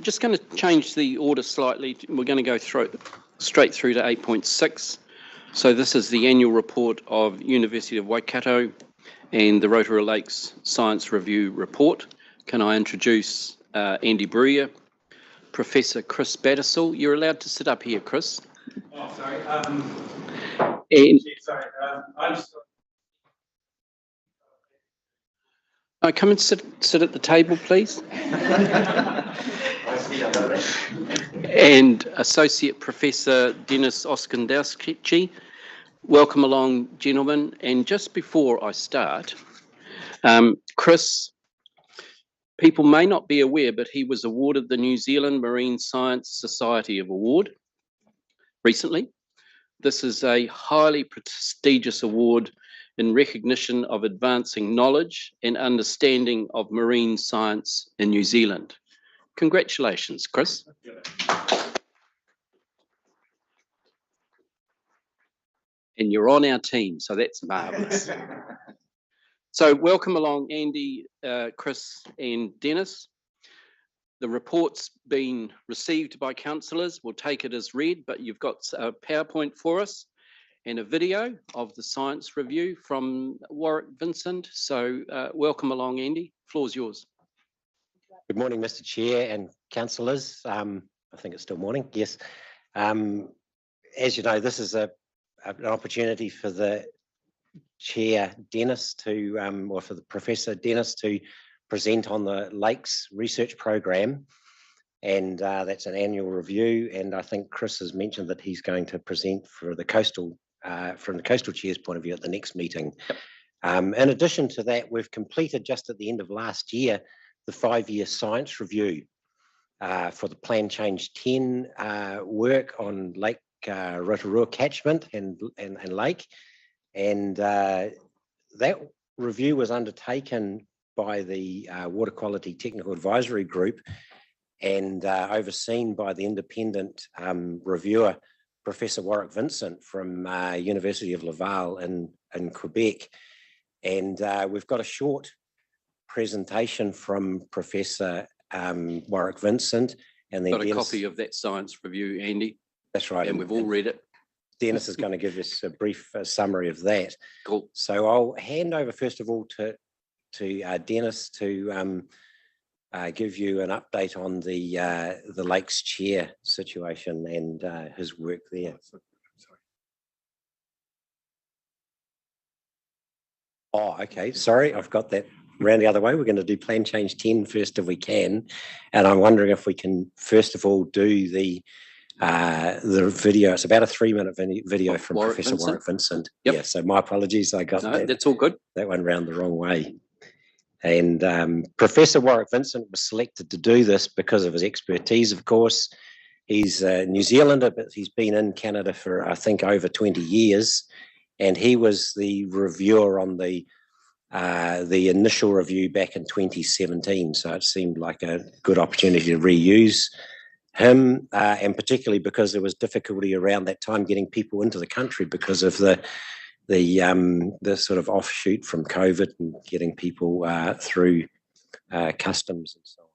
Just going to change the order slightly. We're going to go straight through to 8.6. So this is the annual report of University of Waikato and the Rotorua Lakes Science Review report. Can I introduce Andy Brewer, Professor Chris Battersall. You're allowed to sit up here, Chris. Oh, sorry. And I'm just. come and sit at the table, please. And Associate Professor Dennis Oskandowski. Welcome along, gentlemen. And just before I start, Chris, people may not be aware, but he was awarded the New Zealand Marine Science Society of Award recently. This is a highly prestigious award in recognition of advancing knowledge and understanding of marine science in New Zealand. Congratulations, Chris. And you're on our team, so that's marvellous. So welcome along, Andy, Chris and Dennis. The report's been received by councillors. We'll take it as read, but you've got a PowerPoint for us and a video of the science review from Warwick Vincent. So welcome along, Andy. Floor's yours. Good morning, Mr. Chair and councillors. I think it's still morning, yes. As you know, this is an opportunity for the Chair Dennis to, or for the Professor Dennis to present on the Lakes Research Program. And that's an annual review. And I think Chris has mentioned that he's going to present for the coastal, from the Coastal Chair's point of view at the next meeting. In addition to that, we've completed just at the end of last year, the 5-year science review for the Plan Change 10 work on Lake Rotorua catchment and lake. And that review was undertaken by the Water Quality Technical Advisory Group and overseen by the independent reviewer, Professor Warwick Vincent from University of Laval in Quebec. And we've got a short presentation from Professor Warwick Vincent. And then got a copy of that science review, Andy. That's right. And we've all read it. Dennis is going to give us a brief summary of that. Cool. So I'll hand over first of all to Dennis to give you an update on the Lakes Chair situation and his work there. Oh, okay. Sorry, I've got that round the other way. We're going to do Plan Change 10 first if we can. And I'm wondering if we can first of all do the video. It's about a 3-minute video from Warwick Professor Vincent. Warwick Vincent. Yep. Yeah, so my apologies. I got No, that's all good. That one round the wrong way. And Professor Warwick Vincent was selected to do this because of his expertise, of course. He's a New Zealander, but he's been in Canada for, I think, over 20 years. And he was the reviewer on the initial review back in 2017. So it seemed like a good opportunity to reuse him, and particularly because there was difficulty around that time getting people into the country because of the sort of offshoot from COVID and getting people through customs and so on.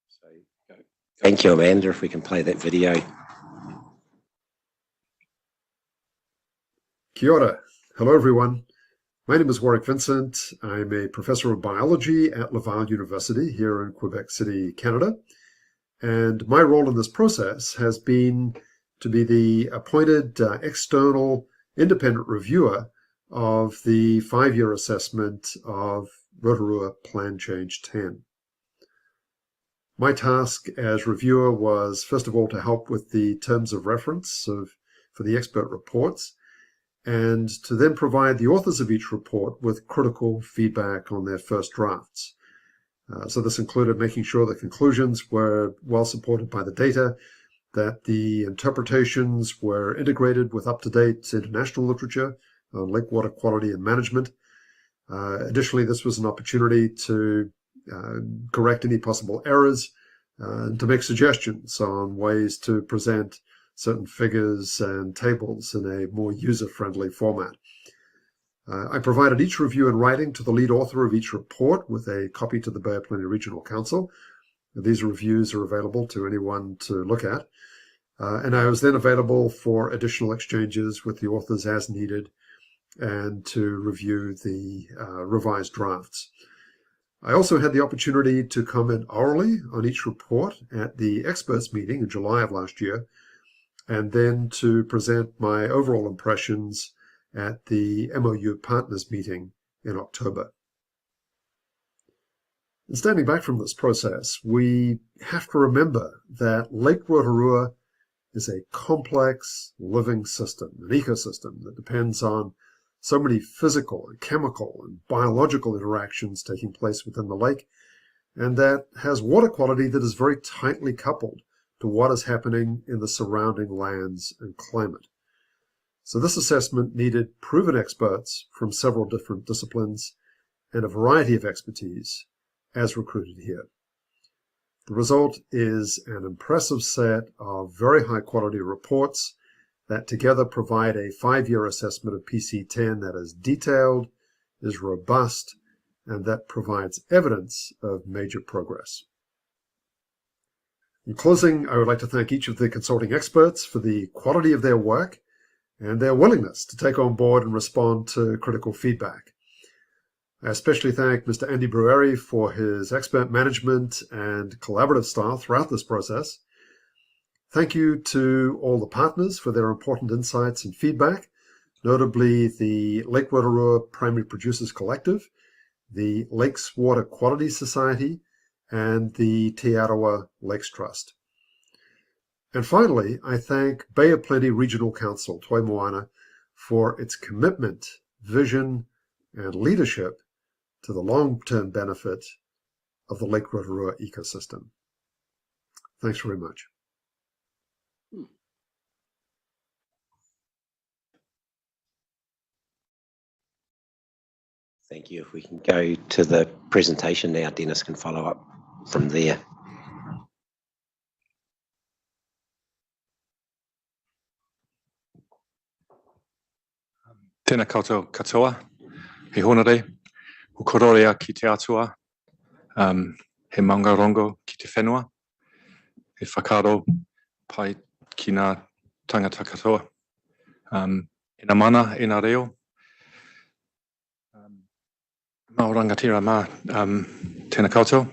So thank you, Amanda, if we can play that video. Kia ora. Hello, everyone. My name is Warwick Vincent. I'm a professor of biology at Laval University here in Quebec City, Canada. And my role in this process has been to be the appointed external independent reviewer of the 5-year assessment of Rotorua Plan Change 10. My task as reviewer was, first of all, to help with the terms of reference for the expert reports, and to then provide the authors of each report with critical feedback on their first drafts. So this included making sure the conclusions were well supported by the data, that the interpretations were integrated with up-to-date international literature on lake water quality and management. Additionally, this was an opportunity to correct any possible errors and to make suggestions on ways to present certain figures and tables in a more user-friendly format. I provided each review in writing to the lead author of each report with a copy to the Bay of Plenty Regional Council. These reviews are available to anyone to look at. And I was then available for additional exchanges with the authors as needed and to review the revised drafts. I also had the opportunity to comment orally on each report at the experts meeting in July of last year, and then to present my overall impressions at the MOU partners meeting in October. And standing back from this process, we have to remember that Lake Rotorua is a complex living system, an ecosystem that depends on so many physical and chemical and biological interactions taking place within the lake, and that has water quality that is very tightly coupled to what is happening in the surrounding lands and climate. So this assessment needed proven experts from several different disciplines and a variety of expertise as recruited here. The result is an impressive set of very high quality reports that together provide a 5-year assessment of PC10 that is detailed, is robust, and that provides evidence of major progress. In closing, I would like to thank each of the consulting experts for the quality of their work and their willingness to take on board and respond to critical feedback. I especially thank Mr. Andy Brueri for his expert management and collaborative style throughout this process. Thank you to all the partners for their important insights and feedback, notably the Lake Rotorua Primary Producers Collective, the Lakes Water Quality Society, and the Te Arawa Lakes Trust. And finally, I thank Bay of Plenty Regional Council, Toi Moana, for its commitment, vision, and leadership to the long-term benefit of the Lake Rotorua ecosystem. Thanks very much. Thank you. If we can go to the presentation now, Dennis can follow up from there. Tēnā koutou katoa, he honore, ukororea ki te atua, he maungarongo ki te whenua, he whakaro pai ki ngā tangata katoa. Ina mana, ina reo. Mā rangatira mā, tēnā koutou.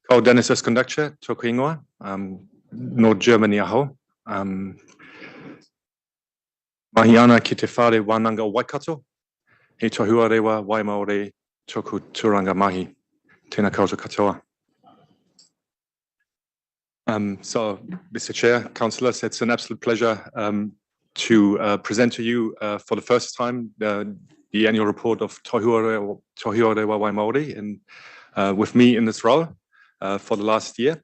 Ko Dennis Esconducture, tōku ingoa, North Germany aho. Mahi ana ki te whare wānanga o Waikato, he tohua rewa Waimaore tōku tūranga mahi. Tēnā koutou katoa. So, Mr. Chair, Councillors, it's an absolute pleasure to present to you for the first time the annual report of Tohua Rewa Waimaore, and with me in this role for the last year.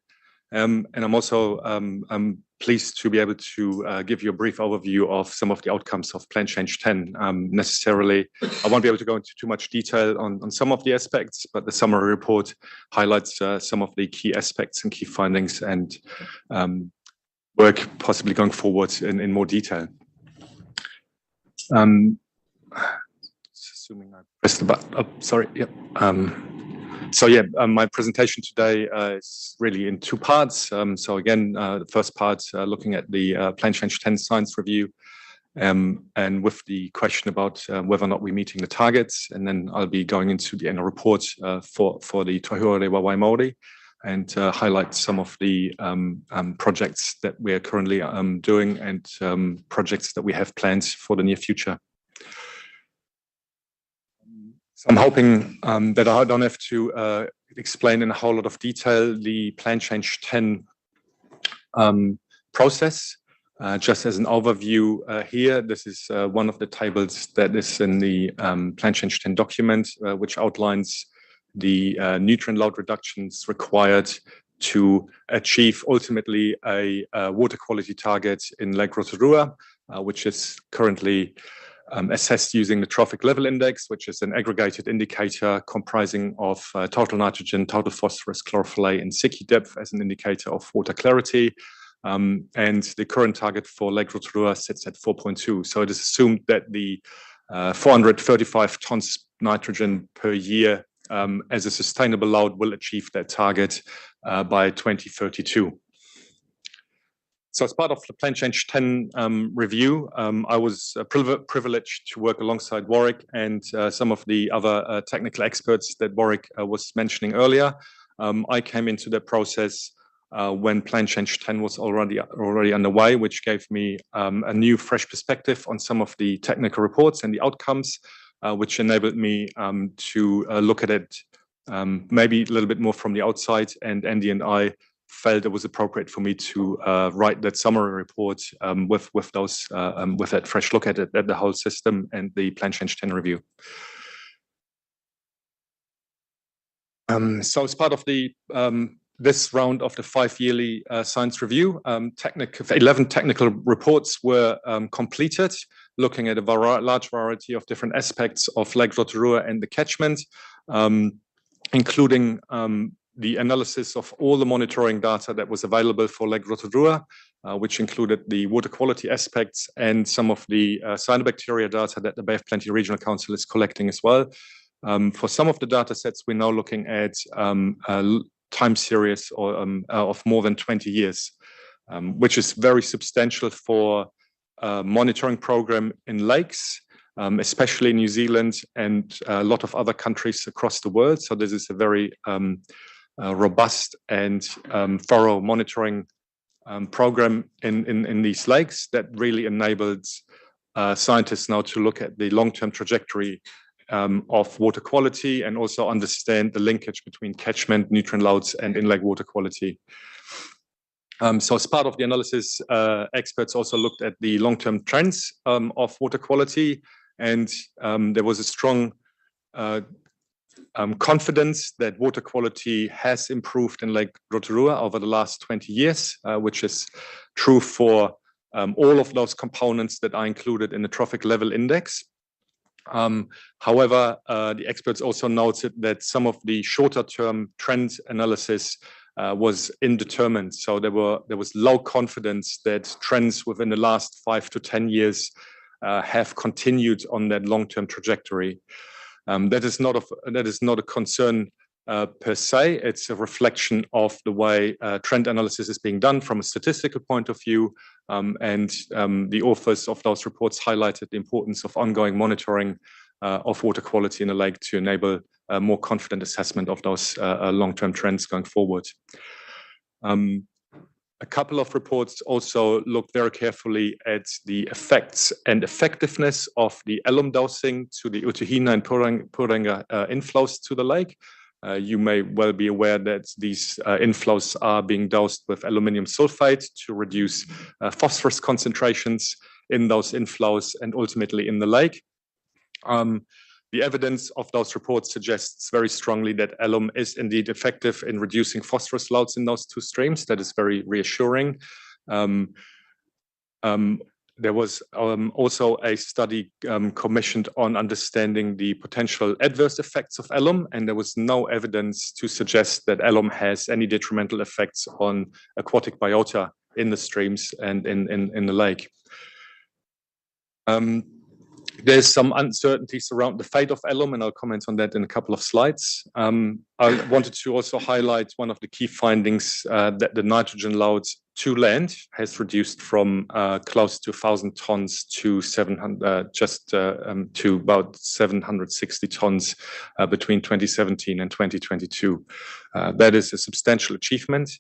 And I'm also pleased to be able to give you a brief overview of some of the outcomes of Plan Change 10. Necessarily, I won't be able to go into too much detail on some of the aspects, but the summary report highlights some of the key aspects and key findings and work possibly going forward in more detail. Assuming I pressed the button. Oh, sorry. Yep. So yeah, my presentation today is really in two parts. So again, the first part looking at the Plan Change 10 science review, and with the question about whether or not we're meeting the targets, and then I'll be going into the annual report for the Tohua Rewa Waimaore and highlight some of the projects that we are currently doing and projects that we have planned for the near future. So I'm hoping that I don't have to explain in a whole lot of detail the Plan Change 10 process. Just as an overview here, this is one of the tables that is in the Plan Change 10 document, which outlines the nutrient load reductions required to achieve ultimately a water quality target in Lake Rotorua, which is currently assessed using the trophic level index, which is an aggregated indicator comprising of total nitrogen, total phosphorus, chlorophyll A, and Secchi depth as an indicator of water clarity. And the current target for Lake Rotorua sits at 4.2. So it is assumed that the 435 tons nitrogen per year as a sustainable load will achieve that target by 2032. So as part of the Plan Change 10 review, I was privileged to work alongside Warwick and some of the other technical experts that Warwick was mentioning earlier. I came into the process when Plan Change 10 was already underway, which gave me a new, fresh perspective on some of the technical reports and the outcomes, which enabled me to look at it maybe a little bit more from the outside. And Andy and I felt it was appropriate for me to write that summary report with that fresh look at it, at the whole system and the Plan Change 10 review. So as part of the this round of the 5-yearly science review, 11 technical reports were completed, looking at a large variety of different aspects of Lake Rotorua and the catchment, including the analysis of all the monitoring data that was available for Lake Rotorua, which included the water quality aspects and some of the cyanobacteria data that the Bay of Plenty Regional Council is collecting as well. For some of the data sets, we're now looking at time series of more than 20 years, which is very substantial for a monitoring program in lakes, especially in New Zealand and a lot of other countries across the world. So this is a very robust and thorough monitoring program in these lakes that really enables scientists now to look at the long-term trajectory of water quality and also understand the linkage between catchment, nutrient loads, and in-lake water quality. So as part of the analysis, experts also looked at the long-term trends of water quality, and there was a strong confidence that water quality has improved in Lake Rotorua over the last 20 years, which is true for all of those components that are included in the trophic level index. However, the experts also noted that some of the shorter term trend analysis was indeterminate. So there was low confidence that trends within the last 5 to 10 years have continued on that long-term trajectory. That is not a concern per se. It's a reflection of the way trend analysis is being done from a statistical point of view. And the authors of those reports highlighted the importance of ongoing monitoring of water quality in the lake to enable a more confident assessment of those long-term trends going forward. A couple of reports also looked very carefully at the effects and effectiveness of the alum dosing to the Utuhina and Purenga inflows to the lake. You may well be aware that these inflows are being dosed with aluminium sulfate to reduce phosphorus concentrations in those inflows and ultimately in the lake. The evidence of those reports suggests very strongly that alum is indeed effective in reducing phosphorus loads in those two streams. That is very reassuring. There was also a study commissioned on understanding the potential adverse effects of alum, and there was no evidence to suggest that alum has any detrimental effects on aquatic biota in the streams and in the lake. There's some uncertainties around the fate of alum, and I'll comment on that in a couple of slides. I wanted to also highlight one of the key findings that the nitrogen loads to land has reduced from close to 1,000 tons to 700, to about 760 tons between 2017 and 2022. That is a substantial achievement,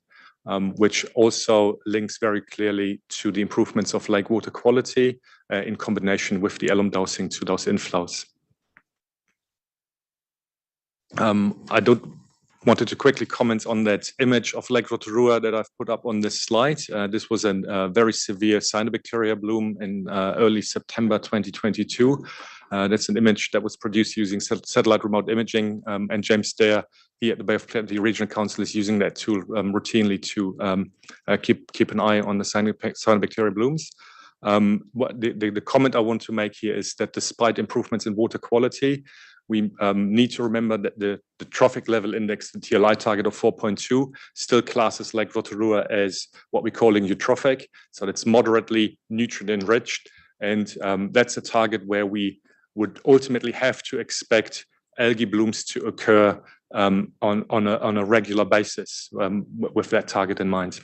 which also links very clearly to the improvements of lake water quality in combination with the alum dosing to those inflows. I wanted to quickly comment on that image of Lake Rotorua that I've put up on this slide. This was a very severe cyanobacteria bloom in early September 2022. That's an image that was produced using satellite remote imaging, and James Dare here at the Bay of Plenty Regional Council is using that tool routinely to keep an eye on the cyanobacteria blooms. The comment I want to make here is that despite improvements in water quality, we need to remember that the trophic level index, the TLI target of 4.2, still classes Lake Rotorua as what we're calling eutrophic. So that's moderately nutrient enriched. And that's a target where we would ultimately have to expect algae blooms to occur on a regular basis with that target in mind.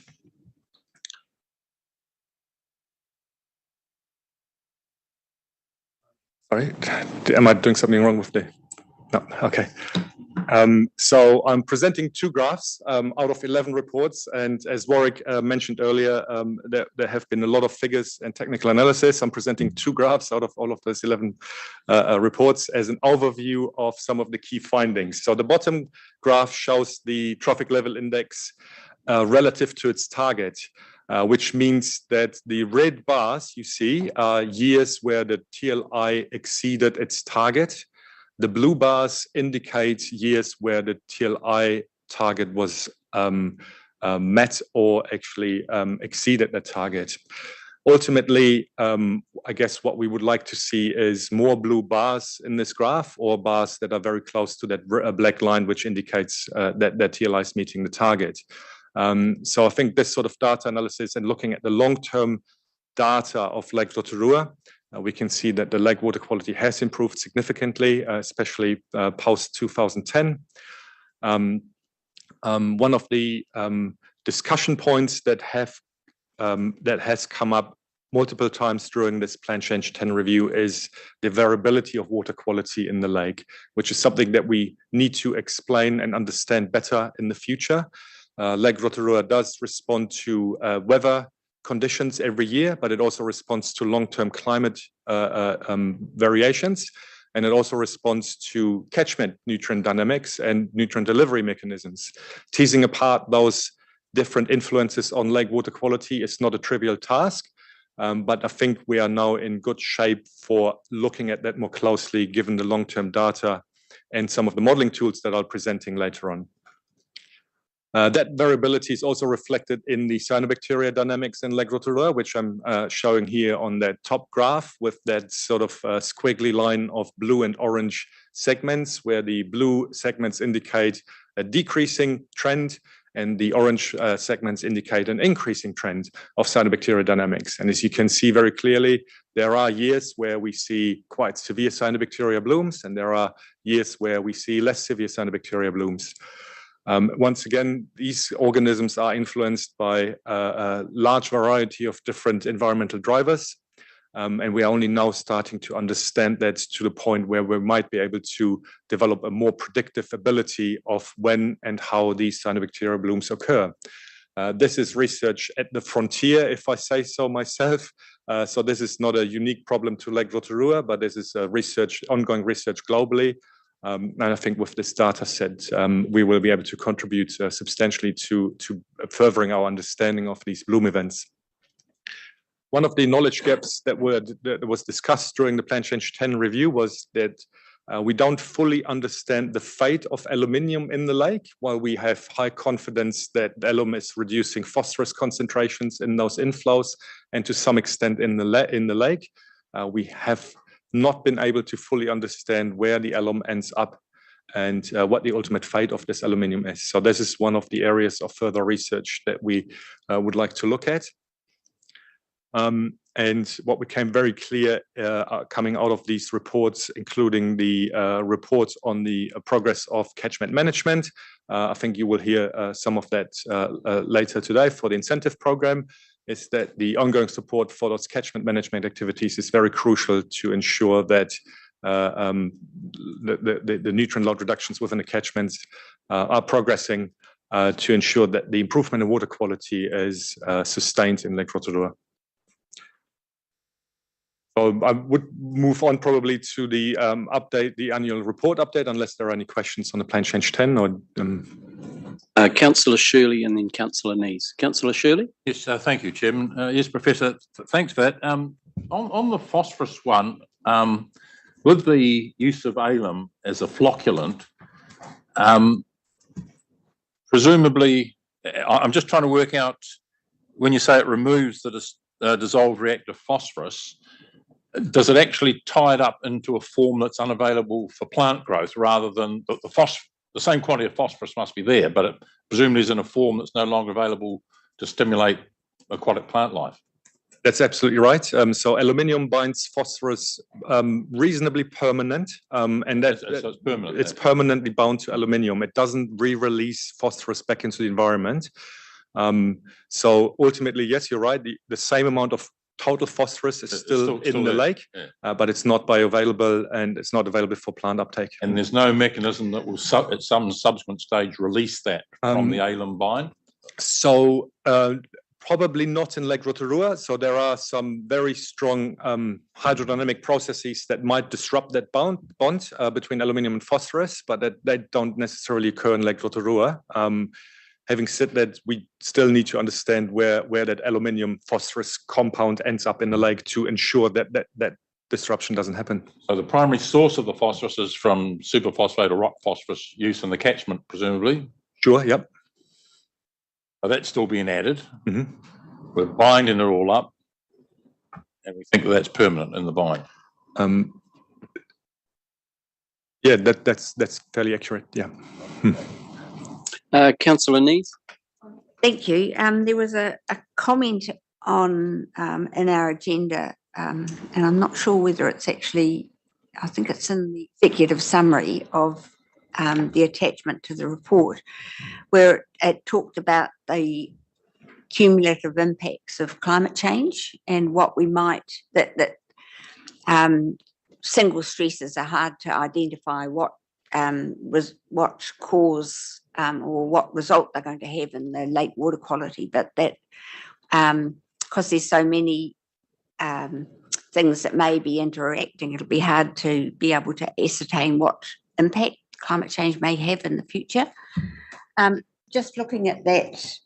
Sorry, am I doing something wrong with the? No, okay. So I'm presenting 2 graphs out of 11 reports, and as Warwick mentioned earlier, there have been a lot of figures and technical analysis. I'm presenting 2 graphs out of all of those 11 reports as an overview of some of the key findings. So the bottom graph shows the trophic level index relative to its target. Which means that the red bars you see are years where the TLI exceeded its target. The blue bars indicate years where the TLI target was met or actually exceeded the target. Ultimately, I guess what we would like to see is more blue bars in this graph, or bars that are very close to that black line, which indicates that TLI is meeting the target. So I think this sort of data analysis and looking at the long-term data of Lake Rotorua, we can see that the lake water quality has improved significantly, especially post 2010. One of the discussion points that has come up multiple times during this Plan Change 10 review is the variability of water quality in the lake, which is something that we need to explain and understand better in the future. Lake Rotorua does respond to weather conditions every year, but it also responds to long-term climate variations, and it also responds to catchment nutrient dynamics and nutrient delivery mechanisms. Teasing apart those different influences on lake water quality is not a trivial task, but I think we are now in good shape for looking at that more closely, given the long-term data and some of the modeling tools that I'll be presenting later on. That variability is also reflected in the cyanobacteria dynamics in Lake Rotorua, which I'm showing here on that top graph with that sort of squiggly line of blue and orange segments, where the blue segments indicate a decreasing trend and the orange segments indicate an increasing trend of cyanobacteria dynamics. And as you can see very clearly, there are years where we see quite severe cyanobacteria blooms, and there are years where we see less severe cyanobacteria blooms. Once again, these organisms are influenced by a large variety of different environmental drivers, and we are only now starting to understand that to the point where we might be able to develop a more predictive ability of when and how these cyanobacteria blooms occur. This is research at the frontier, if I say so myself. So this is not a unique problem to Lake Rotorua, but this is a ongoing research globally. And I think with this data set, we will be able to contribute substantially to furthering our understanding of these bloom events. One of the knowledge gaps that was discussed during the Plan Change 10 review was that we don't fully understand the fate of aluminium in the lake, while we have high confidence that alum is reducing phosphorus concentrations in those inflows and to some extent in the lake. We have not been able to fully understand where the alum ends up and what the ultimate fate of this aluminium is. So this is one of the areas of further research that we would like to look at. And what became very clear coming out of these reports, including the reports on the progress of catchment management, I think you will hear some of that later today for the incentive program, is that the ongoing support for those catchment management activities is very crucial to ensure that the nutrient load reductions within the catchments are progressing to ensure that the improvement in water quality is sustained in Lake Rotorua. So I would move on probably to the the annual report update, unless there are any questions on the Plan Change 10 or. Councillor Shirley and then Councillor Nees. Councillor Shirley? Yes, thank you, Chairman. Yes, Professor, thanks for that. On the phosphorus one, with the use of alum as a flocculant, presumably, I'm just trying to work out, when you say it removes the dissolved reactive phosphorus, does it actually tie it up into a form that's unavailable for plant growth, rather than the same quantity of phosphorus must be there, but it presumably is in a form that's no longer available to stimulate aquatic plant life? That's absolutely right. So aluminium binds phosphorus reasonably permanent, and So it's permanent. it's permanently bound to aluminium. It doesn't re-release phosphorus back into the environment. So ultimately, yes, you're right. The same amount of total phosphorus is still in the there. lake, Yeah. but it's not bioavailable and it's not available for plant uptake. And there's no mechanism that will at some subsequent stage release that from the alum bind? So probably not in Lake Rotorua. So there are some very strong hydrodynamic processes that might disrupt that bond between aluminium and phosphorus, but that don't necessarily occur in Lake Rotorua. Having said that, we still need to understand where that aluminium phosphorus compound ends up in the lake to ensure that disruption doesn't happen. So the primary source of the phosphorus is from superphosphate or rock phosphorus use in the catchment, presumably? Sure, yep. So that's still being added. We're binding it all up, and we think that's permanent in the bind. Yeah, that's fairly accurate. Yeah. Councillor Neave? Thank you. There was a comment on in our agenda, and I'm not sure whether it's actually, I think it's in the executive summary of the attachment to the report, where it talked about the cumulative impacts of climate change and what we might, that single stresses are hard to identify what cause or what result they're going to have in the lake water quality, but that because there's so many things that may be interacting, it'll be hard to be able to ascertain what impact climate change may have in the future. Just looking at that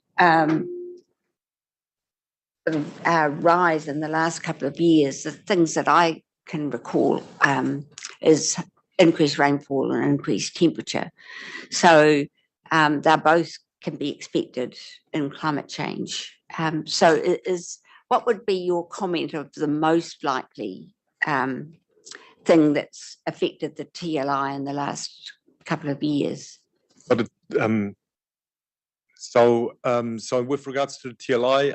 rise in the last couple of years, the things that I can recall is increased rainfall and increased temperature. So they both can be expected in climate change. So what would be your comment of the most likely thing that's affected the TLI in the last couple of years? But so with regards to the TLI,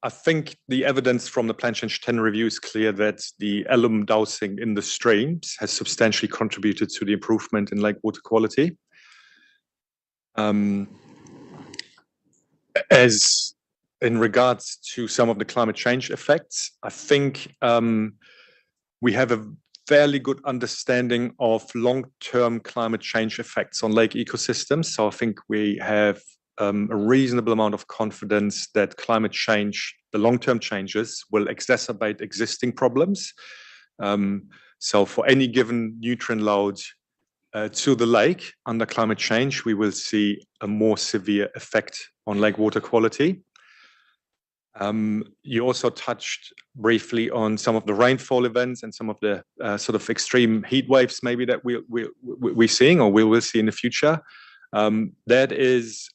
I think the evidence from the Plan Change 10 review is clear that the alum dowsing in the streams has substantially contributed to the improvement in lake water quality. As in regards to some of the climate change effects, I think we have a fairly good understanding of long-term climate change effects on lake ecosystems. So I think we have a reasonable amount of confidence that climate change, the long-term changes, will exacerbate existing problems. So for any given nutrient load to the lake under climate change, we will see a more severe effect on lake water quality. You also touched briefly on some of the rainfall events and some of the sort of extreme heat waves maybe that we're seeing or we will see in the future. That is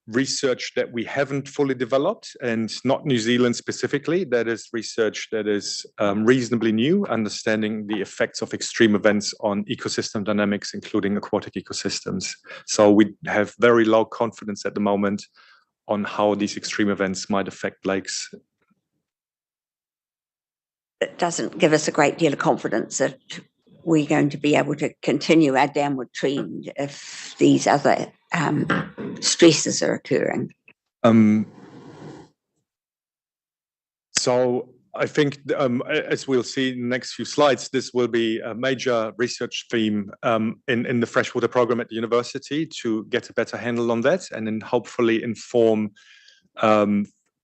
research that we haven't fully developed, and not New Zealand specifically. That is research that is reasonably new, understanding the effects of extreme events on ecosystem dynamics, including aquatic ecosystems. So we have very low confidence at the moment on how these extreme events might affect lakes. It doesn't give us a great deal of confidence that we're going to be able to continue our downward trend if these other stresses are occurring. So I think, as we'll see in the next few slides, this will be a major research theme in the freshwater program at the university to get a better handle on that, and then hopefully inform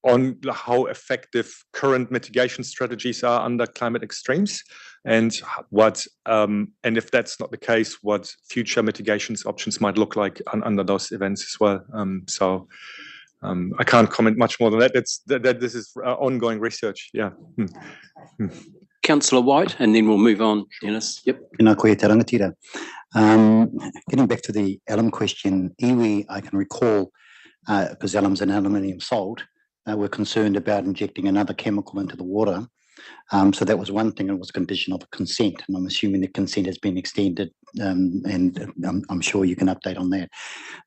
on how effective current mitigation strategies are under climate extremes, and and if that's not the case, what future mitigations options might look like under those events as well. I can't comment much more than that. This is ongoing research. Yeah. Councillor White, and then we'll move on, Dennis. Yep. Tēnā koe te rangatira. Getting back to the alum question, iwi, I can recall, because alum's an aluminium salt, we're concerned about injecting another chemical into the water. So that was one thing, it was a condition of consent, and I'm assuming the consent has been extended, and I'm sure you can update on that.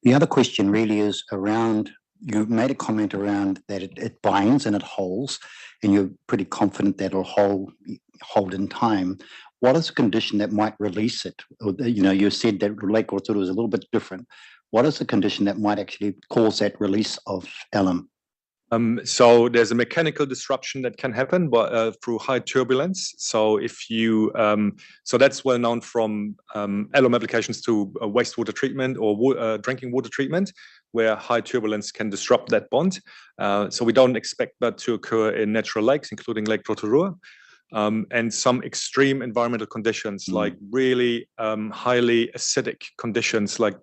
The other question really is around you made a comment around that it binds and it holds, and you're pretty confident that it'll hold in time. What is the condition that might release it? You said that Lake Rotoro was a little bit different. What is the condition that might actually cause that release of alum? So there's a mechanical disruption that can happen through high turbulence. So if you, so that's well known from alum applications to wastewater treatment or drinking water treatment, where high turbulence can disrupt that bond. So we don't expect that to occur in natural lakes, including Lake Rotorua. And some extreme environmental conditions, like really highly acidic conditions, like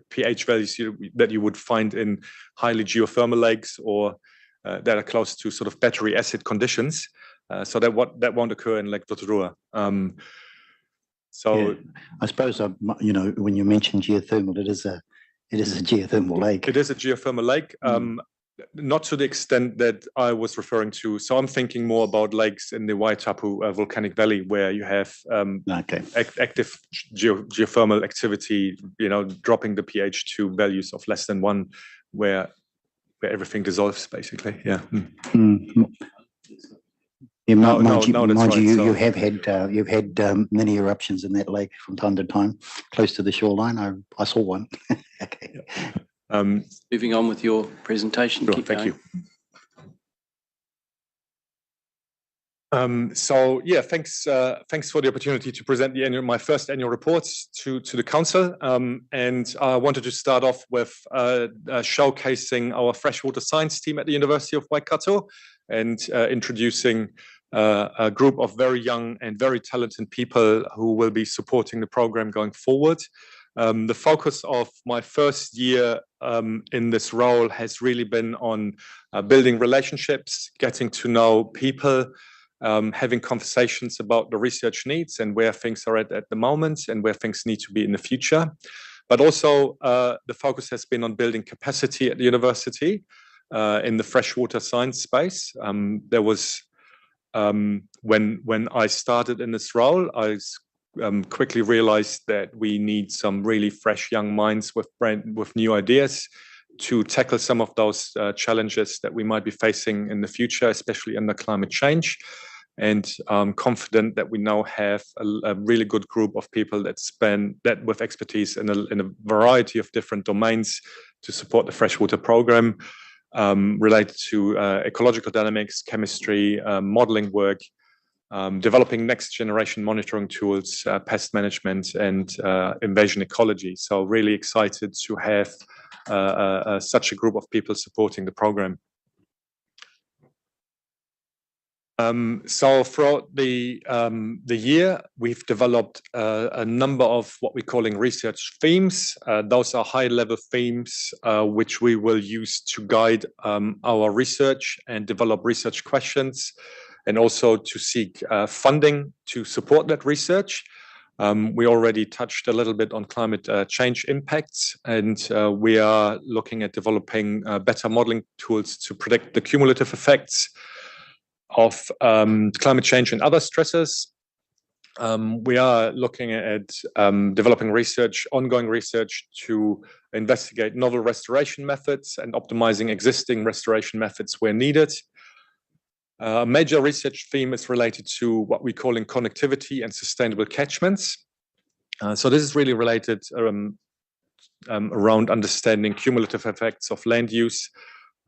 pH values that you would find in highly geothermal lakes or that are close to sort of battery acid conditions. So that won't occur in Lake Rotorua. Yeah. I suppose when you mention geothermal, it is a geothermal lake. It is a geothermal lake. Not to the extent that I was referring to. So I'm thinking more about lakes in the Waitapu volcanic valley, where you have active geothermal activity, dropping the pH to values of less than 1, where everything dissolves, basically. Yeah. Mind you, you've had many eruptions in that lake from time to time, close to the shoreline. I saw one. Okay. Moving on with your presentation. Sure, thank you. So yeah, thanks for the opportunity to present my first annual reports to the council. And I wanted to start off with showcasing our freshwater science team at the University of Waikato and introducing a group of very young and very talented people who will be supporting the program going forward. The focus of my first year in this role has really been on building relationships, getting to know people, having conversations about the research needs and where things are at the moment and where things need to be in the future. But also the focus has been on building capacity at the university in the freshwater science space. There was, when I started in this role, I quickly realized that we need some really fresh young minds with new ideas to tackle some of those challenges that we might be facing in the future, especially under climate change. And I'm confident that we now have a really good group of people that with expertise in a variety of different domains to support the freshwater program related to ecological dynamics, chemistry, modeling work, developing next generation monitoring tools, pest management, and invasion ecology. So really excited to have such a group of people supporting the program. So throughout the year, we've developed a number of what we're calling research themes. Those are high-level themes which we will use to guide our research and develop research questions, and also to seek funding to support that research. We already touched a little bit on climate change impacts, and we are looking at developing better modeling tools to predict the cumulative effects of climate change and other stresses. We are looking at developing ongoing research to investigate novel restoration methods and optimizing existing restoration methods where needed. A major research theme is related to what we're calling connectivity and sustainable catchments. So this is really related around understanding cumulative effects of land use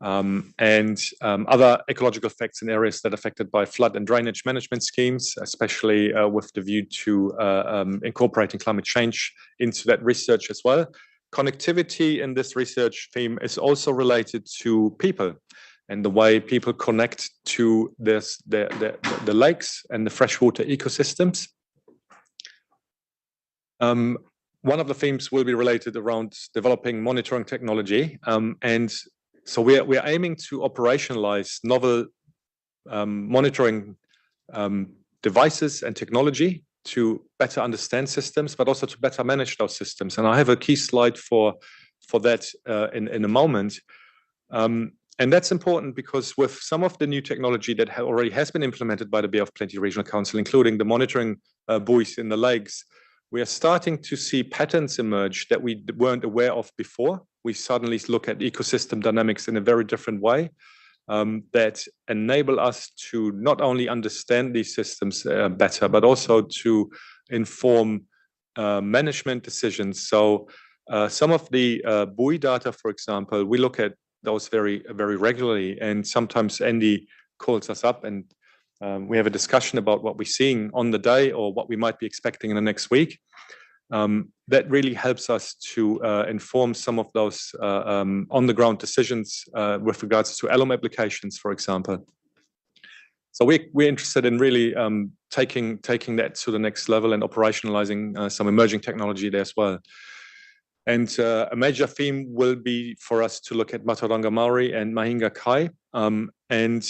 and other ecological effects in areas that are affected by flood and drainage management schemes, especially with the view to incorporating climate change into that research as well. Connectivity in this research theme is also related to people and the way people connect to the lakes and the freshwater ecosystems. One of the themes will be related around developing monitoring technology. And so we're aiming to operationalize novel monitoring devices and technology to better understand systems, but also to better manage those systems. And I have a key slide for that in a moment. And that's important because with some of the new technology that already has been implemented by the Bay of Plenty Regional Council, including the monitoring buoys in the lakes, we are starting to see patterns emerge that we weren't aware of before. We suddenly look at ecosystem dynamics in a very different way, that enable us to not only understand these systems better, but also to inform management decisions. So some of the buoy data, for example, we look at those very regularly, and sometimes Andy calls us up and we have a discussion about what we're seeing on the day or what we might be expecting in the next week. That really helps us to inform some of those on-the-ground decisions with regards to alum applications, for example. So we're interested in really taking that to the next level and operationalizing some emerging technology there as well. And a major theme will be for us to look at Mataranga Maori and Mahinga Kai. And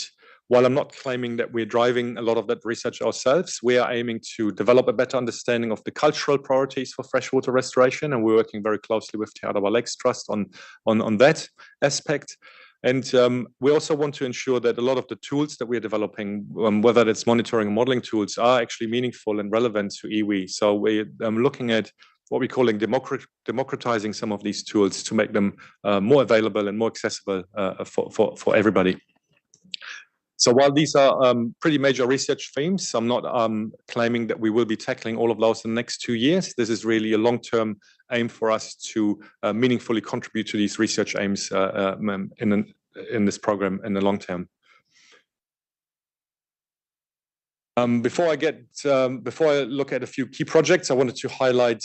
while I'm not claiming that we're driving a lot of that research ourselves, we are aiming to develop a better understanding of the cultural priorities for freshwater restoration, and we're working very closely with Te Arawa Lakes Trust on that aspect. And we also want to ensure that a lot of the tools that we're developing, whether it's monitoring and modeling tools, are actually meaningful and relevant to iwi. So we're looking at what we're calling democratizing some of these tools to make them more available and more accessible for everybody. So while these are pretty major research themes, I'm not claiming that we will be tackling all of those in the next 2 years. This is really a long-term aim for us to meaningfully contribute to these research aims in this program in the long term. Before I look at a few key projects, I wanted to highlight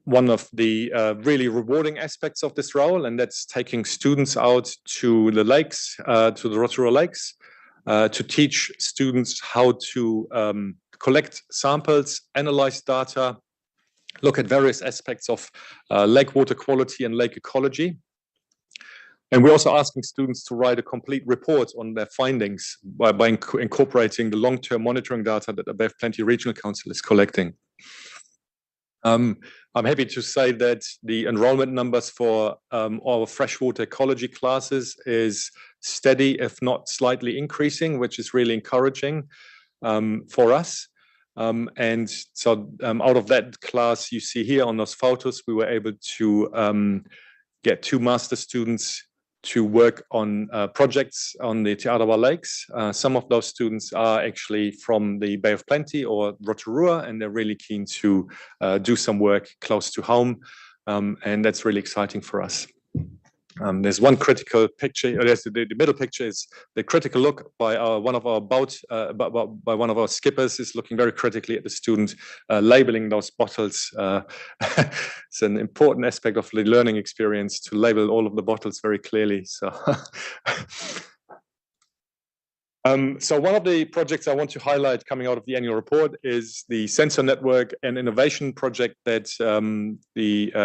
one of the really rewarding aspects of this role, and that's taking students out to the lakes, to the Rotorua Lakes, to teach students how to collect samples, analyze data, look at various aspects of lake water quality and lake ecology. And we're also asking students to write a complete report on their findings by incorporating the long-term monitoring data that the Bay of Plenty Regional Council is collecting. I'm happy to say that the enrollment numbers for our freshwater ecology classes is steady, if not slightly increasing, which is really encouraging for us. And so out of that class you see here on those photos, we were able to get 2 master students to work on projects on the Te Arawa Lakes. Some of those students are actually from the Bay of Plenty or Rotorua, and they're really keen to do some work close to home, and that's really exciting for us. There's one critical picture. The middle picture is the critical look by one of our by one of our skippers is looking very critically at the student labeling those bottles. It's an important aspect of the learning experience to label all of the bottles very clearly. So. So one of the projects I want to highlight coming out of the annual report is the Sensor Network and Innovation project that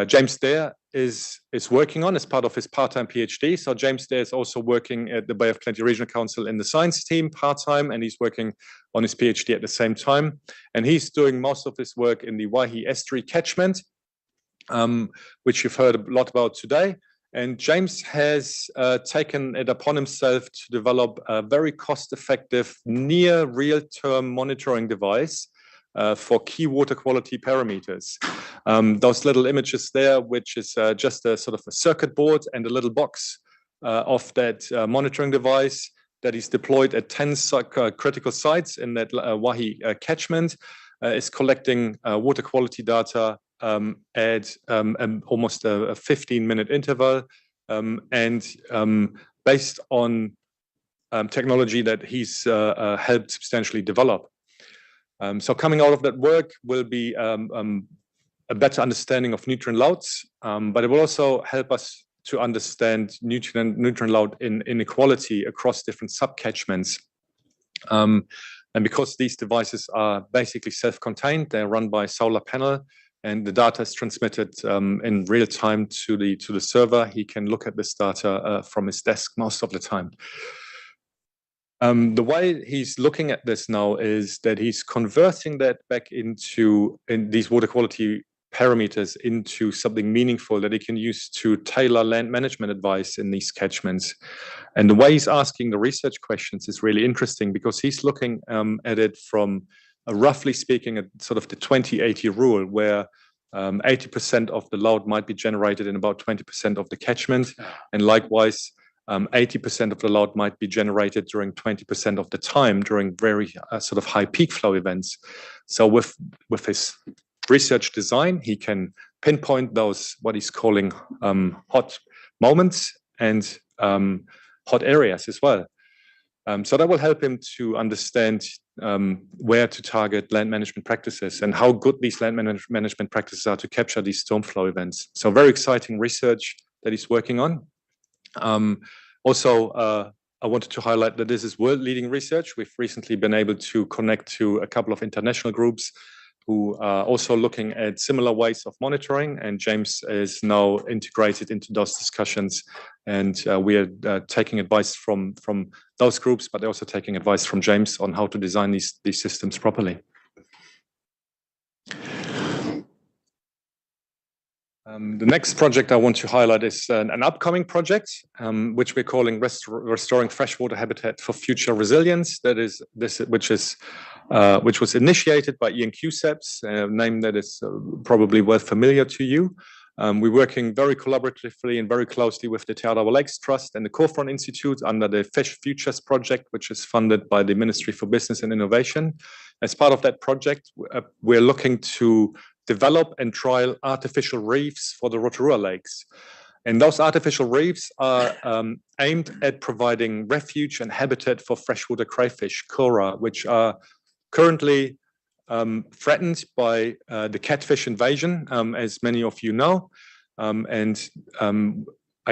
James Dare is working on as part of his part-time PhD. So James Dare is also working at the Bay of Plenty Regional Council in the science team part-time, and he's working on his PhD at the same time. And he's doing most of his work in the Waihi Estuary catchment, which you've heard a lot about today. And James has taken it upon himself to develop a very cost-effective, near real-term monitoring device for key water quality parameters. Those little images there, which is just a sort of a circuit board and a little box of that monitoring device that is deployed at 10 critical sites in that Waihi catchment, is collecting water quality data at almost a 15-minute interval, and based on technology that he's helped substantially develop. So coming out of that work will be a better understanding of nutrient loads, but it will also help us to understand nutrient load inequality across different subcatchments. And because these devices are basically self-contained, they're run by solar panel, and the data is transmitted in real time to the server. He can look at this data from his desk most of the time. The way he's looking at this now is that he's converting that back into these water quality parameters into something meaningful that he can use to tailor land management advice in these catchments. And the way he's asking the research questions is really interesting, because he's looking at it from roughly speaking, a sort of the 20-80 rule, where 80% of the load might be generated in about 20% of the catchment, and likewise, 80% of the load might be generated during 20% of the time during very sort of high peak flow events. So with his research design, he can pinpoint those, what he's calling hot moments and hot areas as well. So that will help him to understand where to target land management practices and how good these land management practices are to capture these storm flow events. So very exciting research that he's working on. Also, I wanted to highlight that this is world-leading research. We've recently been able to connect to a couple of international groups who are also looking at similar ways of monitoring, and James is now integrated into those discussions. And we are taking advice from those groups, but they're also taking advice from James on how to design these systems properly. The next project I want to highlight is an upcoming project, which we're calling Restoring Freshwater Habitat for Future Resilience. That is which was initiated by Ian Cusaps, a name that is probably well familiar to you. We're working very collaboratively and very closely with the Te Arawa Lakes Trust and the Cawthron Institute under the Fish Futures project, which is funded by the Ministry for Business and Innovation. As part of that project, we're looking to develop and trial artificial reefs for the Rotorua Lakes. And those artificial reefs are aimed at providing refuge and habitat for freshwater crayfish, kora, which are currently threatened by the catfish invasion, as many of you know. I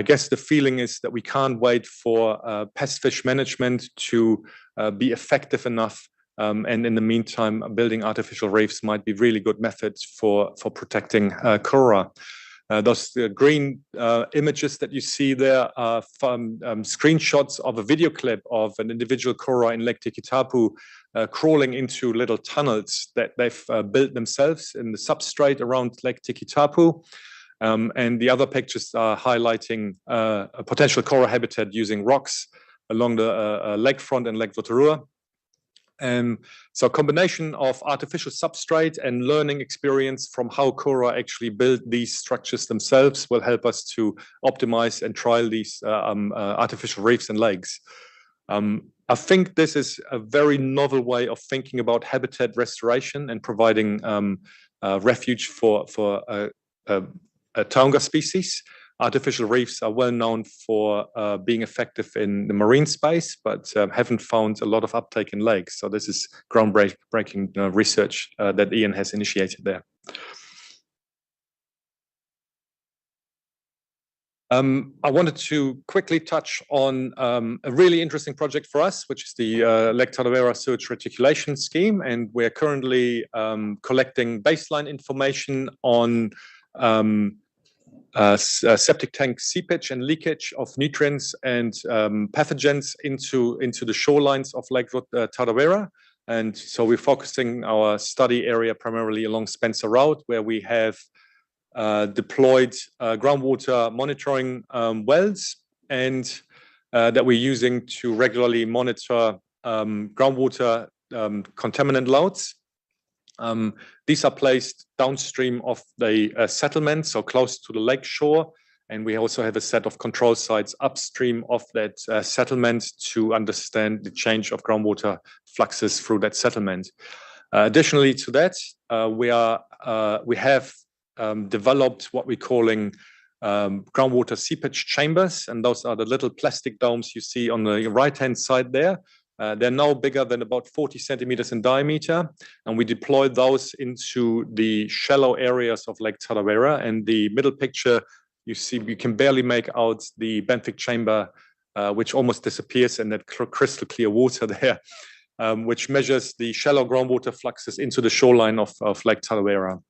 guess the feeling is that we can't wait for pest fish management to be effective enough. And in the meantime, building artificial reefs might be really good methods for protecting kora. Those green images that you see there are from screenshots of a video clip of an individual kora in Lake Tikitapu crawling into little tunnels that they've built themselves in the substrate around Lake Tikitapu. And the other pictures are highlighting a potential kora habitat using rocks along the lakefront in Lake Rotorua. So a combination of artificial substrate and learning experience from how kora actually build these structures themselves will help us to optimize and trial these artificial reefs and lakes. I think this is a very novel way of thinking about habitat restoration and providing refuge for a taonga species. Artificial reefs are well known for being effective in the marine space, but haven't found a lot of uptake in lakes. So this is groundbreaking research that Ian has initiated there. I wanted to quickly touch on a really interesting project for us, which is the Lake Tarawera Sewage Reticulation Scheme. And we're currently collecting baseline information on septic tank seepage and leakage of nutrients and pathogens into the shorelines of Lake Tarawera. And so we're focusing our study area primarily along Spencer Road, where we have deployed groundwater monitoring wells and that we're using to regularly monitor groundwater contaminant loads. These are placed downstream of the settlement, so close to the lake shore. And we also have a set of control sites upstream of that settlement to understand the change of groundwater fluxes through that settlement. Additionally to that, we have developed what we're calling groundwater seepage chambers. And those are the little plastic domes you see on the right-hand side there. They're now bigger than about 40 centimeters in diameter, and we deployed those into the shallow areas of Lake Tarawera. And the middle picture, you see, you can barely make out the benthic chamber, which almost disappears in that crystal clear water there, which measures the shallow groundwater fluxes into the shoreline of Lake Tarawera.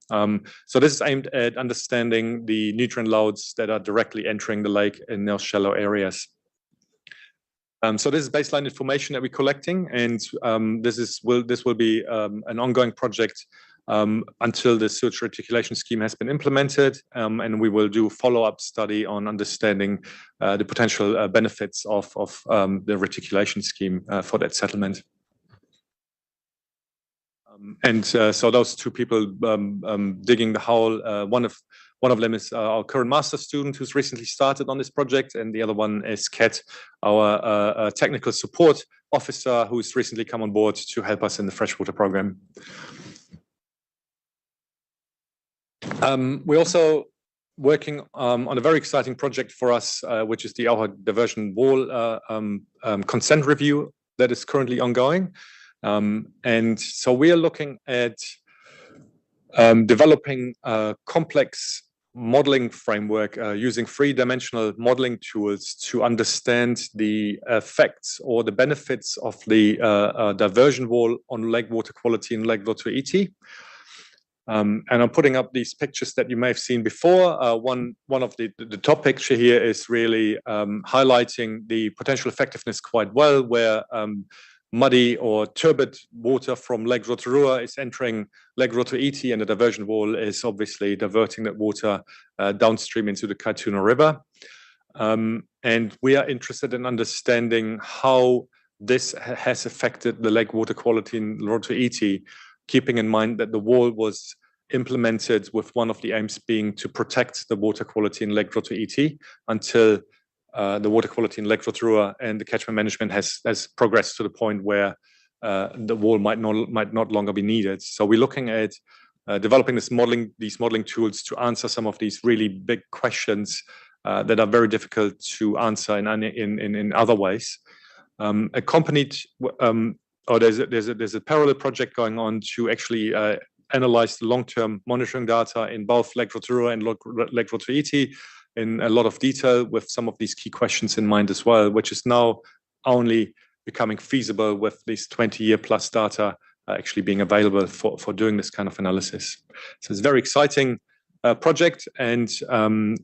So this is aimed at understanding the nutrient loads that are directly entering the lake in those shallow areas. So this is baseline information that we're collecting, and this will be an ongoing project until the sewage reticulation scheme has been implemented, and we will do follow-up study on understanding the potential benefits of the reticulation scheme for that settlement. So those two people digging the hole, one of them is our current master student who's recently started on this project, and the other one is Kat, our technical support officer who's recently come on board to help us in the freshwater program. We're also working on a very exciting project for us, which is the Auha Diversion Wall consent review that is currently ongoing. And so we are looking at developing a complex modeling framework using three-dimensional modeling tools to understand the effects or the benefits of the diversion wall on lake water quality in Lake Rotorua Iti. And I'm putting up these pictures that you may have seen before. One of the top picture here is really highlighting the potential effectiveness quite well, where muddy or turbid water from Lake Rotorua is entering Lake Rotorua Iti, and the diversion wall is obviously diverting that water downstream into the Kaituna River. And we are interested in understanding how this has affected the lake water quality in Rotorua Iti, keeping in mind that the wall was implemented with one of the aims being to protect the water quality in Lake Rotorua Iti until the water quality in Lake Rotorua and the catchment management has progressed to the point where the wall might not longer be needed. So we're looking at developing these modeling tools to answer some of these really big questions that are very difficult to answer in other ways. Accompanied, or there's a parallel project going on to actually analyze the long-term monitoring data in both Lake Rotorua and Lake Rotorua Iti in a lot of detail, with some of these key questions in mind as well, which is now only becoming feasible with this 20-year plus data actually being available for doing this kind of analysis. So it's a very exciting project, and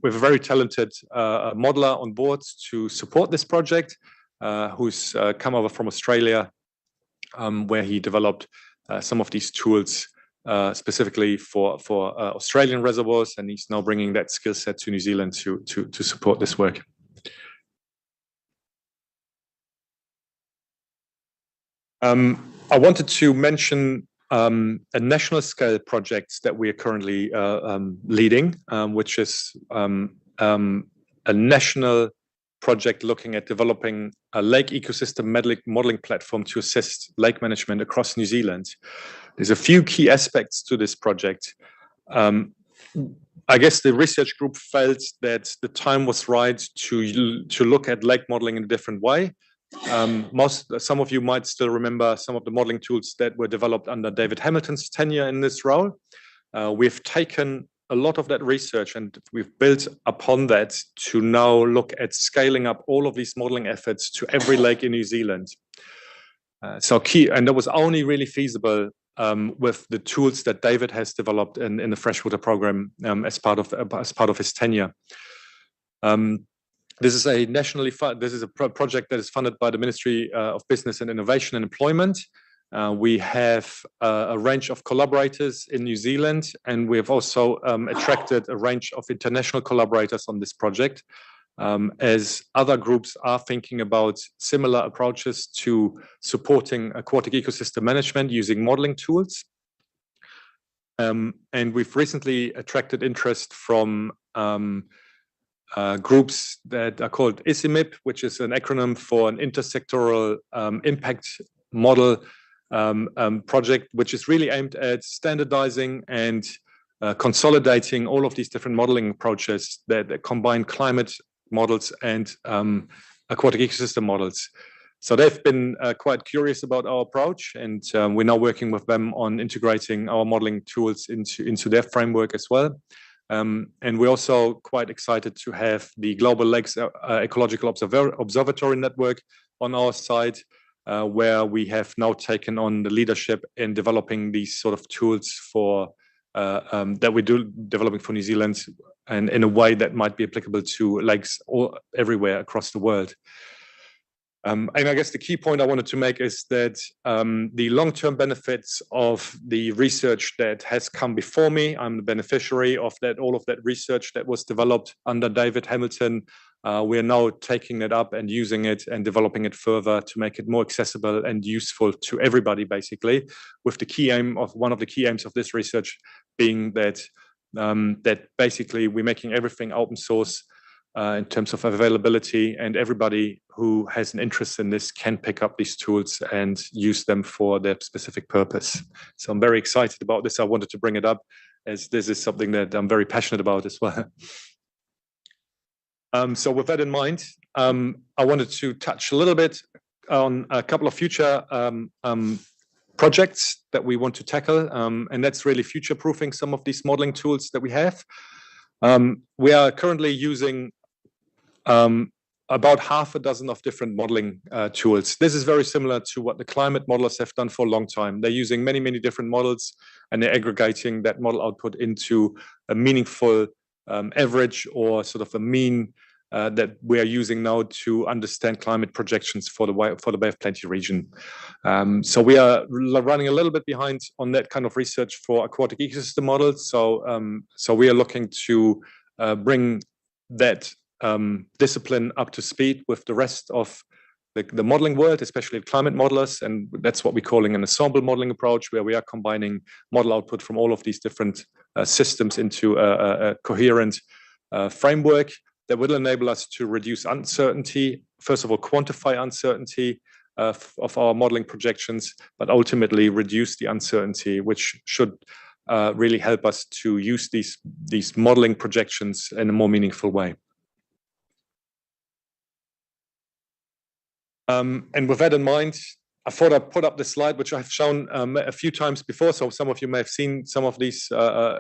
we have a very talented modeler on board to support this project, who's come over from Australia, where he developed some of these tools specifically for Australian reservoirs, and he's now bringing that skill set to New Zealand to support this work. I wanted to mention a national scale project that we are currently leading, which is a national project looking at developing a lake ecosystem modeling platform to assist lake management across New Zealand. There's a few key aspects to this project. I guess the research group felt that the time was right to look at lake modeling in a different way. Some of you might still remember some of the modeling tools that were developed under David Hamilton's tenure in this role. We've taken a lot of that research and we've built upon that to now look at scaling up all of these modeling efforts to every lake in New Zealand. And that was only really feasible with the tools that David has developed in the freshwater program as part of his tenure. This is a project that is funded by the Ministry of Business and Innovation and Employment. We have a range of collaborators in New Zealand, and we have also attracted a range of international collaborators on this project, as other groups are thinking about similar approaches to supporting aquatic ecosystem management using modeling tools. And we've recently attracted interest from groups that are called ICIMIP, which is an acronym for an intersectoral impact model project, which is really aimed at standardizing and consolidating all of these different modeling approaches that combine climate models and aquatic ecosystem models. So they've been quite curious about our approach, and we're now working with them on integrating our modeling tools into their framework as well. And we're also quite excited to have the Global Lakes Ecological Observatory Network on our side, where we have now taken on the leadership in developing these sort of tools for that we do developing for New Zealand, and in a way that might be applicable to lakes everywhere across the world. And I guess the key point I wanted to make is that the long-term benefits of the research that has come before me, I'm the beneficiary of that, all of that research that was developed under David Hamilton, we are now taking it up and using it and developing it further to make it more accessible and useful to everybody, basically, with the key aim of one of the key aims of this research being that that basically we're making everything open source in terms of availability, and everybody who has an interest in this can pick up these tools and use them for their specific purpose. So I'm very excited about this. I wanted to bring it up as this is something that I'm very passionate about as well. So with that in mind, I wanted to touch a little bit on a couple of future projects that we want to tackle, and that's really future-proofing some of these modeling tools that we have. We are currently using about half a dozen of different modeling tools. This is very similar to what the climate modelers have done for a long time. They're using many, many different models, and they're aggregating that model output into a meaningful average or sort of a mean that we are using now to understand climate projections for the Bay of Plenty region. So we are running a little bit behind on that kind of research for aquatic ecosystem models. So we are looking to bring that discipline up to speed with the rest of the modeling world, especially climate modelers, and that's what we're calling an ensemble modeling approach, where we are combining model output from all of these different systems into a coherent framework that will enable us to reduce uncertainty, first of all, quantify uncertainty of our modeling projections, but ultimately reduce the uncertainty, which should really help us to use these modeling projections in a more meaningful way. And with that in mind, I thought I'd put up this slide, which I've shown a few times before, so some of you may have seen some of these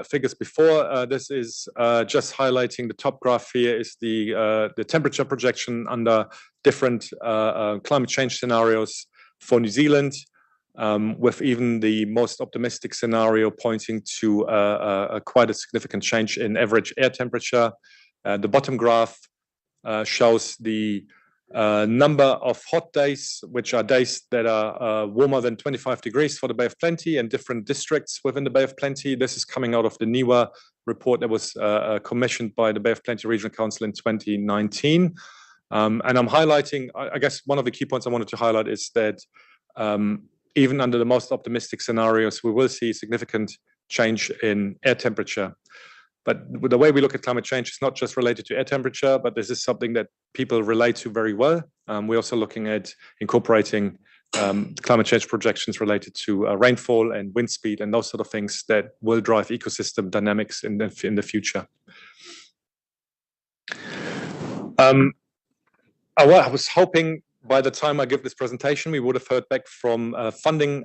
figures before. This is just highlighting the top graph here is the temperature projection under different climate change scenarios for New Zealand, with even the most optimistic scenario pointing to quite a significant change in average air temperature. The bottom graph shows the number of hot days, which are days that are warmer than 25 degrees for the Bay of Plenty and different districts within the Bay of Plenty. This is coming out of the NIWA report that was commissioned by the Bay of Plenty Regional Council in 2019. And I'm highlighting, I guess one of the key points I wanted to highlight is that even under the most optimistic scenarios, we will see significant change in air temperature. But the way we look at climate change is not just related to air temperature, but this is something that people relate to very well. We're also looking at incorporating climate change projections related to rainfall and wind speed and those sort of things that will drive ecosystem dynamics in the future. I was hoping by the time I give this presentation, we would have heard back from funding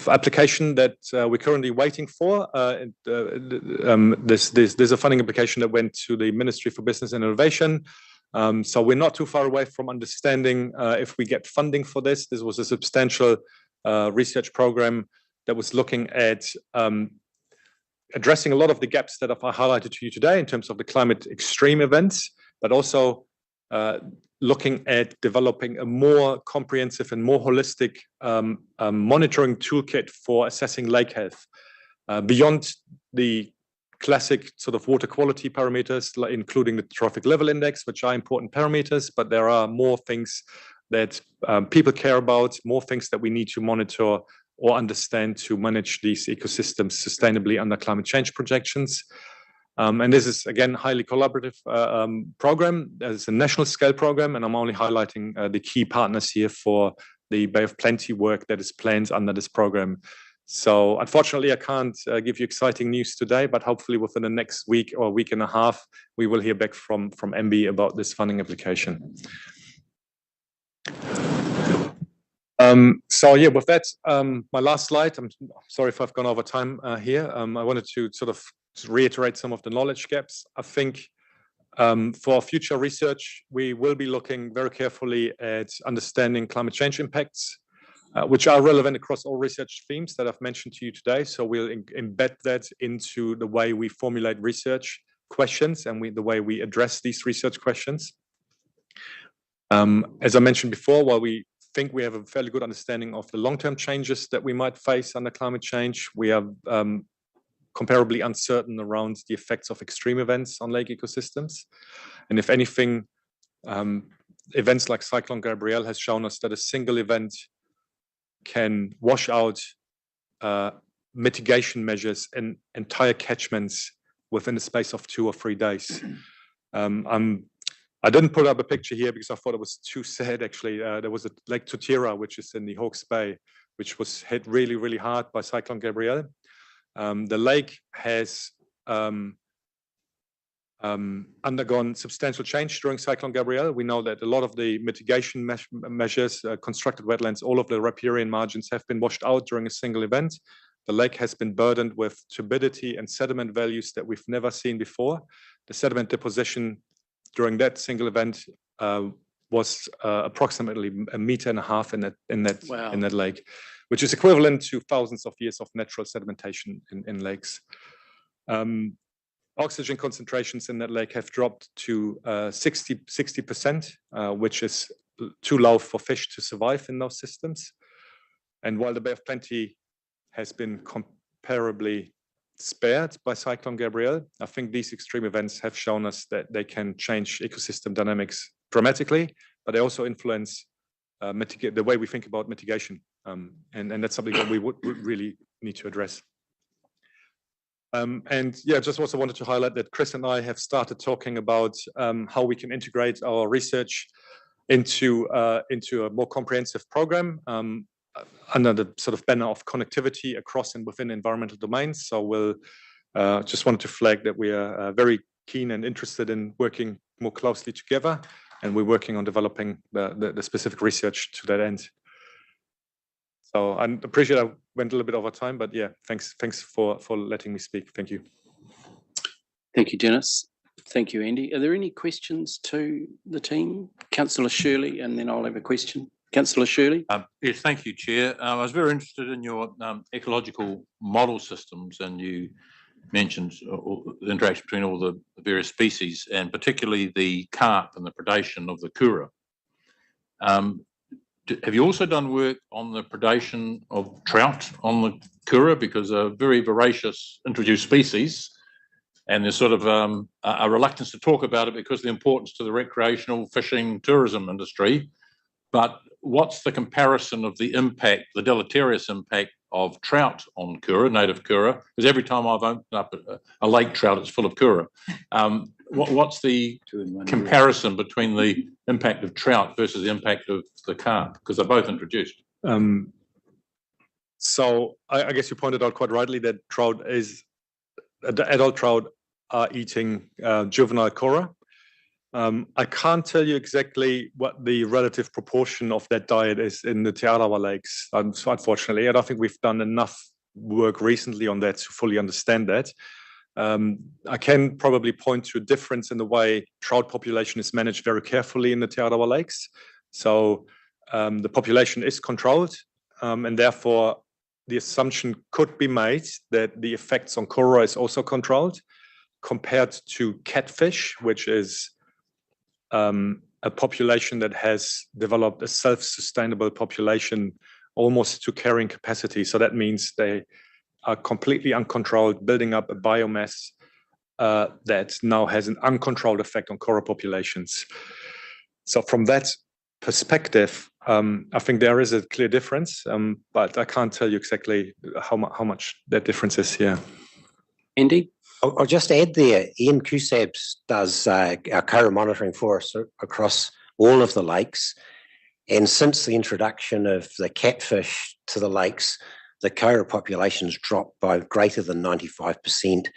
application that we're currently waiting for. There's a funding application that went to the Ministry for Business and Innovation. So we're not too far away from understanding if we get funding for this. This was a substantial research program that was looking at addressing a lot of the gaps that I've highlighted to you today in terms of the climate extreme events, but also looking at developing a more comprehensive and more holistic monitoring toolkit for assessing lake health beyond the classic sort of water quality parameters, including the trophic level index, which are important parameters, but there are more things that people care about, more things that we need to monitor or understand to manage these ecosystems sustainably under climate change projections. And this is, again, highly collaborative program. It's a national scale program, and I'm only highlighting the key partners here for the Bay of Plenty work that is planned under this program. So unfortunately, I can't give you exciting news today, but hopefully within the next week or week and a half, we will hear back from MB about this funding application. So yeah, with that, my last slide, I'm sorry if I've gone over time here. I wanted to sort of reiterate some of the knowledge gaps. I think for future research, we will be looking very carefully at understanding climate change impacts, which are relevant across all research themes that I've mentioned to you today. So we'll embed that into the way we formulate research questions and the way we address these research questions. As I mentioned before, while we think we have a fairly good understanding of the long-term changes that we might face under climate change, we are comparably uncertain around the effects of extreme events on lake ecosystems. And if anything, events like Cyclone Gabrielle has shown us that a single event can wash out mitigation measures in entire catchments within the space of 2 or 3 days. I didn't put up a picture here because I thought it was too sad, actually. There was a Lake Totira, which is in the Hawke's Bay, which was hit really, really hard by Cyclone Gabrielle. The lake has undergone substantial change during Cyclone Gabrielle. We know that a lot of the mitigation measures, constructed wetlands, all of the riparian margins have been washed out during a single event. The lake has been burdened with turbidity and sediment values that we've never seen before. The sediment deposition during that single event was approximately 1.5 meters in that lake, which is equivalent to thousands of years of natural sedimentation in lakes. Oxygen concentrations in that lake have dropped to 60%, which is too low for fish to survive in those systems. And while the Bay of Plenty has been comparably spared by Cyclone Gabrielle, I think these extreme events have shown us that they can change ecosystem dynamics dramatically, but they also influence the way we think about mitigation. And that's something that we would really need to address. And yeah, just also wanted to highlight that Chris and I have started talking about how we can integrate our research into a more comprehensive program under the sort of banner of connectivity across and within environmental domains. So we'll just wanted to flag that we are very keen and interested in working more closely together, and we're working on developing the specific research to that end. So I appreciate I went a little bit over time, but yeah, thanks for letting me speak. Thank you. Thank you, Dennis. Thank you, Andy. Are there any questions to the team? Councillor Shirley, and then I'll have a question. Councillor Shirley. Yes, thank you, Chair. I was very interested in your ecological model systems, and you mentioned the interaction between all the various species, and particularly the carp and the predation of the kura. Have you also done work on the predation of trout on the kura? Because a very voracious introduced species, and there's sort of a reluctance to talk about it because of the importance to the recreational fishing tourism industry. But what's the comparison of the impact, the deleterious impact of trout on kura, native kura? Because every time I've opened up a lake trout, it's full of kura. What's the comparison between the impact of trout versus the impact of the carp? Because they're both introduced. So I guess you pointed out quite rightly that the adult trout are eating juvenile kura. I can't tell you exactly what the relative proportion of that diet is in the Te Arawa lakes, unfortunately. I don't think we've done enough work recently on that to fully understand that. I can probably point to a difference in the way trout population is managed very carefully in the Te Arawa lakes. So the population is controlled, and therefore the assumption could be made that the effects on kura is also controlled, compared to catfish, which is a population that has developed a self-sustainable population almost to carrying capacity. So that means they are completely uncontrolled, building up a biomass that now has an uncontrolled effect on kura populations. So from that perspective, I think there is a clear difference, but I can't tell you exactly how much that difference is here. Andy? I'll just add there, Ian Kusabs does our kura monitoring for us across all of the lakes. And since the introduction of the catfish to the lakes, the kura populations dropped by greater than 95%.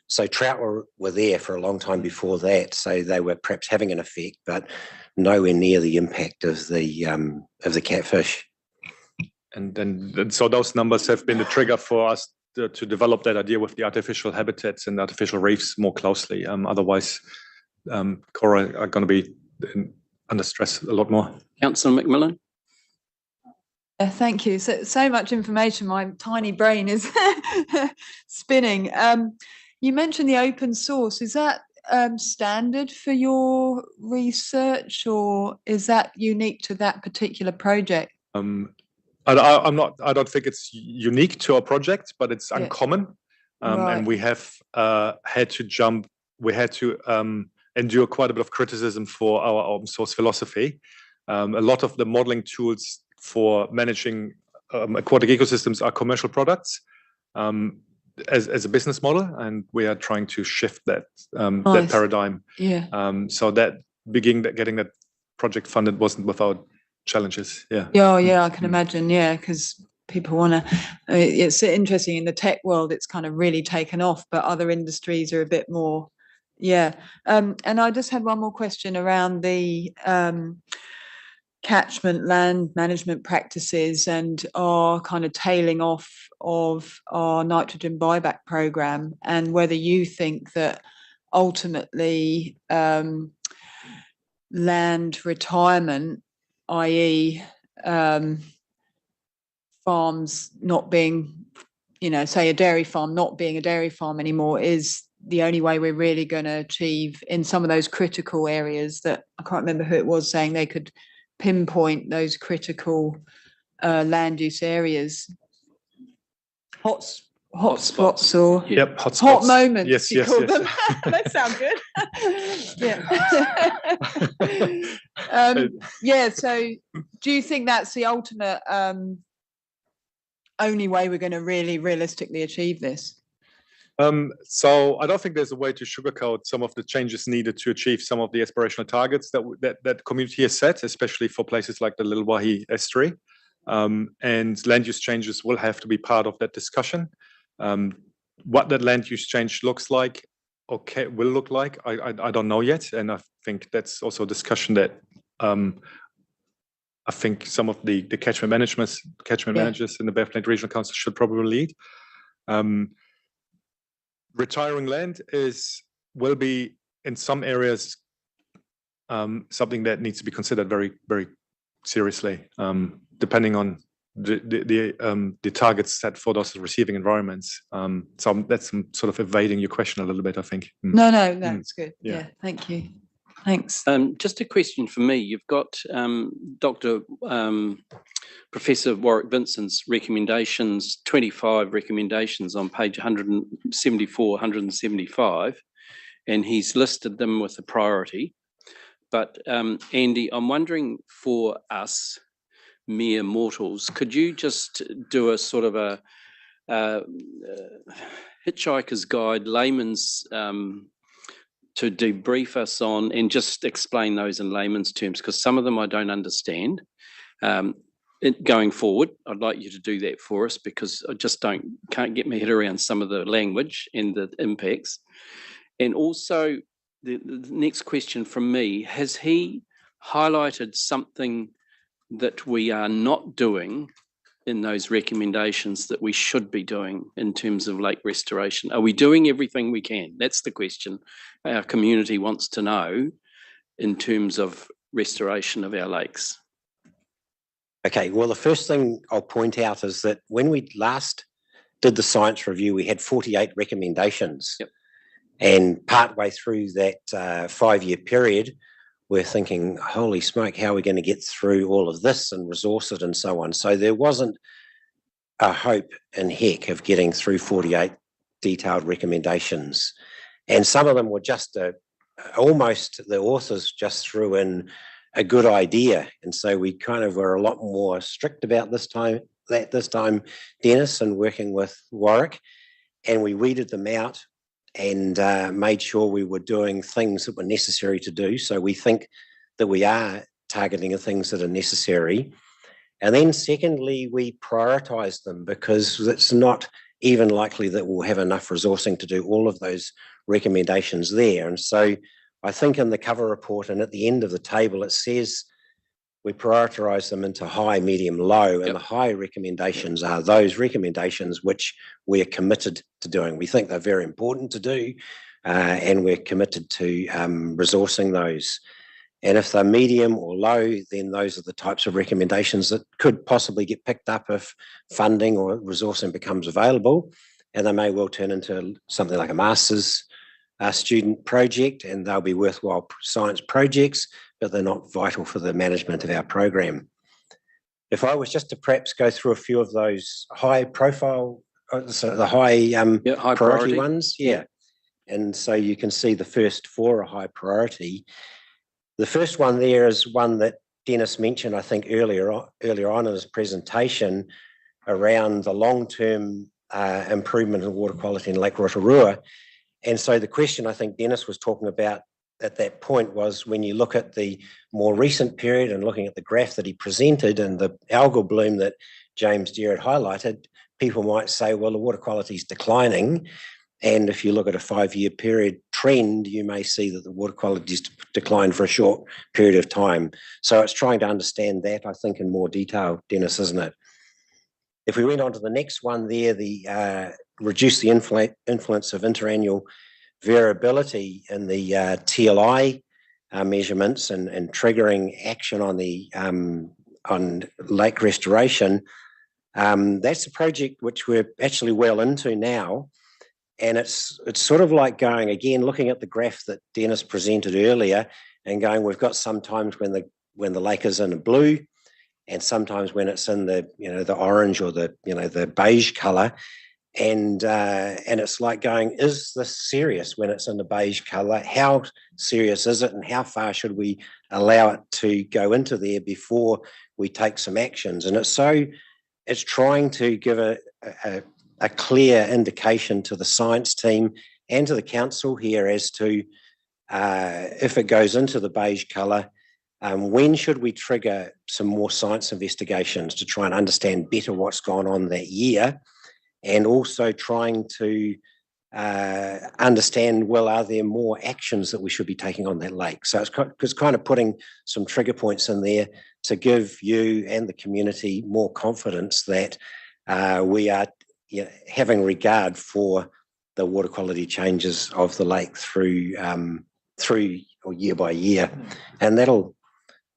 So trout were there for a long time before that. So they were perhaps having an effect, but nowhere near the impact of the catfish. And so those numbers have been the trigger for us to develop that idea with the artificial habitats and artificial reefs more closely. Otherwise, kura are going to be under stress a lot more. Councillor McMillan. Thank you. So much information. My tiny brain is spinning. You mentioned the open source. Is that standard for your research, or is that unique to that particular project? I don't think it's unique to our project, but it's uncommon. And we have had to endure quite a bit of criticism for our open source philosophy. A lot of the modeling tools for managing aquatic ecosystems are commercial products as a business model, and we are trying to shift that that paradigm. Yeah. So that getting that project funded wasn't without challenges. Yeah. Yeah, I can imagine. Yeah, because people want to. It's interesting in the tech world. It's kind of really taken off, but other industries are a bit more. Yeah. And I just had one more question around the catchment land management practices and our kind of tailing off of our nitrogen buyback program, and whether you think that ultimately land retirement, i.e. farms not being, say a dairy farm not being a dairy farm anymore, is the only way we're really going to achieve in some of those critical areas that I can't remember who it was saying they could pinpoint those critical land use areas. Hotspots or hot moments. Yes, you yes, call yes. them. That sound good. Yeah. Yeah. So, do you think that's the ultimate only way we're going to really realistically achieve this? So I don't think there's a way to sugarcoat some of the changes needed to achieve some of the aspirational targets that community has set, especially for places like the Little Waihi Estuary. And land use changes will have to be part of that discussion. What that land use change looks like, will look like, I don't know yet. And I think that's also a discussion that I think some of the catchment managers in the Bethlehem Regional Council should probably lead. Retiring land will be in some areas something that needs to be considered very, very seriously, depending on the targets set for those receiving environments. So that's sort of evading your question a little bit, I think. No, that's good. Yeah, thank you. Thanks. Just a question for me. You've got Dr. Professor Warwick Vincent's recommendations, 25 recommendations on page 174, 175, and he's listed them with a priority. But Andy, I'm wondering for us mere mortals, could you just do a sort of a hitchhiker's guide, layman's to debrief us on and just explain those in layman's terms, because some of them I don't understand. Going forward, I'd like you to do that for us, because I just can't get my head around some of the language and the impacts. And also the next question from me, has he highlighted something that we are not doing in those recommendations that we should be doing in terms of lake restoration? Are we doing everything we can? That's the question our community wants to know in terms of restoration of our lakes. Okay, well, the first thing I'll point out is that when we last did the science review, we had 48 recommendations. Yep. And partway through that 5-year period, we're thinking, holy smoke, how are we going to get through all of this and resource it and so on? So there wasn't a hope in heck of getting through 48 detailed recommendations. And some of them were just almost the authors just threw in a good idea. And so we kind of were a lot more strict about this time, Dennis, and working with Warwick. And we weeded them out and made sure we were doing things that were necessary to do. So we think that we are targeting the things that are necessary. And then secondly, we prioritise them, because it's not even likely that we'll have enough resourcing to do all of those recommendations there. And so I think in the cover report and at the end of the table, it says we prioritise them into high, medium, low, and the high recommendations are those recommendations which we're committed to doing. We think they're very important to do, and we're committed to resourcing those. And if they're medium or low, then those are the types of recommendations that could possibly get picked up if funding or resourcing becomes available, and they may well turn into something like a master's student project, and they'll be worthwhile science projects, but they're not vital for the management of our program. If I was just to perhaps go through a few of those high profile so the high high priority priority. ones, yeah. And so you can see the first four are high priority. The first one there is one that Dennis mentioned, I think, earlier on in his presentation around the long-term improvement of water quality in Lake Rotorua. And so the question I think Dennis was talking about at that point was, when you look at the more recent period and looking at the graph that he presented and the algal bloom that James Derrett highlighted, people might say, well, the water quality is declining. And if you look at a 5-year period trend, you may see that the water quality has declined for a short period of time. So it's trying to understand that, I think, in more detail, Dennis, isn't it? If we went on to the next one there, the reduce the influence of interannual variability in the TLI measurements and triggering action on the on lake restoration. That's a project which we're actually well into now. And it's sort of like going again, looking at the graph that Dennis presented earlier, and going, we've got sometimes when the lake is in a blue, and sometimes when it's in the the orange or the beige colour, and it's like going, is this serious when it's in the beige colour? How serious is it, and how far should we allow it to go into there before we take some actions? And it's trying to give a clear indication to the science team and to the council here as to if it goes into the beige colour, when should we trigger some more science investigations to try and understand better what's gone on that year, and also trying to understand, well, are there more actions that we should be taking on that lake? So it's kind of putting some trigger points in there to give you and the community more confidence that we are having regard for the water quality changes of the lake through or year by year. And that'll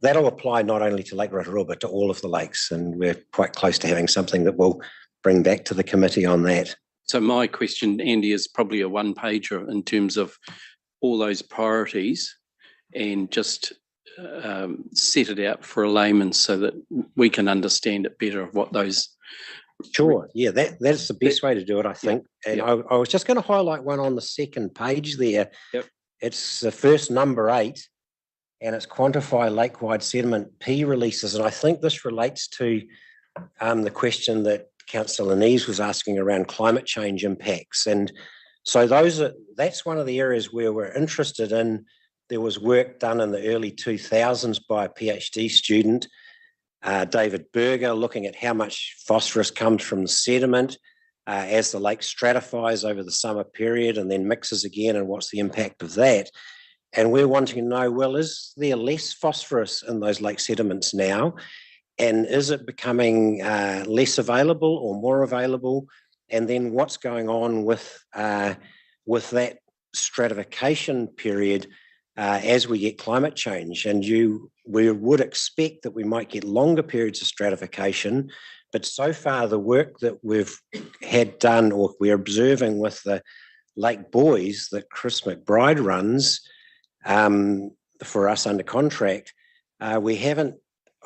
apply not only to Lake Rotorua, but to all of the lakes. And we're quite close to having something that we'll bring back to the committee on that. So my question, Andy, is probably a one-pager in terms of all those priorities, and just set it out for a layman so that we can understand it better of what those. Sure, yeah, that's the best way to do it, I think. And I was just going to highlight one on the second page there. Yep. It's the first number 8, and it's quantify lake-wide sediment P releases. And I think this relates to the question that Councillor Neves was asking around climate change impacts. And so that's one of the areas where we're interested in. There was work done in the early 2000s by a PhD student, David Berger, looking at how much phosphorus comes from the sediment as the lake stratifies over the summer period and then mixes again, and what's the impact of that. And we're wanting to know, well, is there less phosphorus in those lake sediments now? And is it becoming less available or more available? And then what's going on with that stratification period as we get climate change? And we would expect that we might get longer periods of stratification, but so far the work that we've had done, or we're observing with the Lake Buoys that Chris McBride runs for us under contract, we haven't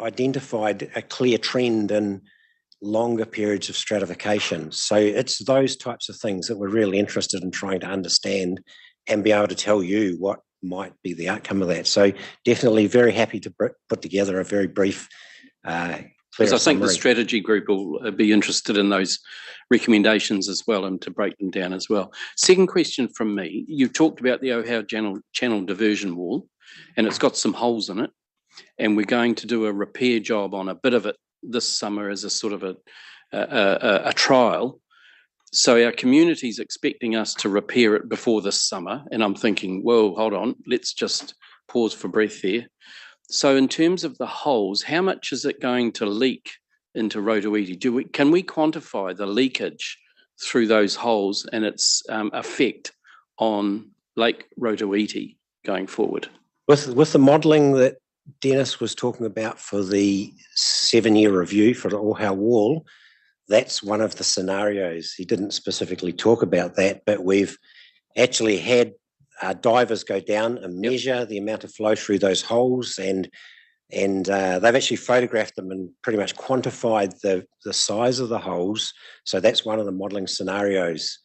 identified a clear trend in longer periods of stratification. So it's those types of things that we're really interested in trying to understand and be able to tell you what might be the outcome of that. So definitely very happy to put together a very brief because I think the strategy group will be interested in those recommendations as well, and to break them down as well. Second question from me, you talked about the Ohau Channel diversion wall, and it's got some holes in it, and we're going to do a repair job on a bit of it this summer as a sort of a trial. So our community's expecting us to repair it before this summer, and I'm thinking, well, hold on, let's just pause for breath there. So in terms of the holes, how much is it going to leak into Rotoiti? Can we quantify the leakage through those holes and its effect on Lake Rotoiti going forward? With the modelling that Dennis was talking about for the 7-year review for the Ohau Wall, that's one of the scenarios. He didn't specifically talk about that, but we've actually had divers go down and measure the amount of flow through those holes, and And they've actually photographed them and pretty much quantified the size of the holes. So that's one of the modelling scenarios.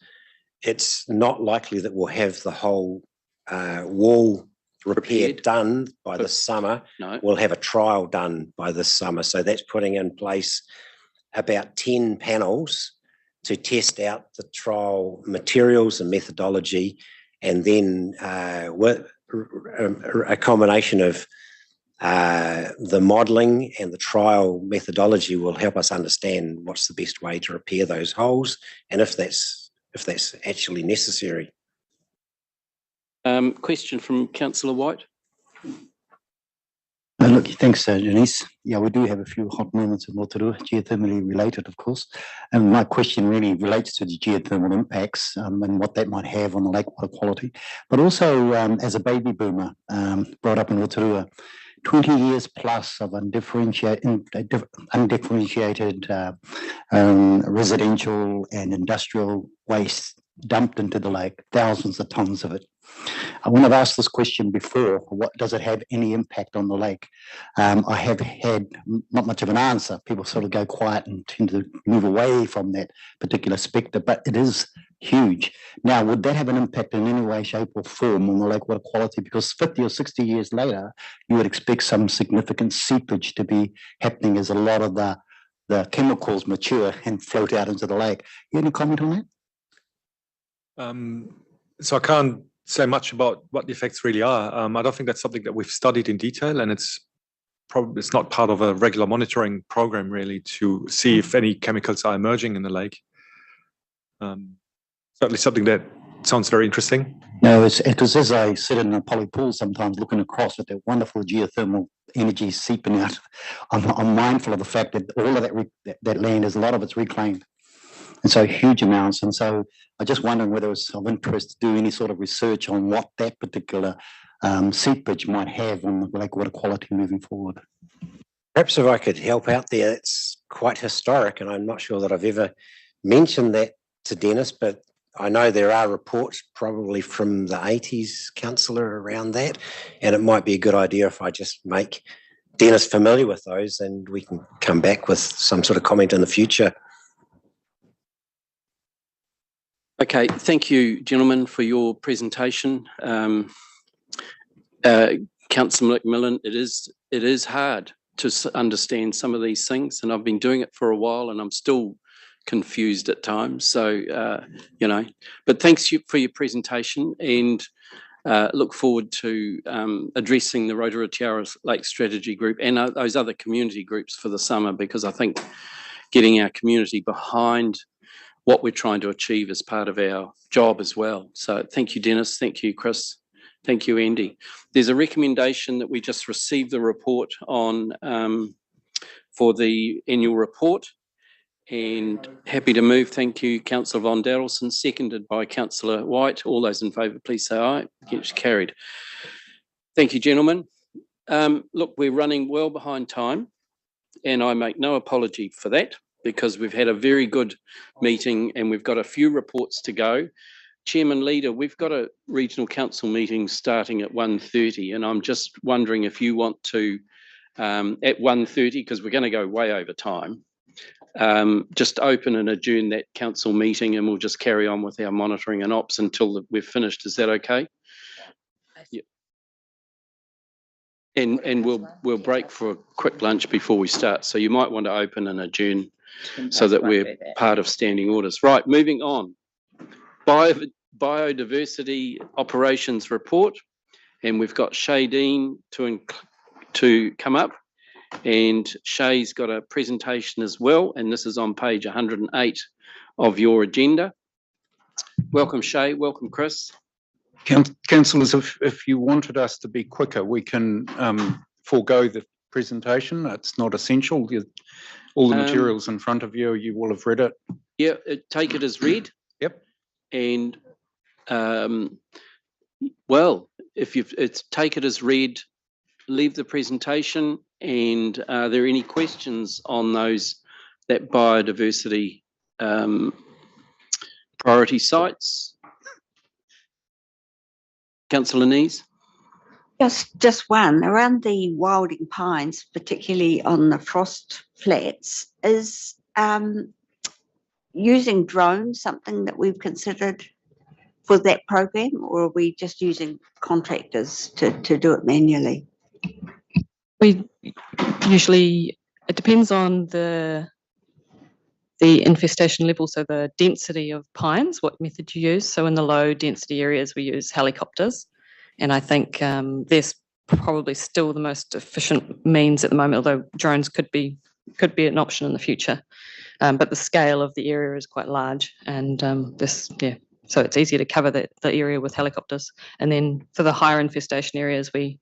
It's not likely that we'll have the whole wall repair done by the summer. No. We'll have a trial done by this summer. So that's putting in place about 10 panels to test out the trial materials and methodology, and then with a combination of the modelling and the trial methodology will help us understand what's the best way to repair those holes, and if that's actually necessary. Question from Councillor White. Look, thanks, Janice. Yeah, we do have a few hot moments in Rotorua, geothermally related, of course. And my question really relates to the geothermal impacts and what that might have on the lake water quality. But also, as a baby boomer brought up in Rotorua, 20 years plus of undifferentiated residential and industrial waste dumped into the lake, thousands of tons of it. When I've asked this question before, what does it have any impact on the lake? I have had not much of an answer. People sort of go quiet and tend to move away from that particular spectre, but it is huge. Now, would that have an impact in any way, shape or form on the lake water quality? Because 50 or 60 years later, you would expect some significant seepage to be happening as a lot of the chemicals mature and float out into the lake. You any comment on that? So I can't say much about what the effects really are. I don't think that's something that we've studied in detail, and it's not part of a regular monitoring program really to see if any chemicals are emerging in the lake. Certainly something that sounds very interesting. No, it's because as I sit in a poly pool sometimes looking across at that wonderful geothermal energy seeping out, I'm mindful of the fact that all of that land is, a lot of it's reclaimed. And so huge amounts. And so I'm just wondering whether it's of interest to do any sort of research on what that particular seepage might have on the lake water quality moving forward. Perhaps if I could help out there, it's quite historic, and I'm not sure that I've ever mentioned that to Dennis, but I know there are reports probably from the 80s, Councillor, around that, and it might be a good idea if I just make Dennis familiar with those and we can come back with some sort of comment in the future. Okay, thank you, gentlemen, for your presentation. Councillor McMillan, it is hard to understand some of these things, and I've been doing it for a while, and I'm still confused at times. So, but thanks for your presentation, and look forward to addressing the Rotorua Tiara Lake Strategy Group and those other community groups for the summer, because I think getting our community behind what we're trying to achieve is part of our job as well. So thank you, Dennis. Thank you, Chris. Thank you, Andy. There's a recommendation that we just received the report on for the annual report, and happy to move. Thank you, Councillor Von Darrelson, seconded by Councillor White. All those in favour, please say aye. It's carried. Thank you, gentlemen. Look, we're running well behind time, and I make no apology for that, because we've had a very good meeting and we've got a few reports to go. Chairman Leader, we've got a regional council meeting starting at 1:30, and I'm just wondering if you want to, at 1:30, because we're going to go way over time, just open and adjourn that council meeting, and we'll just carry on with our monitoring and ops until we've finished. Is that okay? Yeah. And we'll break for a quick lunch before we start. So you might want to open and adjourn so that we're part of standing orders. Right, moving on. Biodiversity operations report, and we've got Shay Dean to come up, and Shay's got a presentation as well, and this is on page 108 of your agenda. Welcome, Shay. Welcome, Chris. Councillors, if you wanted us to be quicker, we can forego the presentation. It's not essential. All the materials in front of you, you will have read it. Yeah, take it as read. Yep. And well, if it's take it as read, leave the presentation. And are there any questions on that biodiversity priority sites? Councillor Nees. Just one around the wilding pines, particularly on the frost flats, is using drones something that we've considered for that program, or are we just using contractors to do it manually? We usually, it depends on the infestation level, so the density of pines, what method you use. So in the low density areas, we use helicopters. And I think there's probably still the most efficient means at the moment, although drones could be an option in the future. But the scale of the area is quite large, and so it's easier to cover the area with helicopters. And then for the higher infestation areas, we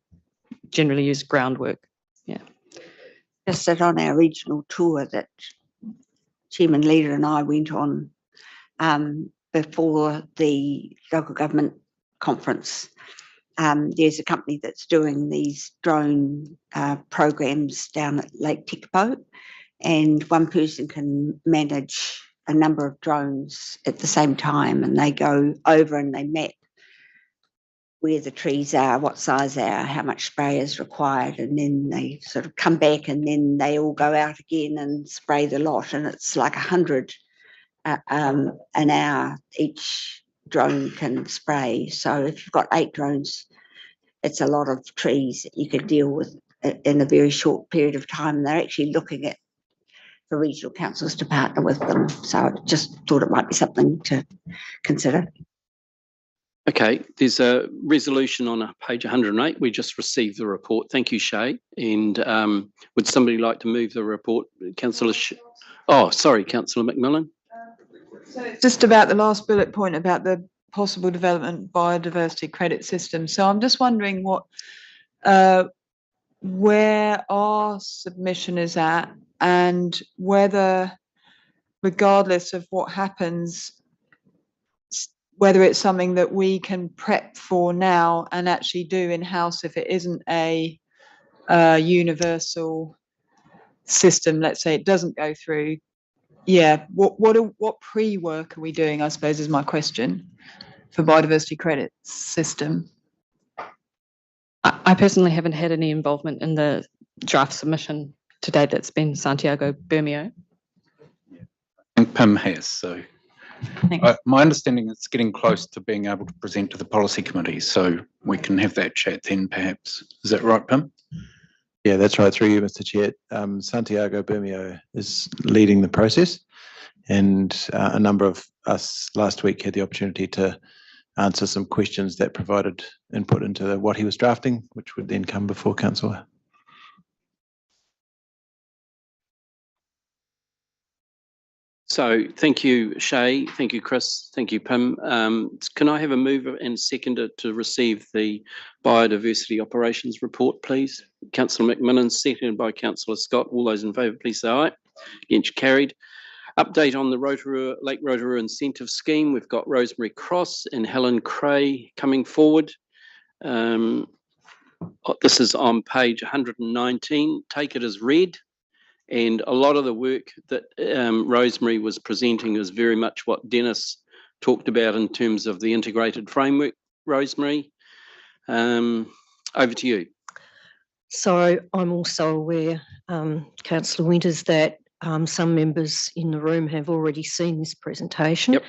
generally use groundwork. Yeah. Just that on our regional tour that Chairman Leader and I went on before the local government conference. There's a company that's doing these drone programs down at Lake Tekapo, and one person can manage a number of drones at the same time, and they go over and they map where the trees are, what size they are, how much spray is required, and then they sort of come back and then they all go out again and spray the lot, and it's like 100 an hour each drone can spray. So if you've got 8 drones, it's a lot of trees that you can deal with in a very short period of time. And they're actually looking at for regional councils to partner with them. So I just thought it might be something to consider. Okay, there's a resolution on page 108. We just received the report. Thank you, Shay. And would somebody like to move the report? Councillor Councillor McMillan. So just about the last bullet point about the possible development biodiversity credit system. So I'm just wondering where our submission is at, and whether, regardless of what happens, whether it's something that we can prep for now and actually do in-house if it isn't a universal system. Let's say it doesn't go through. Yeah, what pre-work are we doing, I suppose, is my question for biodiversity credit system. I personally haven't had any involvement in the draft submission to date. It's been Santiago Bermeo. I think PIM has, so. My understanding is it's getting close to being able to present to the policy committee, so we can have that chat then perhaps. Is that right, Pim? Yeah, that's right. Through you, Mr. Chair. Santiago Bermeo is leading the process, and a number of us last week had the opportunity to answer some questions that provided input into what he was drafting, which would then come before council. So thank you, Shay. Thank you, Chris. Thank you, Pim. Can I have a mover and seconder to receive the biodiversity operations report, please? Councillor McMillan, seconded by Councillor Scott. All those in favour, please say aye. Against, carried. Update on the Rotorua, Lake Rotorua incentive scheme. We've got Rosemary Cross and Helen Cray coming forward. This is on page 119. Take it as read. And a lot of the work that Rosemary was presenting is very much what Dennis talked about in terms of the integrated framework. Rosemary, over to you. So I'm also aware, Councillor Winters, that some members in the room have already seen this presentation. Yep.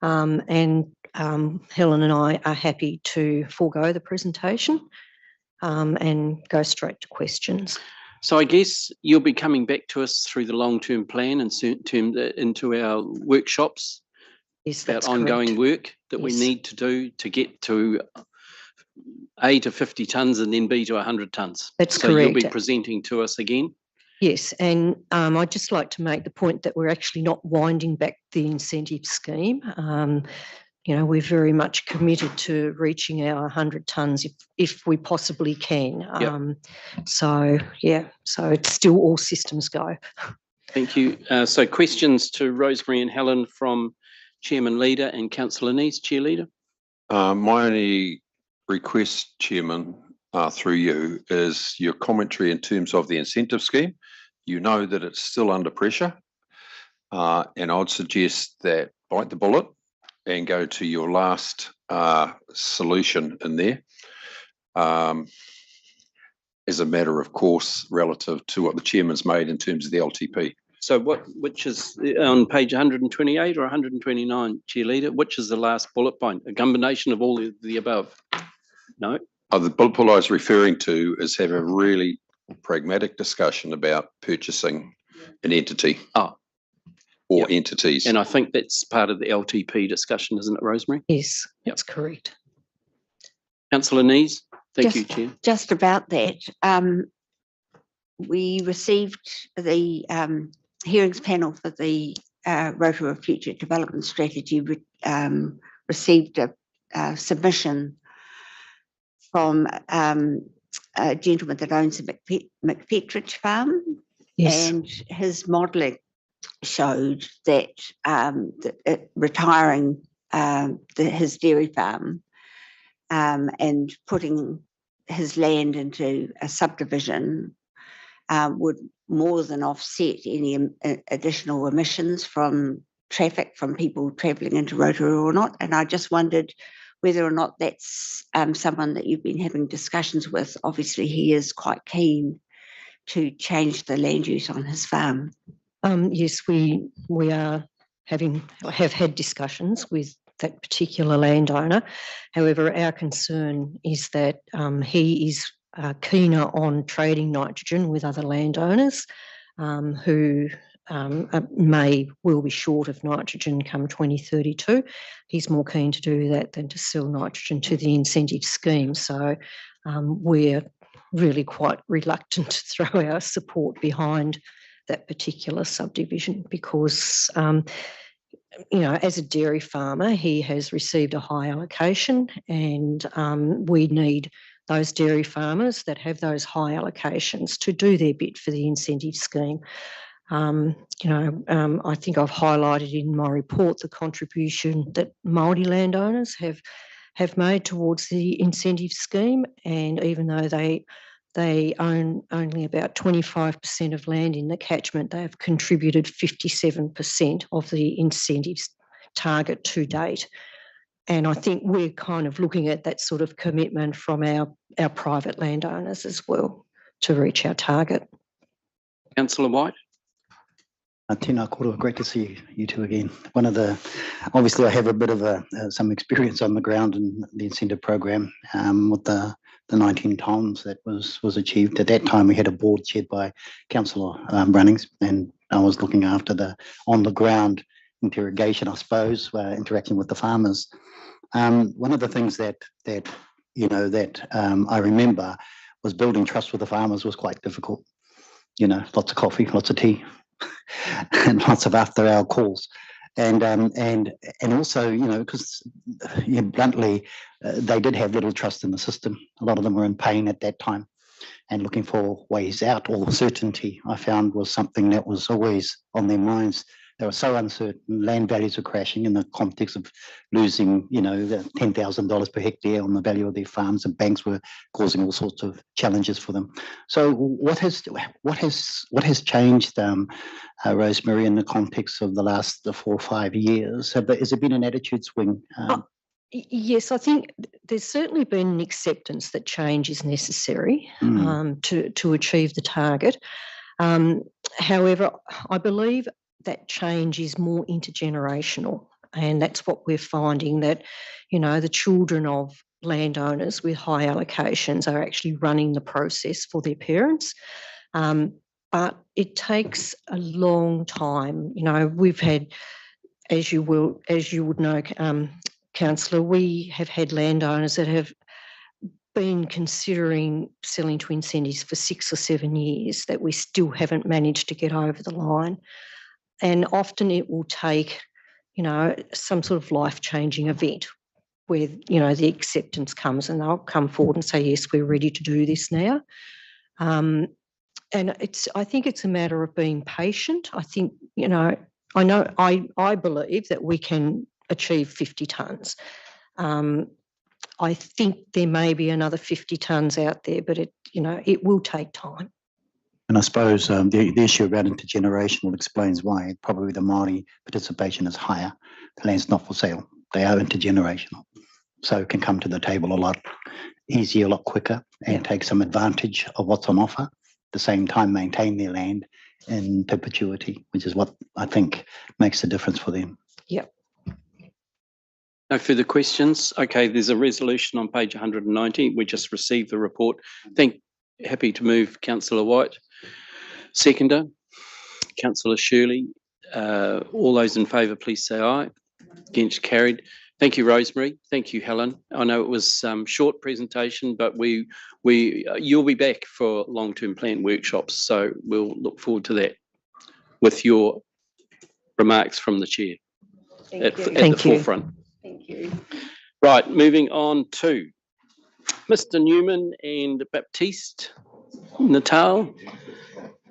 And Helen and I are happy to forego the presentation and go straight to questions. So I guess you'll be coming back to us through the long-term plan and into our workshops about ongoing work that we need to do to get to A, to 50 tonnes and then B, to 100 tonnes. That's so correct. You'll be presenting to us again? Yes, and I'd just like to make the point that we're actually not winding back the incentive scheme. You know, we're very much committed to reaching our 100 tonnes if we possibly can. Yep. So it's still all systems go. Thank you. So questions to Rosemary and Helen from Chairman Leader and Councillor Nees, Chair Leader. My only request, Chairman, through you, is your commentary in terms of the incentive scheme. You know that it's still under pressure, and I'd suggest that bite the bullet and go to your last solution in there. as a matter of course relative to what the chairman's made in terms of the LTP. So which is on page 128 or 129, Chair Leader, which is the last bullet point? A combination of all the above? No? The bullet point I was referring to is have a really pragmatic discussion about purchasing an entity. Or entities. And I think that's part of the LTP discussion, isn't it, Rosemary? Yes, that's correct. Councillor Nees, thank you, Just- Chair. Just about that, we received the hearings panel for the Rotorua Future Development Strategy received a submission from a gentleman that owns the McPetridge farm. Yes. And his modelling showed that retiring his dairy farm and putting his land into a subdivision would more than offset any additional emissions from traffic from people travelling into Rotorua or not. And I just wondered whether or not that's someone that you've been having discussions with. Obviously, he is quite keen to change the land use on his farm. Yes, we have had discussions with that particular landowner. However, our concern is that he is keener on trading nitrogen with other landowners who will be short of nitrogen come 2032. He's more keen to do that than to sell nitrogen to the incentive scheme. So we're really quite reluctant to throw our support behind that particular subdivision because, as a dairy farmer, he has received a high allocation and we need those dairy farmers that have those high allocations to do their bit for the incentive scheme. I think I've highlighted in my report the contribution that Māori landowners have made towards the incentive scheme, and even though they own only about 25% of land in the catchment, they have contributed 57% of the incentives target to date. And I think we're kind of looking at that sort of commitment from our private landowners as well to reach our target. Councillor White. Tēnā koroa, great to see you two again. Obviously I have a bit of some experience on the ground in the incentive program with the 19 tonnes that was achieved. At that time we had a board chaired by Councillor Brunnings, and I was looking after the on the ground interrogation, I suppose, interacting with the farmers. One of the things that I remember was building trust with the farmers was quite difficult. Lots of coffee, lots of tea, and lots of after-hour calls, and also, because bluntly, they did have little trust in the system. A lot of them were in pain at that time, and looking for ways out. Or certainty, I found, was something that was always on their minds. They were so uncertain. Land values were crashing in the context of losing, the $10,000 per hectare on the value of their farms, and banks were causing all sorts of challenges for them. So, what has changed, Rosemary, in the context of the last 4 or 5 years? Has there been an attitude swing? Yes, I think there's certainly been an acceptance that change is necessary to achieve the target. However, I believe that change is more intergenerational, and that's what we're finding, that the children of landowners with high allocations are actually running the process for their parents, but it takes a long time. We've had, as you would know, Councillor, we have had landowners that have been considering selling to incentives for 6 or 7 years that we still haven't managed to get over the line. And often it will take, some sort of life-changing event where, the acceptance comes and they'll come forward and say, yes, we're ready to do this now. And I think it's a matter of being patient. I think, I believe that we can achieve 50 tonnes. I think there may be another 50 tonnes out there, but it will take time. And I suppose the issue around intergenerational explains why probably the Māori participation is higher. The land's not for sale. They are intergenerational, so can come to the table a lot easier, a lot quicker, and take some advantage of what's on offer. At the same time, maintain their land in perpetuity, which is what I think makes the difference for them. Yep. No further questions. Okay, there's a resolution on page 190. We just received the report. Happy to move Councillor White. Seconder, Councillor Shirley. All those in favour, please say aye. Against, carried. Thank you, Rosemary. Thank you, Helen. I know it was short presentation, but you'll be back for long-term plan workshops, so we'll look forward to that with your remarks from the chair at the forefront. Thank you. Right, moving on to Mr. Newman and Baptiste Natal.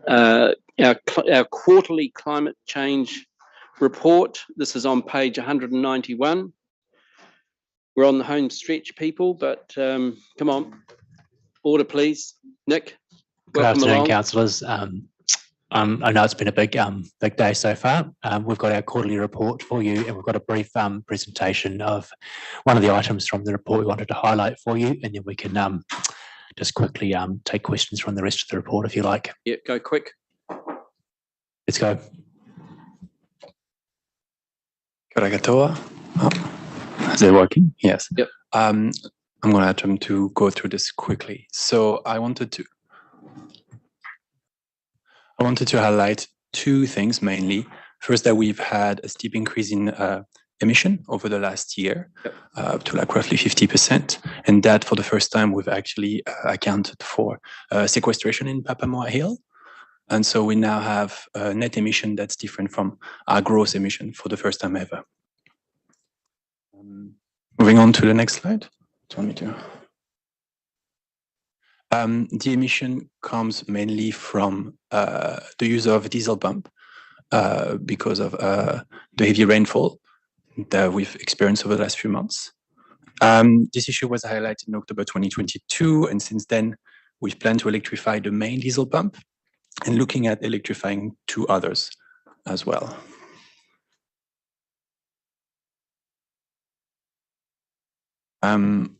Our quarterly climate change report. This is on page 191. We're on the home stretch, people, but come on. Order, please. Nick, Good welcome afternoon, along. councillors. I know it's been a big day so far. We've got our quarterly report for you, and we've got a brief presentation of one of the items from the report we wanted to highlight for you, and then we can just quickly take questions from the rest of the report if you like. Yeah, go quick. Let's go. Kia ora katoa. Is it working? Yes. Yep. I'm going to attempt to go through this quickly. So I wanted to highlight two things mainly. First, that we've had a steep increase in emission over the last year, up to like roughly 50%. And that for the first time, we've actually accounted for sequestration in Papamoa Hill. And so we now have a net emission that's different from our gross emission for the first time ever. Moving on to the next slide. Do you want me to? The emission comes mainly from the use of diesel pump because of the heavy rainfall that we've experienced over the last few months. This issue was highlighted in October 2022, and since then we've planned to electrify the main diesel pump and looking at electrifying two others as well.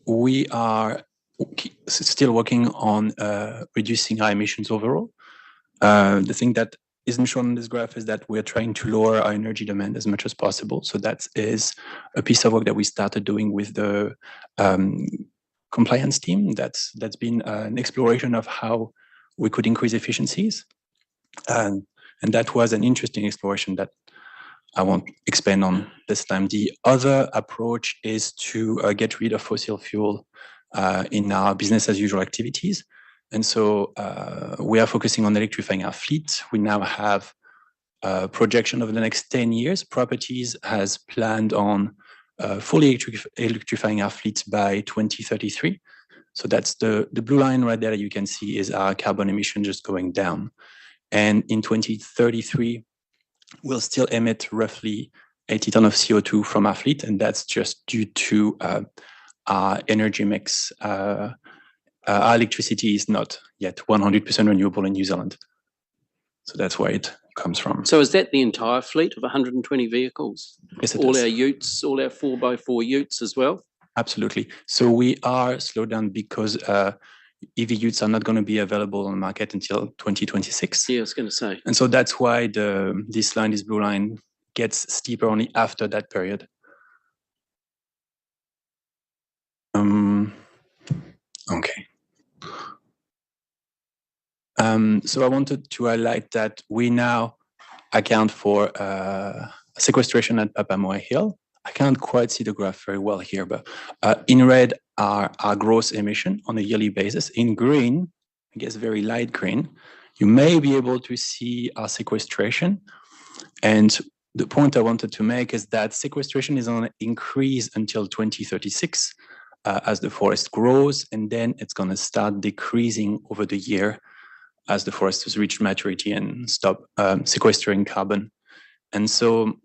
We are still working on reducing our emissions overall. The thing that isn't shown in this graph is that we're trying to lower our energy demand as much as possible. So that is a piece of work that we started doing with the compliance team. That's been an exploration of how we could increase efficiencies. And that was an interesting exploration that I won't expand on this time. The other approach is to get rid of fossil fuel in our business as usual activities. And so we are focusing on electrifying our fleet. We now have a projection over the next 10 years. Properties has planned on fully electrifying our fleet by 2033. So that's the blue line right there you can see is our carbon emission just going down. And in 2033, we'll still emit roughly 80 tons of CO2 from our fleet, and that's just due to our energy mix. Our electricity is not yet 100% renewable in New Zealand. So that's where it comes from. So is that the entire fleet of 120 vehicles? Yes, it all is. Our utes, all our 4x4 utes as well? Absolutely. So we are slowed down because EV utes are not going to be available on the market until 2026. Yeah, I was going to say. And so that's why this line, this blue line, gets steeper only after that period. Okay. So I wanted to highlight that we now account for sequestration at Papamoa Hill. I can't quite see the graph very well here, but in red are our gross emission on a yearly basis. In green, I guess very light green, you may be able to see our sequestration. And the point I wanted to make is that sequestration is on an increase until 2036 as the forest grows, and then it's going to start decreasing over the year as the forest has reached maturity and stop sequestering carbon. And so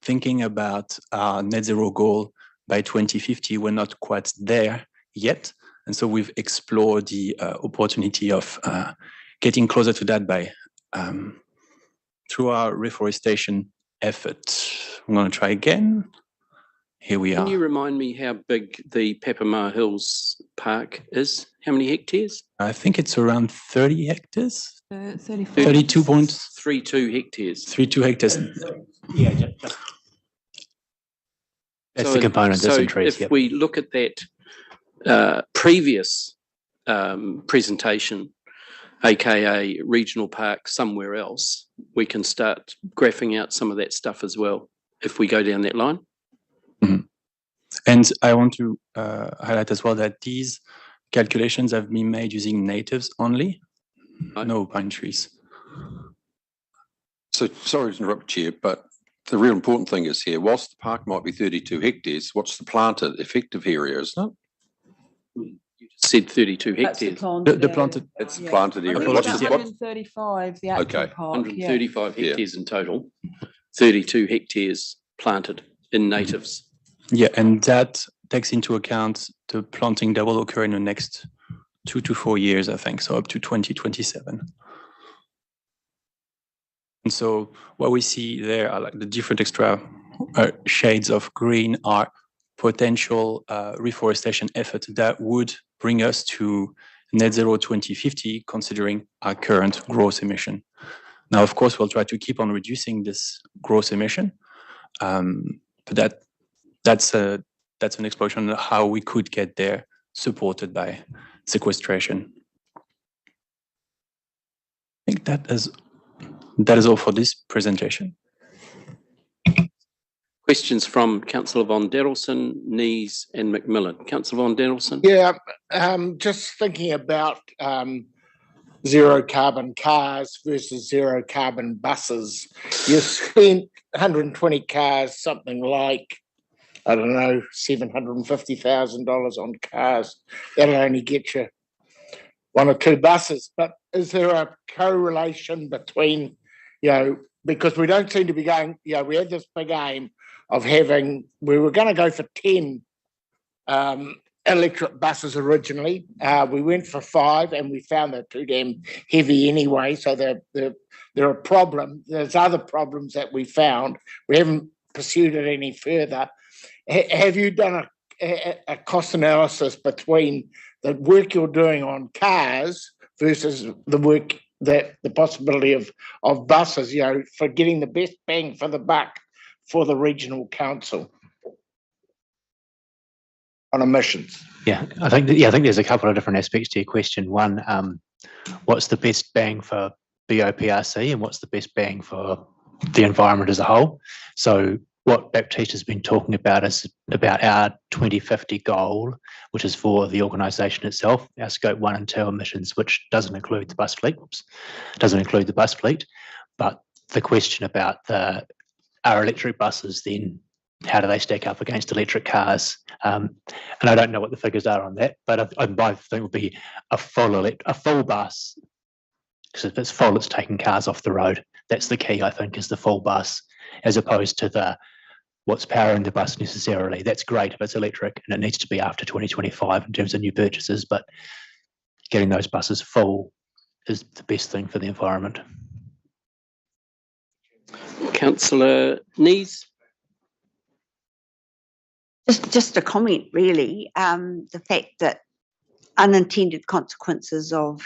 thinking about our net zero goal by 2050, we're not quite there yet. And so we've explored the opportunity of getting closer to that by through our reforestation effort. I'm going to try again. here we Can are. you remind me how big the Papamoa Hills Park is? How many hectares? I think it's around 30 hectares, 34. 32.32 hectares. hectares. Yeah, that's the component that's So in trees. if Yep. we look at that previous presentation, aka regional park somewhere else, we can start graphing out some of that stuff as well if we go down that line. And I want to highlight as well that these calculations have been made using natives only, no pine trees. So sorry to interrupt, Chair, but the real important thing is here, whilst the park might be 32 hectares, what's the planted effective area, isn't it? Said 32 That's the hectares. planted The area. planted, It's the Yeah. planted I area. think What's it's the- 135, the actual Okay. park, yeah. 135 Yeah. hectares in total, 32 hectares planted in natives. yeah, and that takes into account the planting that will occur in the next 2 to 4 years, I think, so up to 2027. And so what we see there are like the different extra shades of green are potential reforestation efforts that would bring us to net zero 2050, considering our current gross emission. Now, of course, we'll try to keep on reducing this gross emission, but that's an exploration of how we could get there, supported by sequestration. I think that is all for this presentation. Questions from Councillor Von Derelson, Nees and McMillan. Councillor Von Derelson? Yeah, just thinking about zero carbon cars versus zero carbon buses. You spent 120 cars, something like, I don't know, $750,000 on cars. That'll only get you 1 or 2 buses. But is there a correlation between, because we don't seem to be going, we had this big aim of having, we were going to go for 10 electric buses originally. We went for 5 and we found they're too damn heavy anyway. So they're a problem. There's other problems that we found. We haven't pursued it any further. Have you done a cost analysis between the work you're doing on cars versus the work that the possibility of buses, for getting the best bang for the buck for the regional council on emissions? Yeah, I think there's a couple of different aspects to your question. One, what's the best bang for BOPRC and what's the best bang for the environment as a whole? So what Baptiste has been talking about is about our 2050 goal, which is for the organisation itself, our scope 1 and 2 emissions, which doesn't include the bus fleet. But the question about our electric buses, then how do they stack up against electric cars? And I don't know what the figures are on that, but my thing would be a full bus, because if it's full, it's taking cars off the road. That's the key, I think, is the full bus, as opposed to what's powering the bus necessarily. That's great if it's electric, and it needs to be after 2025 in terms of new purchases, but getting those buses full is the best thing for the environment. Councillor Nees? Just a comment, really. The fact that unintended consequences of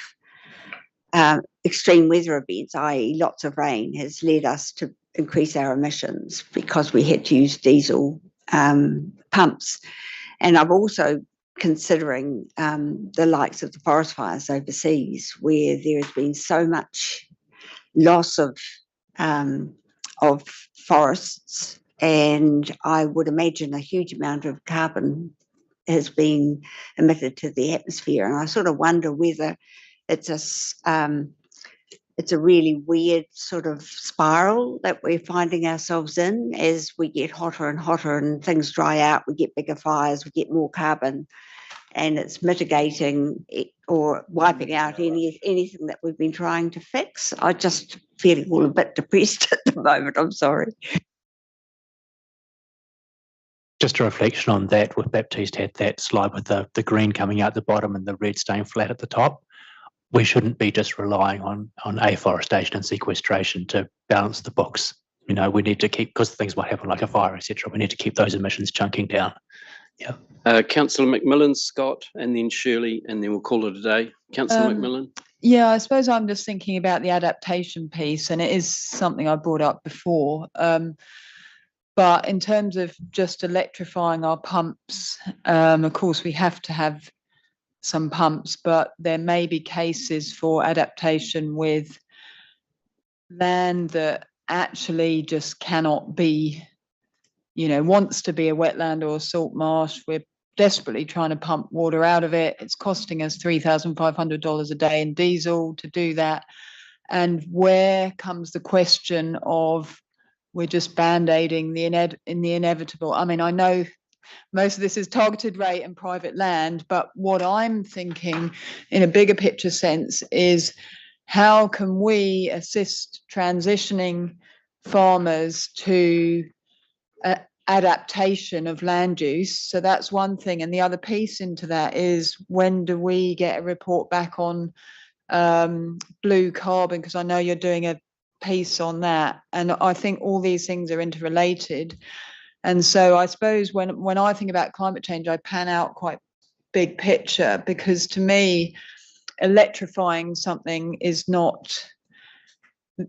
extreme weather events, i.e. lots of rain, has led us to increase our emissions because we had to use diesel pumps. And I'm also considering the likes of the forest fires overseas, where there has been so much loss of forests, and I would imagine a huge amount of carbon has been emitted to the atmosphere. And I sort of wonder whether it's a really weird sort of spiral that we're finding ourselves in as we get hotter and hotter and things dry out, we get bigger fires, we get more carbon, and it's mitigating or wiping out anything that we've been trying to fix. I just feeling all a bit depressed at the moment, I'm sorry. Just a reflection on that, with Baptiste had that slide with the green coming out the bottom and the red staying flat at the top. We shouldn't be just relying on afforestation and sequestration to balance the books. you know, we need to keep, because things might happen like a fire, etc. We need to keep those emissions chunking down. Yeah. Councillor McMillan, Scott, and then Shirley, and then we'll call it a day. Councillor McMillan. Yeah, I suppose I'm just thinking about the adaptation piece, and it is something I brought up before. But in terms of just electrifying our pumps, of course, we have to have some pumps, but there may be cases for adaptation with land that actually just cannot be, you know, wants to be a wetland or a salt marsh. We're desperately trying to pump water out of it. It's costing us $3,500 a day in diesel to do that. And where comes the question of we're just band-aiding the inevitable? I mean, I know most of this is targeted rate and private land, but what I'm thinking in a bigger picture sense is how can we assist transitioning farmers to adaptation of land use? So that's one thing. And the other piece into that is, when do we get a report back on blue carbon? Because I know you're doing a piece on that. And I think all these things are interrelated. And so I suppose when I think about climate change, I pan out quite big picture, because to me, electrifying something is not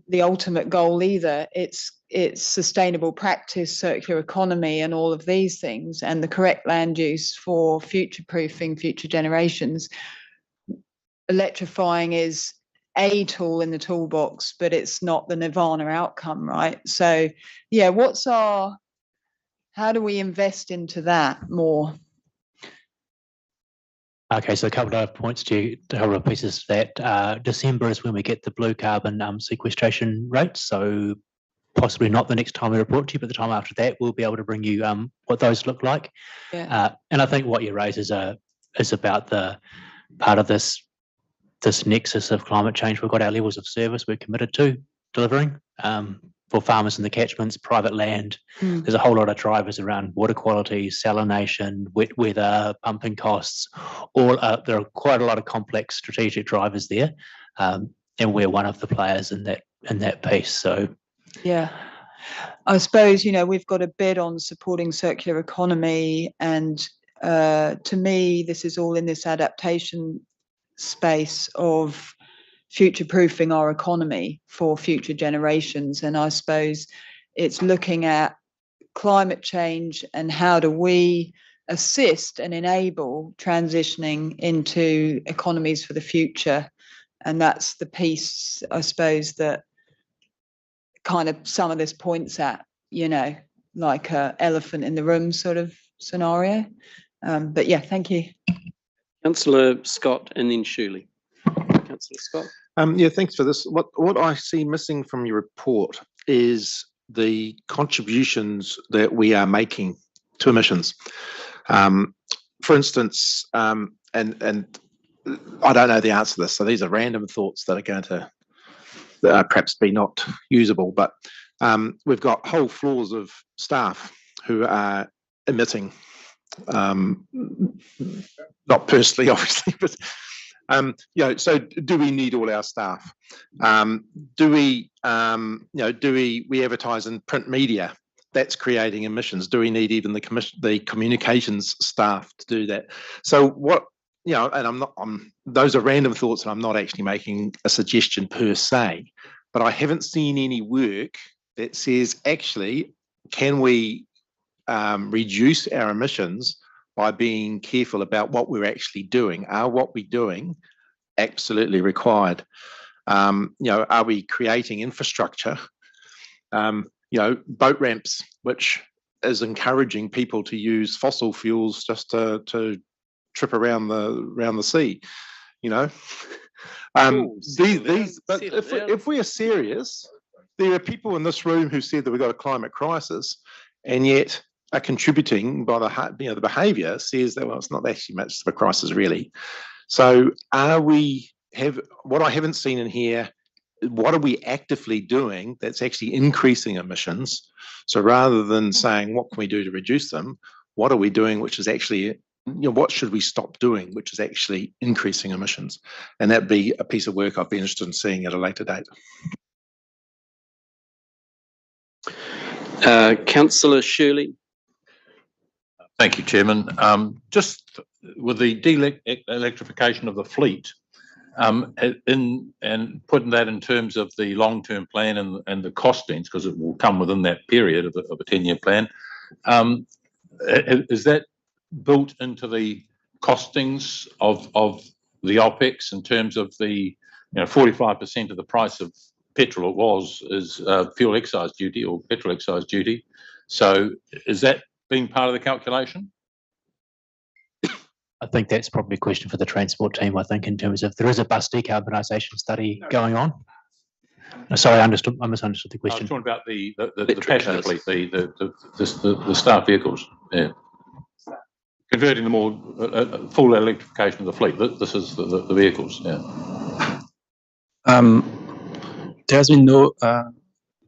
the ultimate goal either. It's sustainable practice, circular economy, and all of these things, and the correct land use for future-proofing future generations. Electrifying is a tool in the toolbox, but it's not the nirvana outcome, right? So yeah, how do we invest into that more? Okay, so a couple of points to a couple of pieces that December is when we get the blue carbon sequestration rates. So possibly not the next time we report to you, but the time after that, we'll be able to bring you what those look like. Yeah. And I think what you raise is about the part of this nexus of climate change. We've got our levels of service we're committed to delivering for farmers in the catchments, private land. There's a whole lot of drivers around water quality, salination, wet weather, pumping costs. There are quite a lot of complex strategic drivers there, and we're one of the players in that piece. So yeah, I suppose, you know, we've got a bid on supporting circular economy, and to me, this is all in this adaptation space of future-proofing our economy for future generations. And I suppose it's looking at climate change and how do we assist and enable transitioning into economies for the future. And that's the piece, I suppose, that kind of some of this points at, you know, like a elephant in the room sort of scenario. But yeah, thank you. Councillor Scott, and then Shirley. Councillor Scott. Yeah, thanks for this. What I see missing from your report is the contributions that we are making to emissions. For instance, and I don't know the answer to this, so these are random thoughts that are going to perhaps be not usable, but we've got whole floors of staff who are emitting, not personally, obviously, but you know, so do we need all our staff? Do we advertise in print media? That's creating emissions. Do we need even the communications staff to do that? So what, you know, and those are random thoughts, and I'm not actually making a suggestion per se, but I haven't seen any work that says, actually, can we reduce our emissions by being careful about what we're actually doing? Are what we're doing absolutely required? You know, are we creating infrastructure? You know, boat ramps, which is encouraging people to use fossil fuels just to trip around the sea. You know, but if we are serious, there are people in this room who said that we've got a climate crisis, and yet are contributing by the behaviour says that, well, it's not actually much of a crisis really. So what I haven't seen in here, what are we actively doing that's actually increasing emissions? So rather than saying what can we do to reduce them, what are we doing which is actually, you know, what should we stop doing which is actually increasing emissions? And that'd be a piece of work I'd be interested in seeing at a later date. Councillor Shirley. Thank you, Chairman. Just with the electrification of the fleet, and putting that in terms of the long-term plan and the costings, because it will come within that period of a 10-year plan, is that built into the costings of the OPEX in terms of the 45% of the price of petrol is fuel excise duty or petrol excise duty. So is that being part of the calculation? I think that's probably a question for the transport team, I think, in terms of there is a bus decarbonisation study going on. Sorry, I misunderstood the I was question. talking about the passenger fleet, the staff vehicles. Yeah. Converting them all, full electrification of the fleet. This is the vehicles. Yeah. There has been no,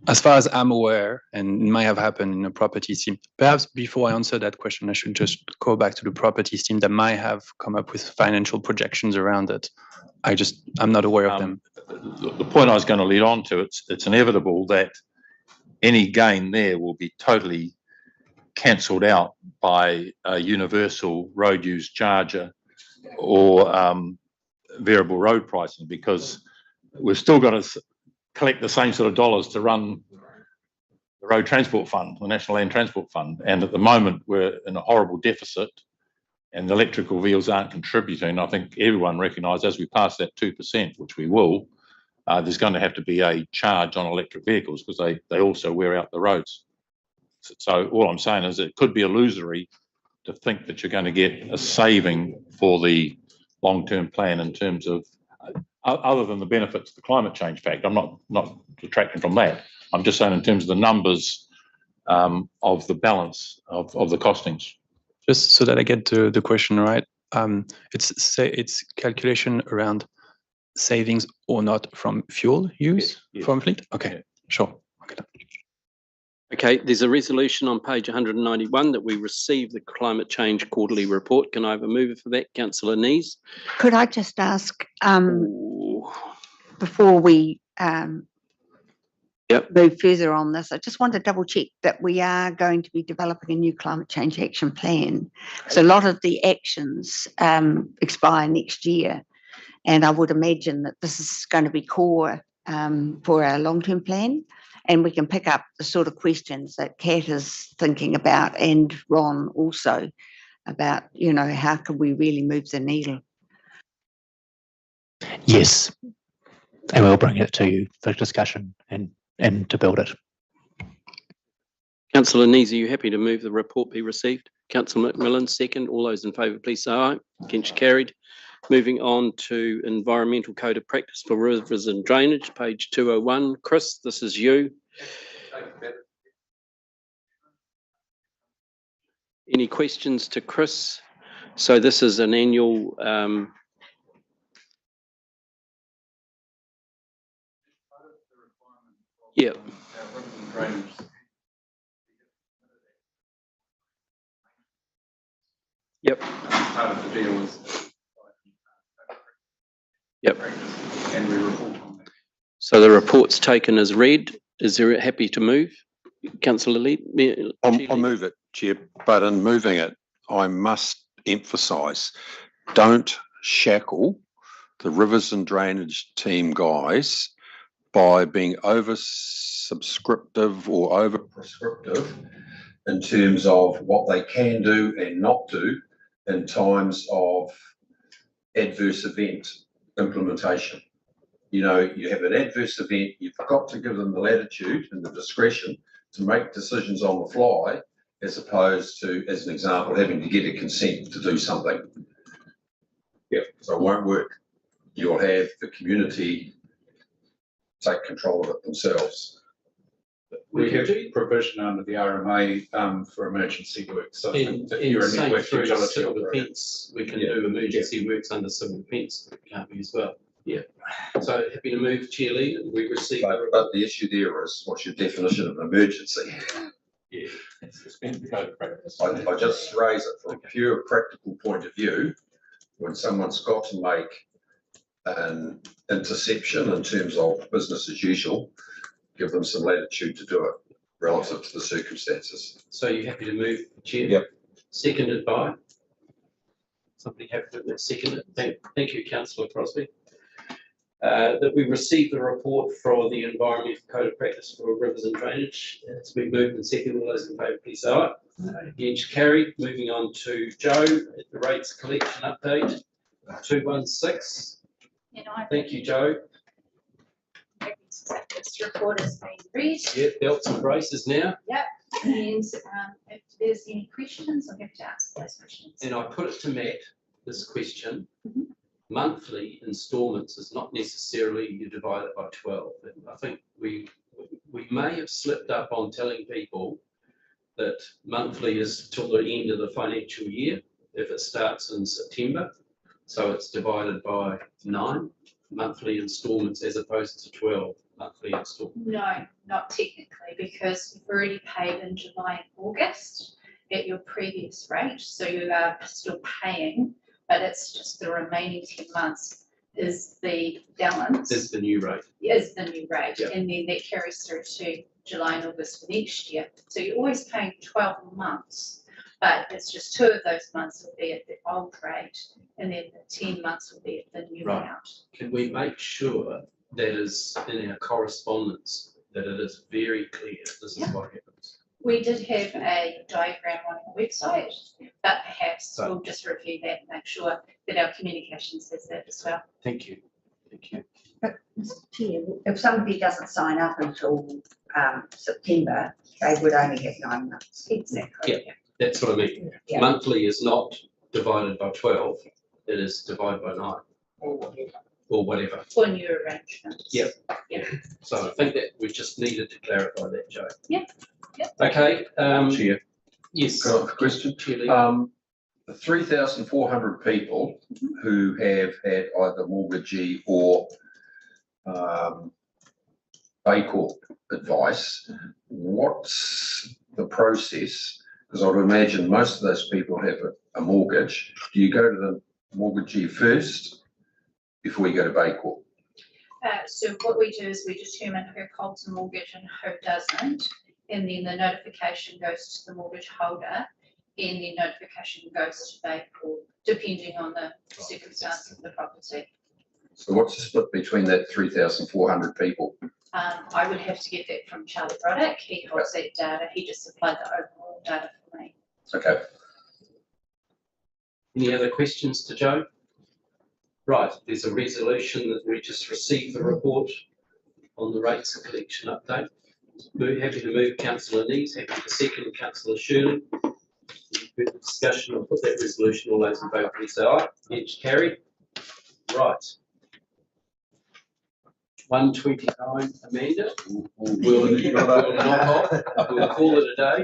as far as I'm aware, and it might have happened in a property team. Perhaps before I answer that question, I should just go back to the property team that might have come up with financial projections around it. I'm not aware of them. The point I was going to lead on to, it's inevitable that any gain there will be totally cancelled out by a universal road use charger or variable road pricing, because we've still got to collect the same sort of dollars to run the Road Transport Fund, the National Land Transport Fund. And at the moment, we're in a horrible deficit and the electrical vehicles aren't contributing. I think everyone recognises as we pass that 2%, which we will, there's going to have to be a charge on electric vehicles because they also wear out the roads. So all I'm saying is it could be illusory to think that you're going to get a saving for the long-term plan in terms of other than the benefits of the climate change fact. I'm not detracting from that. I'm just saying in terms of the numbers of the balance of the costings. Just so that I get to the question right, it's calculation around savings or not from fuel use from fleet? Okay, sure. Okay, there's a resolution on page 191 that we receive the climate change quarterly report. Can I have a mover for that, Councillor Nees? Could I just ask, before we move further on this, I just want to double check that we are going to be developing a new climate change action plan. So a lot of the actions expire next year, and I would imagine that this is going to be core for our long-term plan. And we can pick up the sort of questions that Kat is thinking about, and Ron also, about, how can we really move the needle? Yes, and we'll bring it to you for discussion and to build it. Councillor Nees, are you happy to move the report be received? Councillor McMillan, second. All those in favour, please say aye. Against, carried. Moving on to Environmental Code of Practice for Rivers and Drainage, page 201. Chris, this is you. Any questions to Chris? So this is an annual yeah. Yep. Part of the deal is yep. And we report on that. So the report's taken as read. Is there happy to move? Councillor Lee? I'll move it, Chair, but in moving it, I must emphasise, don't shackle the Rivers and Drainage team guys by being over-subscriptive or over-prescriptive in terms of what they can do and not do in times of adverse event implementation. You have an adverse event, you've got to give them the latitude and the discretion to make decisions on the fly, as opposed to, as an example, having to get a consent to do something. Yeah, so it won't work. You'll have the community take control of it themselves. We have provision under the RMA for emergency work. So in same through civil defence, we can do emergency works under civil defence, can't we, as well? Yeah. So happy to move, Chair Lee. We receive. But the issue there is, what's your definition of an emergency? Yeah. I just raise it from a pure practical point of view. When someone's got to make an interception in terms of business as usual, give them some latitude to do it, relative to the circumstances. So you're happy to move, Chair? Yep. Seconded by? Somebody happy to second it? Thank you, councillor Crosby. That we received the report for the Environmental Code of Practice for Rivers and Drainage. It's been moved and seconded. All those in favour, please say aye. Against carried. Moving on to Joe at the rates collection update, 216. Thank you, Joe. This report has been read. Yeah, belts and braces now. Yep, and if there's any questions, I'll have to ask those questions. And I put it to Matt, this question. Monthly instalments is not necessarily you divide it by 12. And I think we may have slipped up on telling people that monthly is till the end of the financial year if it starts in September. So it's divided by 9 monthly instalments as opposed to 12 monthly instalments. No, not technically, because you've already paid in July and August at your previous rate. So you are still paying, but it's just the remaining 10 months is the balance. Is the new rate. Is the new rate. Yep. And then that carries through to July and August for next year. So you're always paying 12 months, but it's just 2 of those months will be at the old rate, and then the 10 months will be at the new Right. amount. Can we make sure that is in our correspondence, that it is very clear this is what happens? We did have a diagram on our website, but perhaps Right. we'll just review that and make sure that our communications says that as well. Thank you. Thank you. Mr. Chair, if somebody doesn't sign up until September, they would only have 9 months. Exactly. Yeah, that's what I mean. Yeah. Monthly is not divided by 12, it is divided by 9 or whatever. For new arrangements. Yep. Yeah. So I think that we just needed to clarify that, Joe. Yeah. Yep. Okay. Chair. Yes. Got a question? The 3,400 people who have had either mortgagee or Baycorp advice, what's the process? Because I would imagine most of those people have a mortgage. Do you go to the mortgagee first before you go to Baycorp? So what we do is we determine who holds a mortgage and who doesn't, and then the notification goes to the mortgage holder, and the notification goes to Baycorp, depending on the circumstance of the property. So what's the split between that 3,400 people? I would have to get that from Charlie Broddick. He holds that data. He just supplied the overall data for me. Okay. Any other questions to Joe? Right, there's a resolution that we just received the report on the rates collection update. Happy to move councillor Nees, happy to second councillor Shirley. Further discussion, I'll put that resolution, all those in favour, please say aye. Against carried. Right. 129, Amanda. We'll call it a day.